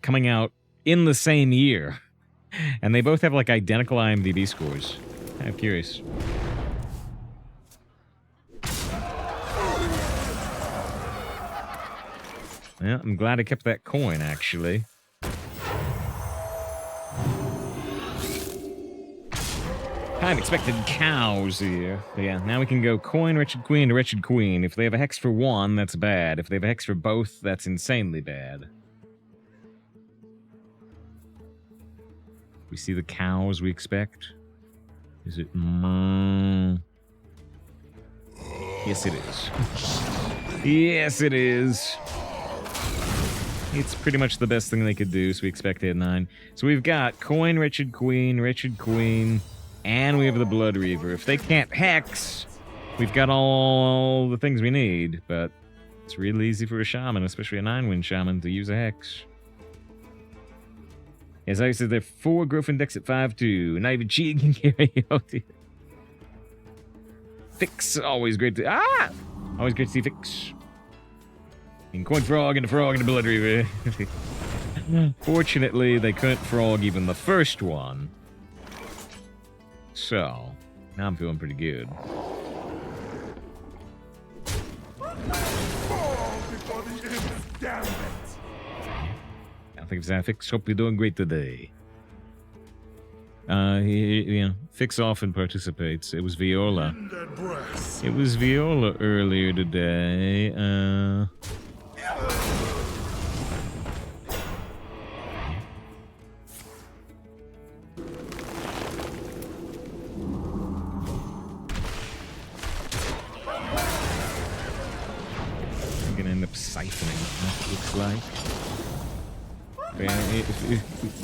coming out in the same year, and they both have like identical IMDb scores. I'm curious. Yeah, I'm glad I kept that coin, actually. Kind of expected cows here. But yeah, now we can go coin, wretched queen to wretched queen. If they have a hex for one, that's bad. If they have a hex for both, that's insanely bad. We see the cows we expect. Is it... Yes, it is. Yes, it is. It's pretty much the best thing they could do, so we expect hit 9. So we've got coin, wretched queen, and we have the Bloodreaver. If they can't hex, we've got all the things we need, but it's real easy for a shaman, especially a 9-win shaman, to use a hex. As I said, they're 4 growth index at 5-2. Not even cheating can carry out. Fix, always great to... Always great to see Fix. And coin frog and a Bloodreaver. Fortunately, they couldn't frog even the first one. So, now I'm feeling pretty good. I think it's Fix. Hope you're doing great today. Fix often participates. It was Viola. It was Viola earlier today. I'm gonna end up siphoning it looks like.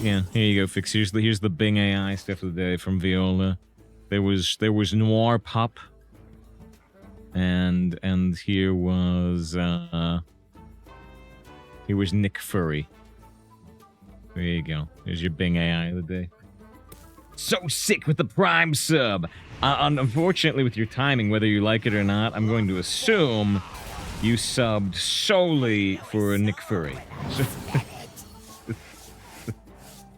Yeah, here you go, Fix. Here's the Bing AI stuff of the day from Viola. There was Noir Pop, and here was Nick Furry. There you go. There's your Bing AI of the day. So sick with the Prime sub. Unfortunately, with your timing, whether you like it or not, I'm going to assume you subbed solely for Nick Furry.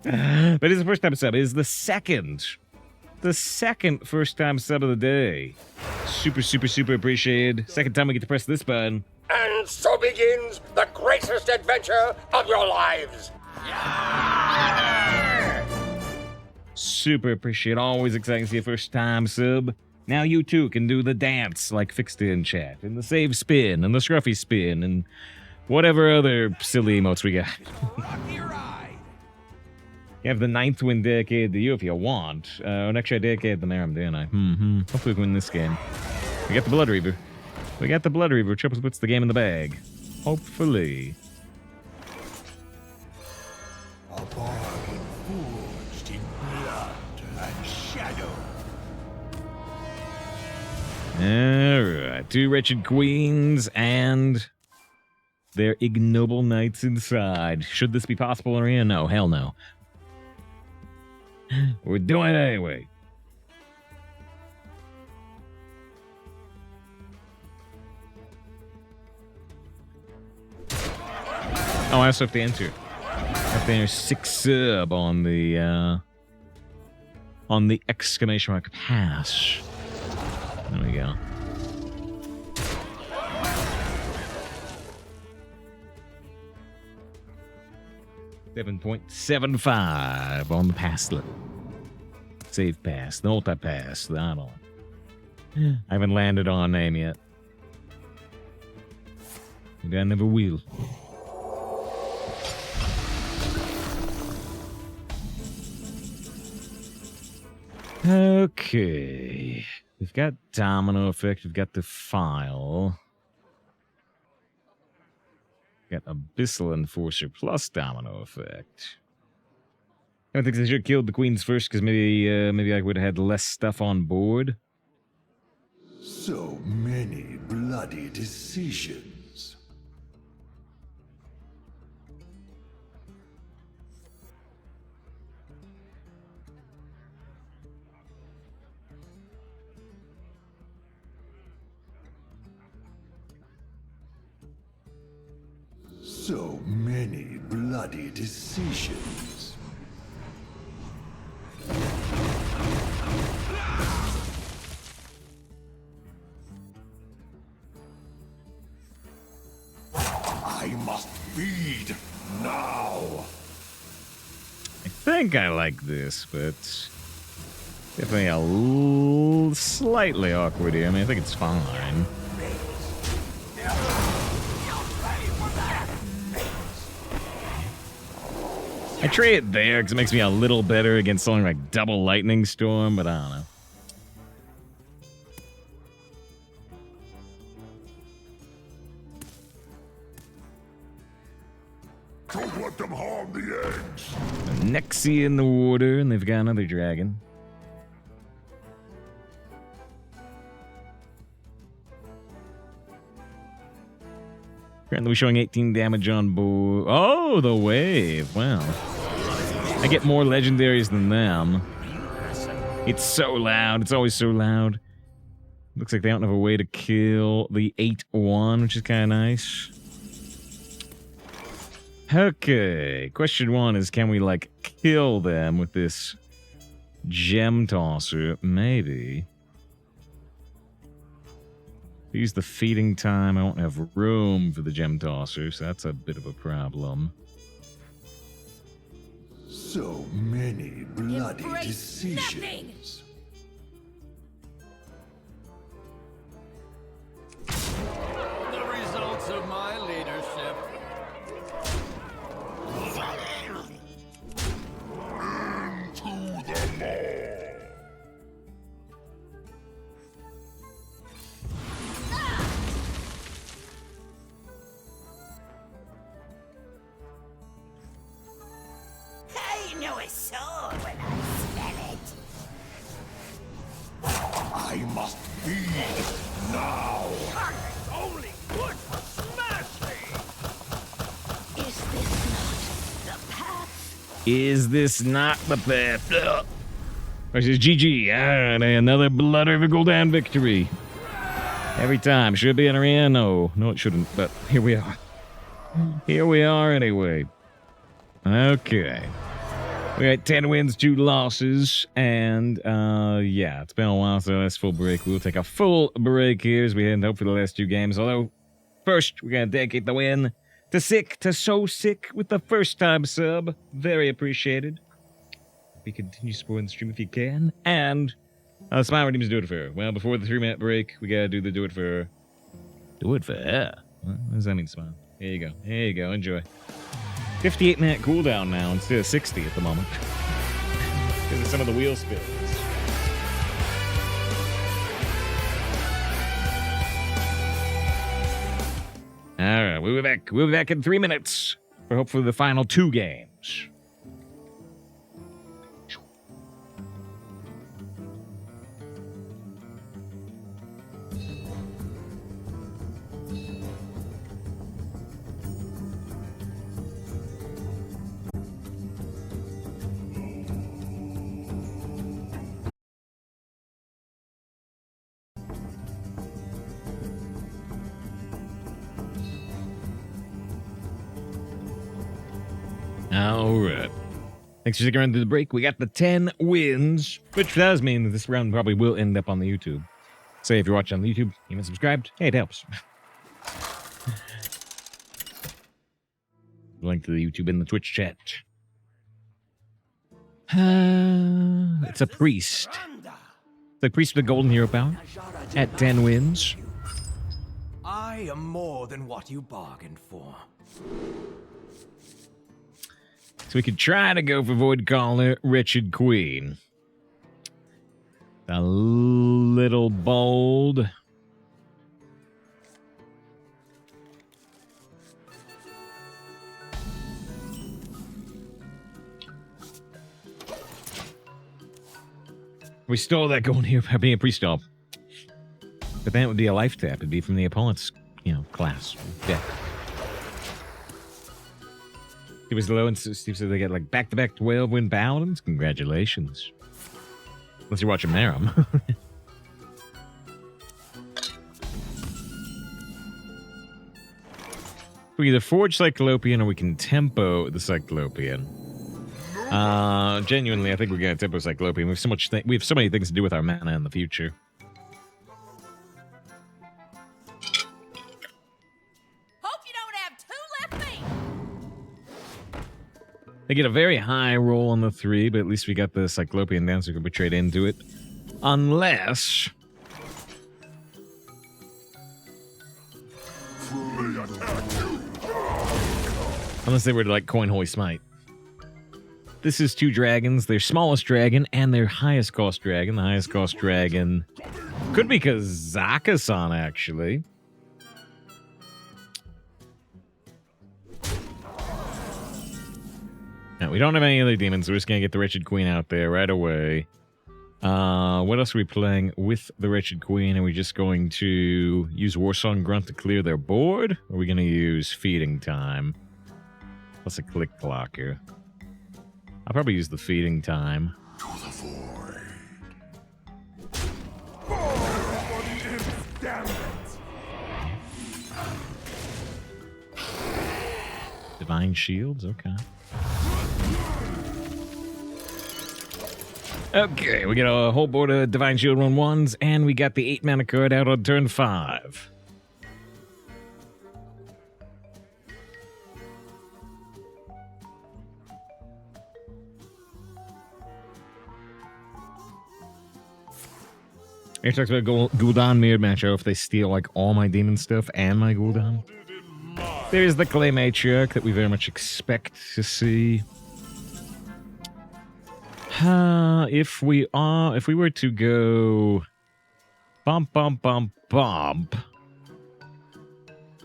But it's the first time sub. It is the second first time sub of the day. Super appreciated. Second time we get to press this button. And so begins the greatest adventure of your lives. Super appreciate. Always exciting to see a first time sub. Now you too can do the dance like Fix did in chat, and the save spin, and the scruffy spin, and whatever other silly emotes we got. You have the 9th win dedicated to you if you want. Next year I dedicated the Maram, didn't I? Hopefully we can win this game. We got the Bloodreaver. Triple puts the game in the bag. Hopefully. A bargain forged in blood and shadow. Alright, 2 wretched queens and their ignoble knights inside. Should this be possible, Arean? No, hell no. We're doing it anyway. Oh, I also have to enter. I have to enter 6 sub on the on the exclamation mark pass. There we go. $7.75 on the pass level. Save pass, the multi-pass, I don't know. I haven't landed on a name yet. Maybe I never will. Okay. We've got domino effect, we've got the file. Got Abyssal Enforcer plus domino effect. I think they should have killed the queens first, because maybe I would have had less stuff on board. So many bloody decisions. So many bloody decisions. I must feed now. I think I like this, but definitely slightly awkward here. I mean, I think it's fine. I trade it there because it makes me a little better against something like double lightning storm, but I don't know. Don't let them harm the eggs. Nexi in the water, and they've got another dragon. Currently showing 18 damage on board. Oh, the wave. Wow. I get more legendaries than them. It's so loud. It's always so loud. Looks like they don't have a way to kill the 8-1, which is kind of nice. Okay. Question 1 is, can we, like, kill them with this gem tosser? Maybe. Use the feeding time. I won't have room for the gem tosser, so that's a bit of a problem. So many bloody decisions. The results of my leadership. Into the maw. I know a soul when I smell it. I must feed now. It's only good for smashing. Is this not the path? Is this not the path? Versus GG. Another Bloodreaver Gul'dan victory. Every time. Should it be an Arean? No, it shouldn't. But here we are. Here we are anyway. Okay. We got 10 wins, 2 losses, and yeah, it's been a while, so that's full break. We'll take a full break here as we head and hope for the last 2 games. Although, first, we're going to dedicate the win to So Sick with the first-time sub. Very appreciated. We continue supporting the stream if you can. And Smile Redeems Do It For Her. Well, before the 3-minute break, we got to do the Do It For Her. Do It For Her? What does that mean, Smile? Here you go. Here you go. Enjoy. 58-minute cooldown now instead of 60 at the moment. Because of some of the wheel spills. Alright, we'll be back. We'll be back in 3 minutes for hopefully the final 2 games. Alright. Thanks for sticking around through the break. We got the 10 wins, which does mean that this round probably will end up on the YouTube. So if you're watching on the YouTube, even subscribed, hey, it helps. Link to the YouTube in the Twitch chat. It's a priest. It's a priest with a golden hero power at 10 wins. I am more than what you bargained for. So we could try to go for Void Caller, Wretched Queen. A little bold. We stole that golden hero by being a priest off. But then it would be a life tap. It'd be from the opponent's, class. Deck. It was low, and Steve said they get like back-to-back 12-win paladins. Congratulations. Unless you're watching Marum. We either forge Cyclopean or we can tempo the Cyclopean. Genuinely, I think we're gonna tempo Cyclopean. We have so many things to do with our mana in the future. Hope you don't have two left feet. They get a very high roll on the 3, but at least we got the Cyclopean down, so we can put trade into it. Unless they were to like coin Holy Smite. This is 2 dragons, their smallest dragon and their highest cost dragon. The highest cost dragon could be Kazaka-san, actually. Now, we don't have any other demons, so we're just going to get the Wretched Queen out there right away. What else are we playing with the Wretched Queen? Are we just going to use Warsong Grunt to clear their board? Or are we going to use Feeding Time? Plus a Click Clocker. I'll probably use the Feeding Time. To the void. Divine Shields? Okay. Okay, we got a whole board of Divine Shield 1/1s, and we got the 8 mana card out on turn 5. Air talks about Gul'dan mirrored match. If they steal like all my demon stuff and my Gul'dan. There's the Clay Matriarch that we very much expect to see. If we were to go bump,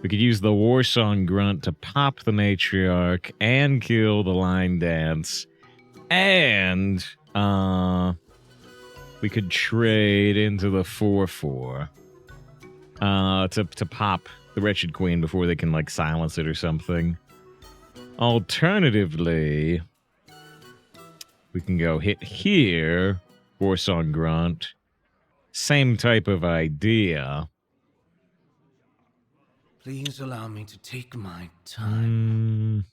we could use the Warsong Grunt to pop the Matriarch and kill the Line Dance, and we could trade into the 4/4 to pop the Wretched Queen before they can like silence it or something. Alternatively, we can go hit here, Warsong Grunt. Same type of idea. Please allow me to take my time.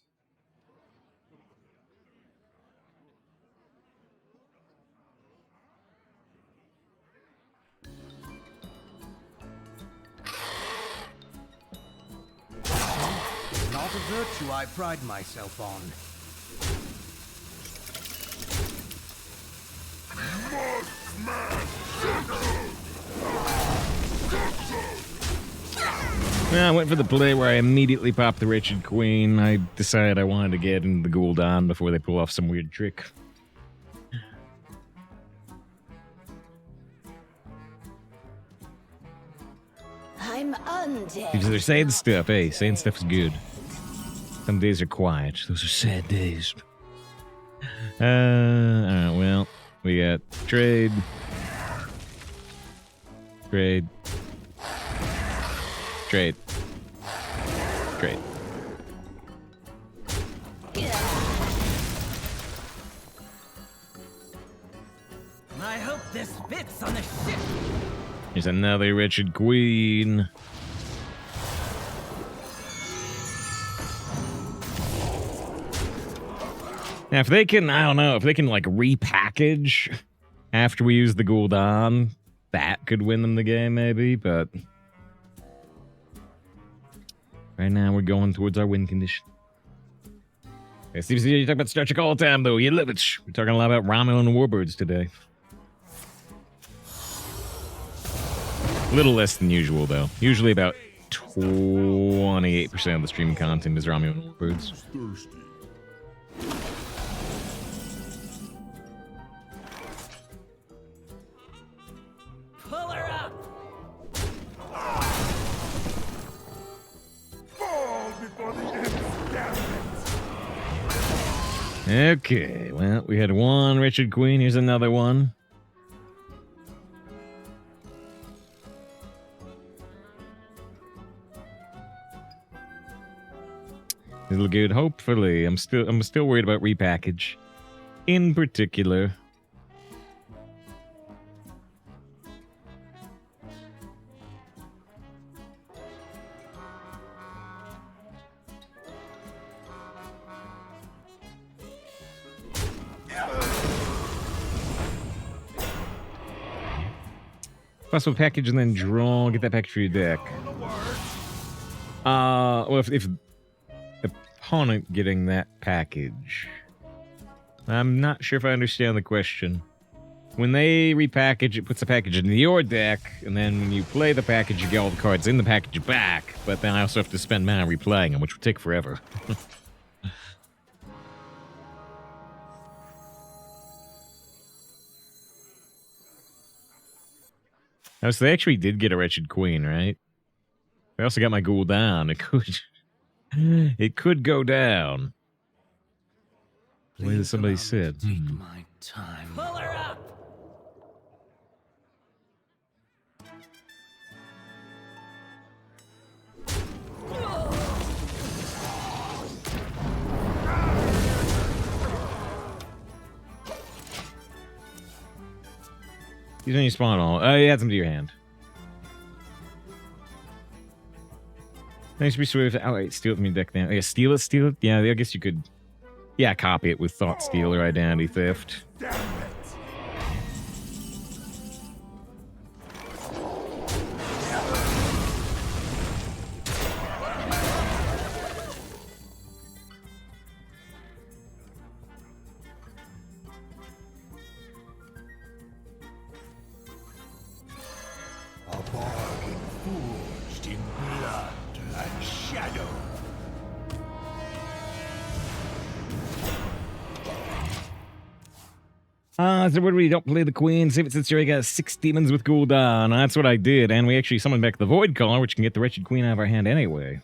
Not a virtue I pride myself on. Yeah, I went for the play where I immediately popped the Wretched Queen. I decided I wanted to get into the Gul'dan before they pull off some weird trick. I'm undead. Because they're saying stuff. Hey, saying stuff is good. Some days are quiet. Those are sad days. Alright, well, we got trade. Trade. Trade. Trade. I hope this fits on the ship. Here's another Wretched Queen. Now, if they can, I don't know, if they can, like, repackage after we use the Gul'dan, that could win them the game, maybe, but right now we're going towards our win condition. Hey, Steve, you talk about Star Trek all the time, though. You love it. We're talking a lot about Romulan warbirds today. A little less than usual, though. Usually about 28% of the stream content is Romulan warbirds. Pull her up! Fall before the experiment! Okay, well, we had one Wretched Queen. Here's another one. It'll good, hopefully. I'm still worried about repackage. In particular. Possible package and then draw. Get that package for your deck. Well, if opponent getting that package. I'm not sure if I understand the question. When they repackage, it puts the package into your deck, and then when you play the package, you get all the cards in the package back, but then I also have to spend mana replaying them, which would take forever. Oh, so they actually did get a Wretched Queen, right? They also got my Gul'dan. It could go down. The way that somebody said. Take my time. Pull her up! Use any spawn all. Oh, you add them to your hand. Nice to be swift. Oh, wait, steal it from your deck now. Yeah, steal it. Yeah, I guess you could. Yeah, copy it with Thought Steal or Identity Theft. A bargain forged in blood and shadow. So what do we don't play the queen? Save it since you already got 6 demons with Gul'dan. That's what I did, and we actually summoned back the Void Caller, which can get the Wretched Queen out of our hand anyway.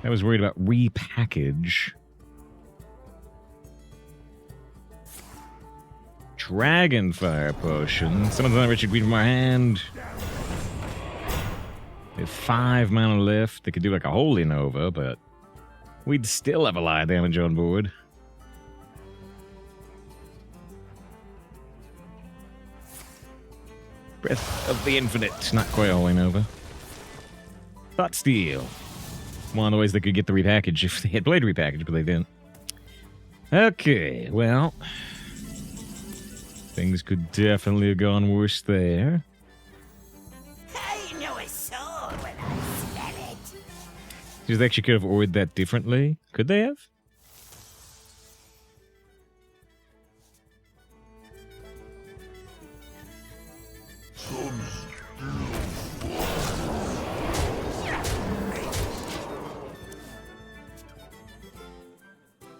I was worried about repackage. Dragonfire Potion. Summons another Wretched Queen from our hand. They have 5 mana left. They could do like a Holy Nova, but we'd still have a lot of damage on board. Breath of the Infinite. Not quite Holy Nova. Thought Steal. One of the ways they could get the repackage if they had played repackage, but they didn't. Okay, well. Things could definitely have gone worse there. I know a soul when I smell it. They actually could have ordered that differently. Could they have?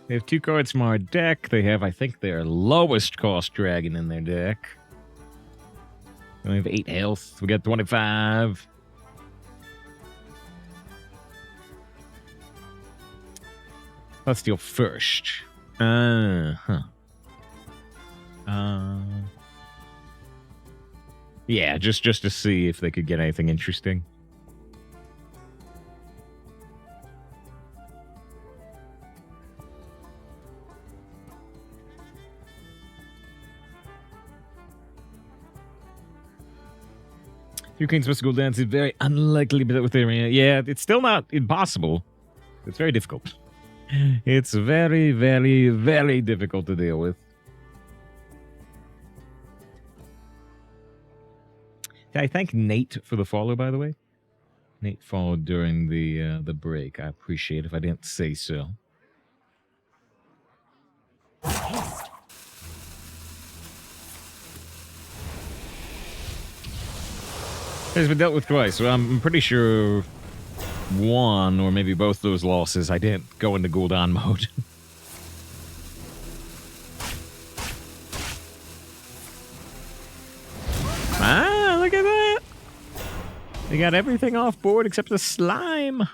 They have 2 cards from our deck. They have, I think, their lowest cost dragon in their deck. We have 8 health. We got 25. Let's deal first. Yeah, just to see if they could get anything interesting. You Queens Must Go Dance is very unlikely, but with Arean. Yeah, it's still not impossible. It's very difficult. It's very, very, very difficult to deal with. I thank Nate for the follow, by the way. Nate followed during the break. I appreciate it if I didn't say so. It's been dealt with twice, so I'm pretty sure one or maybe both those losses I didn't go into Gul'dan mode. Ah, look at that! They got everything off board except the slime.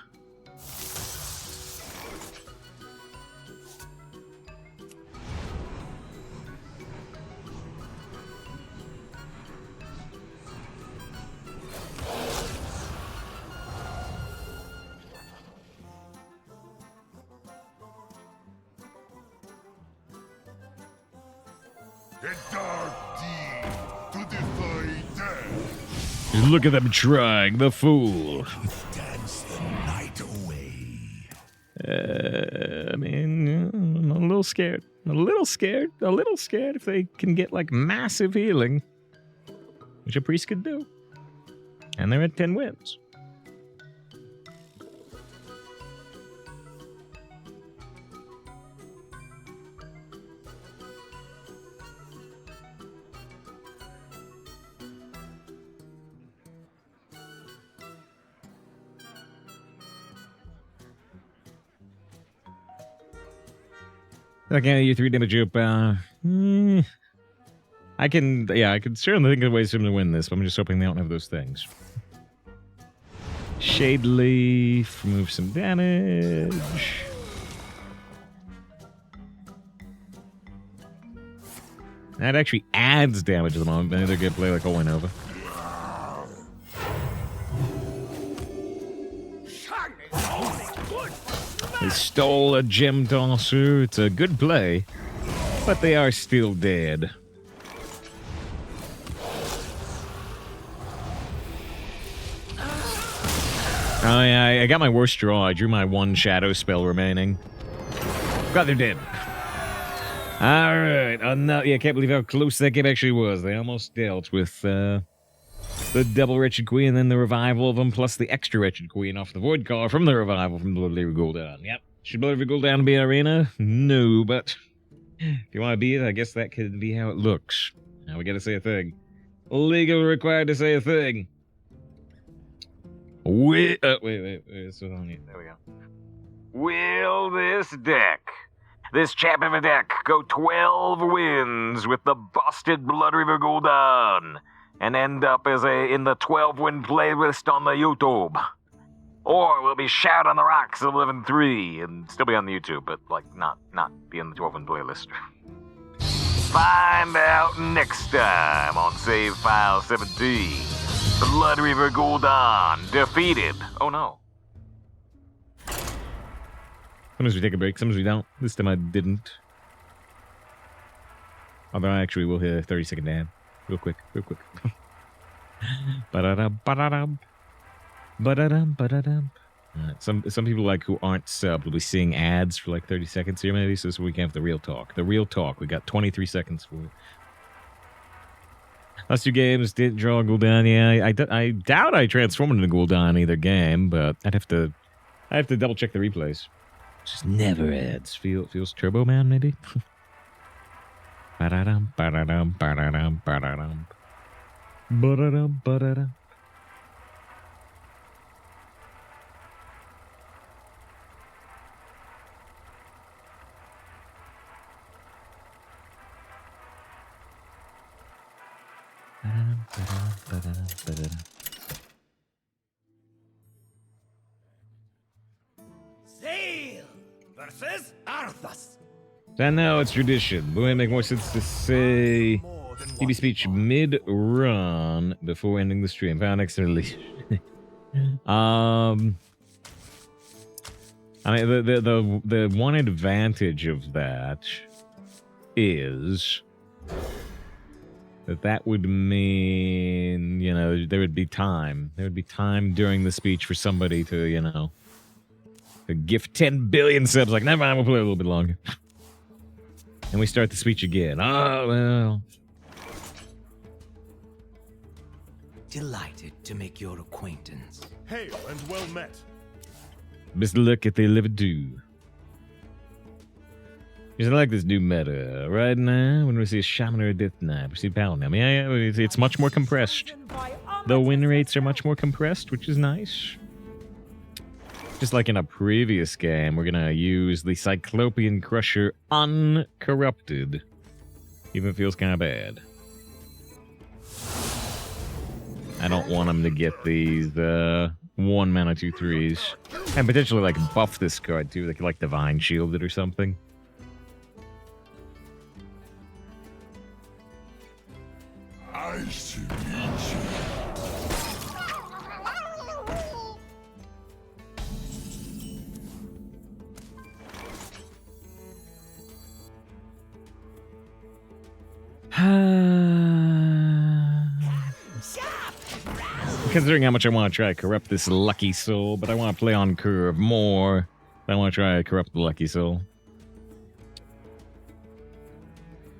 Look at them trying, the fool. I mean, I'm a little scared. A little scared if they can get, like, massive healing. Which a priest could do. And they're at 10 wins. Okay, you 3 damage up. I can certainly think of ways for him to win this, but I'm just hoping they don't have those things. Shade Leaf, remove some damage. That actually adds damage at the moment, but they're going to play like Holy Nova. They stole a gem tosser. It's a good play, but they are still dead. Oh yeah, I got my worst draw. I drew my 1 shadow spell remaining. God, they're dead. Alright, yeah, I can't believe how close that game actually was. They almost dealt with the double Wretched Queen and then the revival of them, plus the extra Wretched Queen off the Void Caller from the revival from Bloodreaver Gul'dan. Yep. Should Bloodreaver Gul'dan be Arena? No, but if you want to be it, I guess that could be how it looks. Now we gotta say a thing. Legally required to say a thing. Wait, so there we go. Will this chap of a deck, go 12 wins with the busted Bloodreaver Gul'dan and end up as in the 12-win playlist on the YouTube? Or will be Shout on the Rocks at 11-3 and still be on the YouTube, but like not be in the 12-win playlist? Find out next time on Save File 17. Bloodreaver Gul'dan defeated. Oh no. Sometimes we take a break, sometimes we don't. This time I didn't. Although I actually will hit a 30-second ad. Real quick. Ba-da-dum, ba-da-dum. Ba-da-dum, ba-da-dum. Some people like who aren't subbed will be seeing ads for like 30 seconds here maybe, so we can have the real talk. The real talk. We got 23 seconds for it. Last 2 games didn't draw Gul'dan. Yeah, I doubt I transformed into Gul'dan either game, but I have to double check the replays. Just never ads. Feels Turbo Man maybe. Ba-da-dum, ba-da-dum, ba-da-dum, ba-da-dum. Ba-da-dum, ba-da-dum. Zeal versus Arthas. I know it's tradition, but it would make more sense to say TV speech mid-run before ending the stream. Found next release. I mean, the one advantage of that is that would mean, you know, there would be time. There would be time during the speech for somebody to, you know, to gift 10 billion subs. Like, never mind, we'll play a little bit longer. And we start the speech again. Oh, well. Delighted to make your acquaintance. Hail and well met. Best look at they live do. Because I like this new meta. Right now, when we see a Shaman or a Death Knight, we see Paladin. Yeah, it's much more compressed. The win rates are much more compressed, which is nice. Just like in a previous game, we're going to use the Cyclopean Crusher uncorrupted. Even feels kind of bad. I don't want him to get these 1 mana 2/3s. And potentially like buff this card too. They could like Divine Shield it or something. Nice to meet you. Considering how much I want to try to corrupt this Lucky Soul, but I want to play on curve more. I want to try to corrupt the Lucky Soul.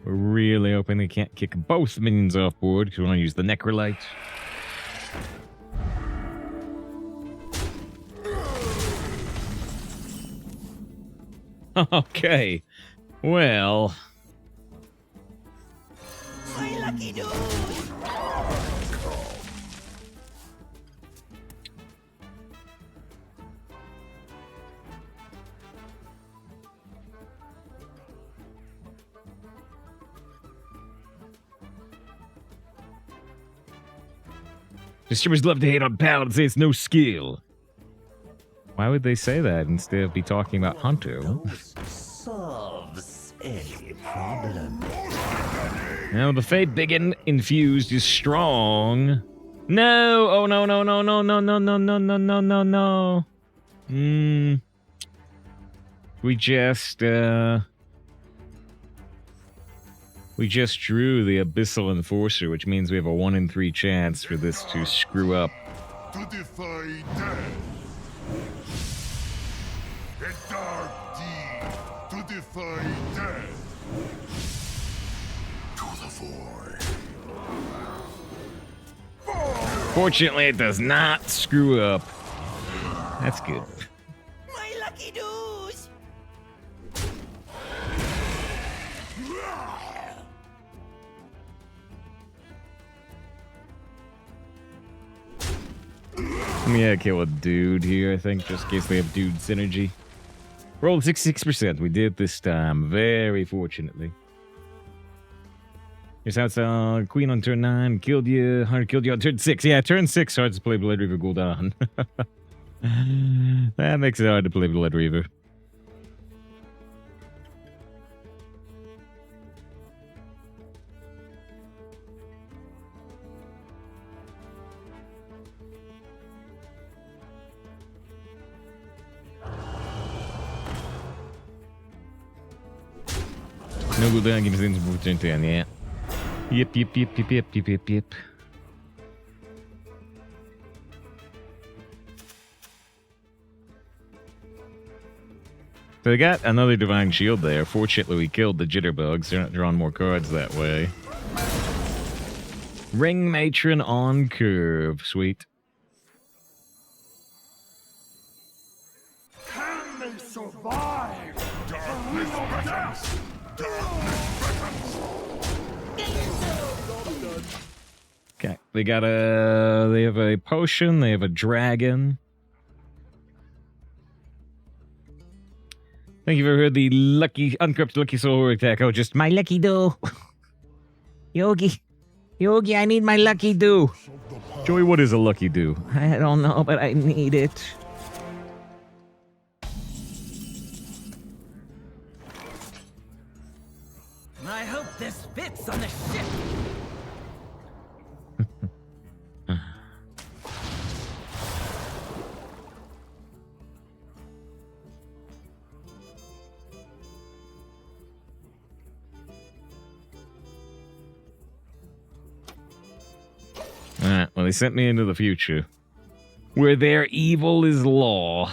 We're really hoping they can't kick both minions off board because we want to use the Necrolite. Okay. Well. My lucky dude. Distributors love to hate on Paladin and say it's no skill. Why would they say that instead of be talking about Hunter? Solves any problem. Now the Fate Biggin infused is strong. No! Oh no no no no no no no no no no no no. We just drew the Abyssal Enforcer, which means we have a 1 in 3 chance for this to screw up. To defy death. A dark deed. To defy death. To the void. Fortunately, it does not screw up. That's good. My lucky dudes. Yeah, kill a dude here, I think, just in case they have dude synergy. Rolled 66%. We did this time, very fortunately. Here's how it's Queen on turn 9, killed you, Hunter killed you on turn 6. Yeah, turn 6 hard to play Bloodreaver Gul'dan. That makes it hard to play Bloodreaver. No Gul'dan gives in for turn 10, yeah. Yep. So they got another Divine Shield there. Fortunately, we killed the Jitterbugs. They're not drawing more cards that way. Ring Matron on curve. Sweet. Can they survive? Darkness beckons. Okay, they got they have a potion, they have a dragon. Thank you for heard the uncorrupted Lucky Soul attack. Oh, just my lucky do. Yogi, I need my lucky do. Joey, what is a lucky do? I don't know, but I need it. I hope this fits on the ship. Alright, well, they sent me into the future, where their evil is law.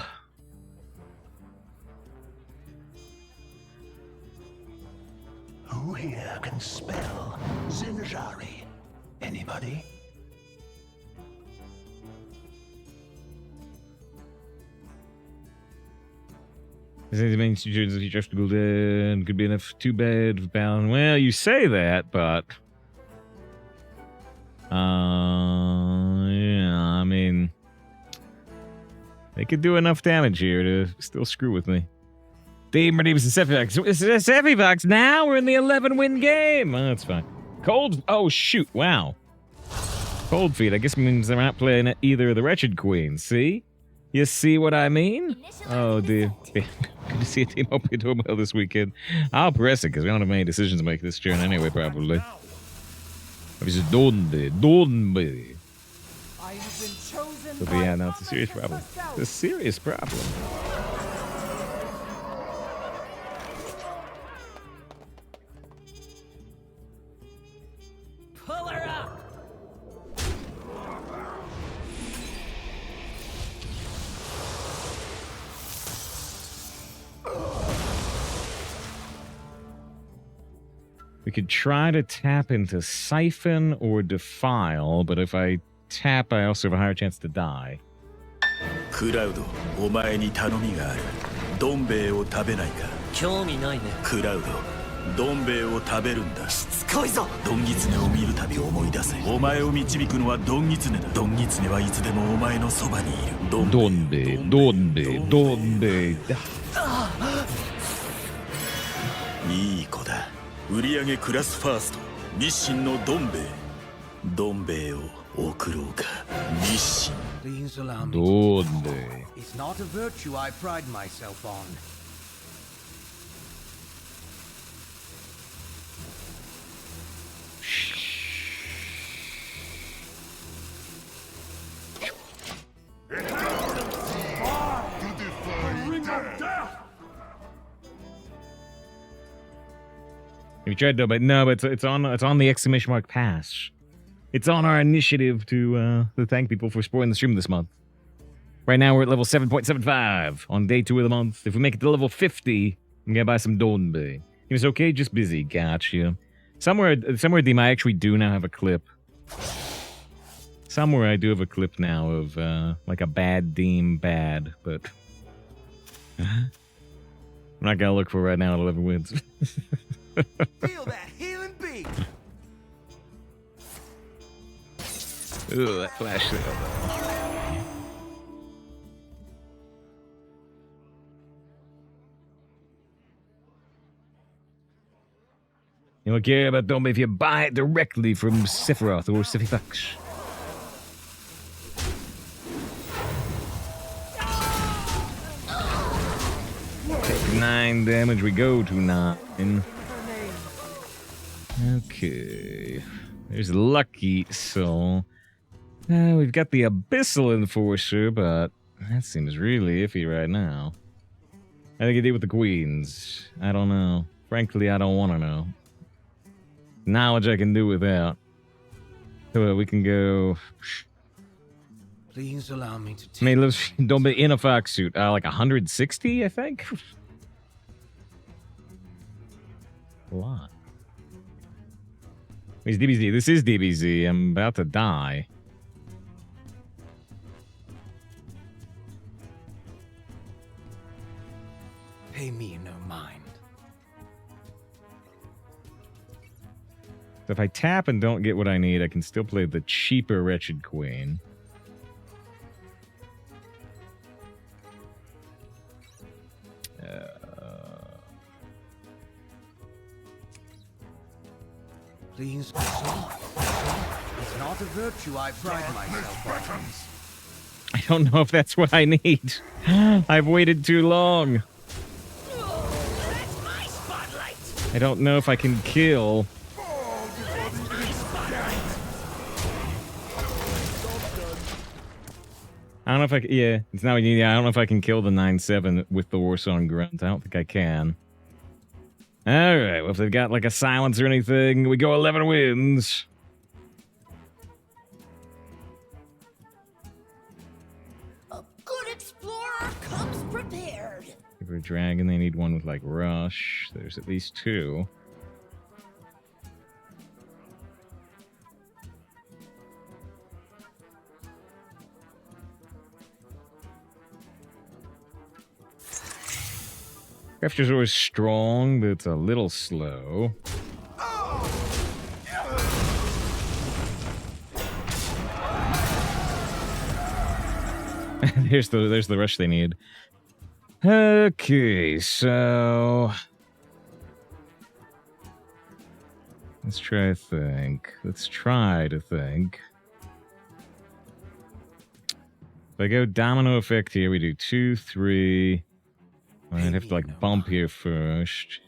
Who here can spell Zinjari? Anybody? Draftable Gul'dan could be enough. Too bad, bound. Well, you say that, but yeah, I mean, they could do enough damage here to still screw with me. Team redeems the Sephivox. Now we're in the 11-win game. Oh, that's fine. Cold. Oh shoot! Wow. Cold feet. I guess means they're not playing either of the Wretched Queens. See? You see what I mean? Oh, dear. Good to see a team up your doorbell this weekend. I'll press it because we don't have any decisions to make this turn anyway, probably. This is Donbe. But yeah, no, it's a serious problem. It's a serious problem. Pull her up. We could try to tap into Siphon or Defile, but if I tap, I also have a higher chance to die. クラウド、お前に頼みがある。どん兵衛を食べないか。興味ないね。クラウド、どん兵衛を食べるんだ。しつこいぞ。ドンギツネを見るたび思い出せ。お前を導くのはドンギツネだ。ドンギツネはいつでもお前のそばにいる。どん兵衛、どん兵衛、どん兵衛。いい子だ。売上クラスファースト、日清のどん兵衛。どん兵衛を送ろうか。日清。Please allow me. どん兵衛。It's not a virtue I pride myself on. We tried to, but no, but it's on the exclamation mark pass. It's on our initiative to thank people for supporting the stream this month. Right now we're at level 7.75 on day 2 of the month. If we make it to level 50, I'm gonna buy some Donbe. He was okay, just busy. Gotcha. Somewhere, Deem, I actually do now have a clip. Somewhere I do have a clip now of like a bad Deem bad, but I'm not gonna look for it right now at 11 wins. Feel that healing beat. Ooh, that flash sale though. You don't care about Donbe if you buy it directly from Sephiroth or Sephivox. Take 9 damage, we go to 9. Okay. There's Lucky Soul. We've got the Abyssal Enforcer, but that seems really iffy right now. I think I did with the Queens. I don't know. Frankly, I don't want to know. Knowledge I can do without. So we can go. Please allow me to. I mean, don't be in a fox suit. Like 160, I think. A lot. It's DBZ. This is DBZ. I'm about to die. Pay me no mind. So if I tap and don't get what I need, I can still play the cheaper Wretched Queen. Please, it's not a virtue I pride myself on. I don't know if that's what I need. I've waited too long. I don't know if I can kill. I don't know if I can, yeah, it's now, yeah, I don't know if I can kill the 9/7 with the Warsong Grunt. I don't think I can. Alright, well, if they've got like a silence or anything, we go 11 wins. For a dragon, they need one with, like, rush. There's at least 2. Crafter's always strong, but it's a little slow. there's the rush they need. Okay, so let's try to think. Let's try to think. If I go domino effect here, we do 2, 3. I'd have to like bump here first.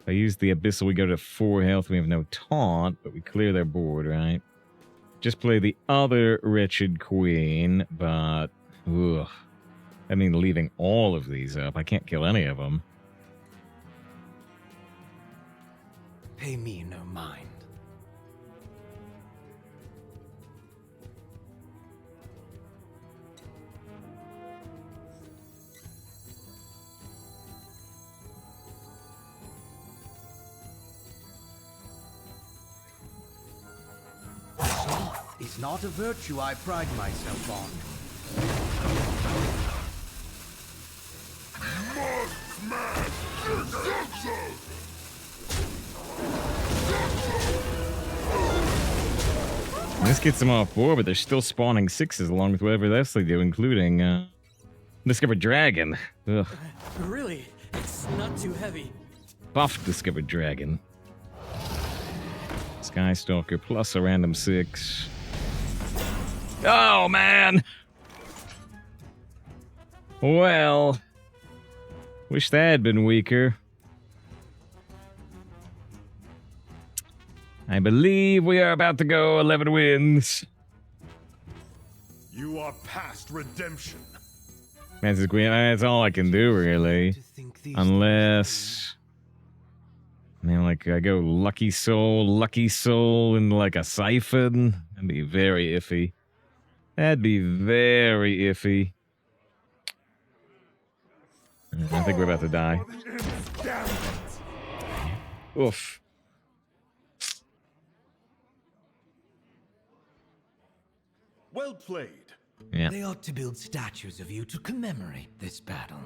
If I use the abyssal, we go to 4 health. We have no taunt, but we clear their board, right? Just play the other wretched queen, but ugh. I mean, leaving all of these up. I can't kill any of them. Pay me no mind. It's not a virtue I pride myself on. This gets them off 4, but they're still spawning 6s along with whatever else they do, including Discovered Dragon. Ugh. Really? It's not too heavy. Buff Discovered Dragon. Skystalker plus a random 6. Oh, man! Well, wish that had been weaker. I believe we are about to go 11 wins. You are past redemption. That's all I can do, really. Unless... I mean, like, I go Lucky Soul into, like, a Siphon. That'd be very iffy. That'd be very iffy. I think we're about to die. Oof. Well played. Yeah. They ought to build statues of you to commemorate this battle.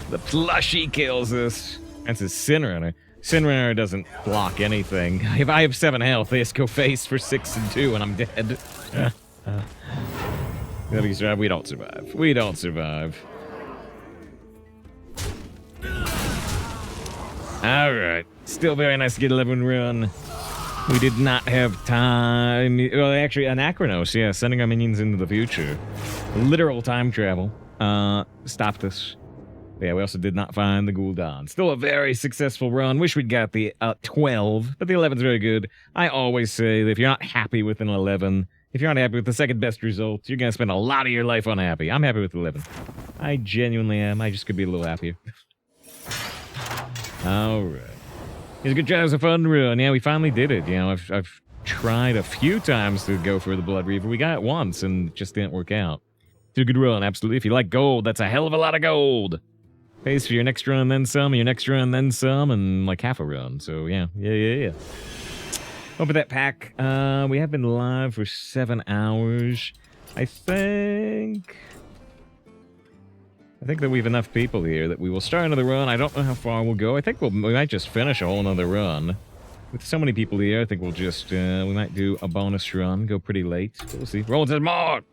The plushie kills us. That's a Sin Runner. Sin Runner doesn't block anything. If I have 7 health, they just go face for 6 and 2 and I'm dead. We don't survive. We don't survive. Alright. Still very nice to get 11 run. We did not have time. Well, actually, Anachronos, yeah, sending our minions into the future. Literal time travel. Stopped us. Yeah, we also did not find the Gul'dan. Still a very successful run. Wish we'd got the 12, but the 11's very good. I always say that if you're not happy with an 11, if you're not happy with the second best results, you're going to spend a lot of your life unhappy. I'm happy with 11. I genuinely am. I just could be a little happier. Alright. It was a good job. It was a fun run. Yeah, we finally did it. You know, I've tried a few times to go for the Bloodreaver. We got it once and it just didn't work out. It's a good run, absolutely. If you like gold, that's a hell of a lot of gold. Pays for your next run, then some, your next run, then some, and like half a run. So, yeah. Open that pack. We have been live for 7 hours. I think that we have enough people here that we will start another run. I don't know how far we'll go. I think we might just finish a whole another run. With so many people here, I think we'll just, we might do a bonus run, go pretty late. We'll see. Roll to the mark!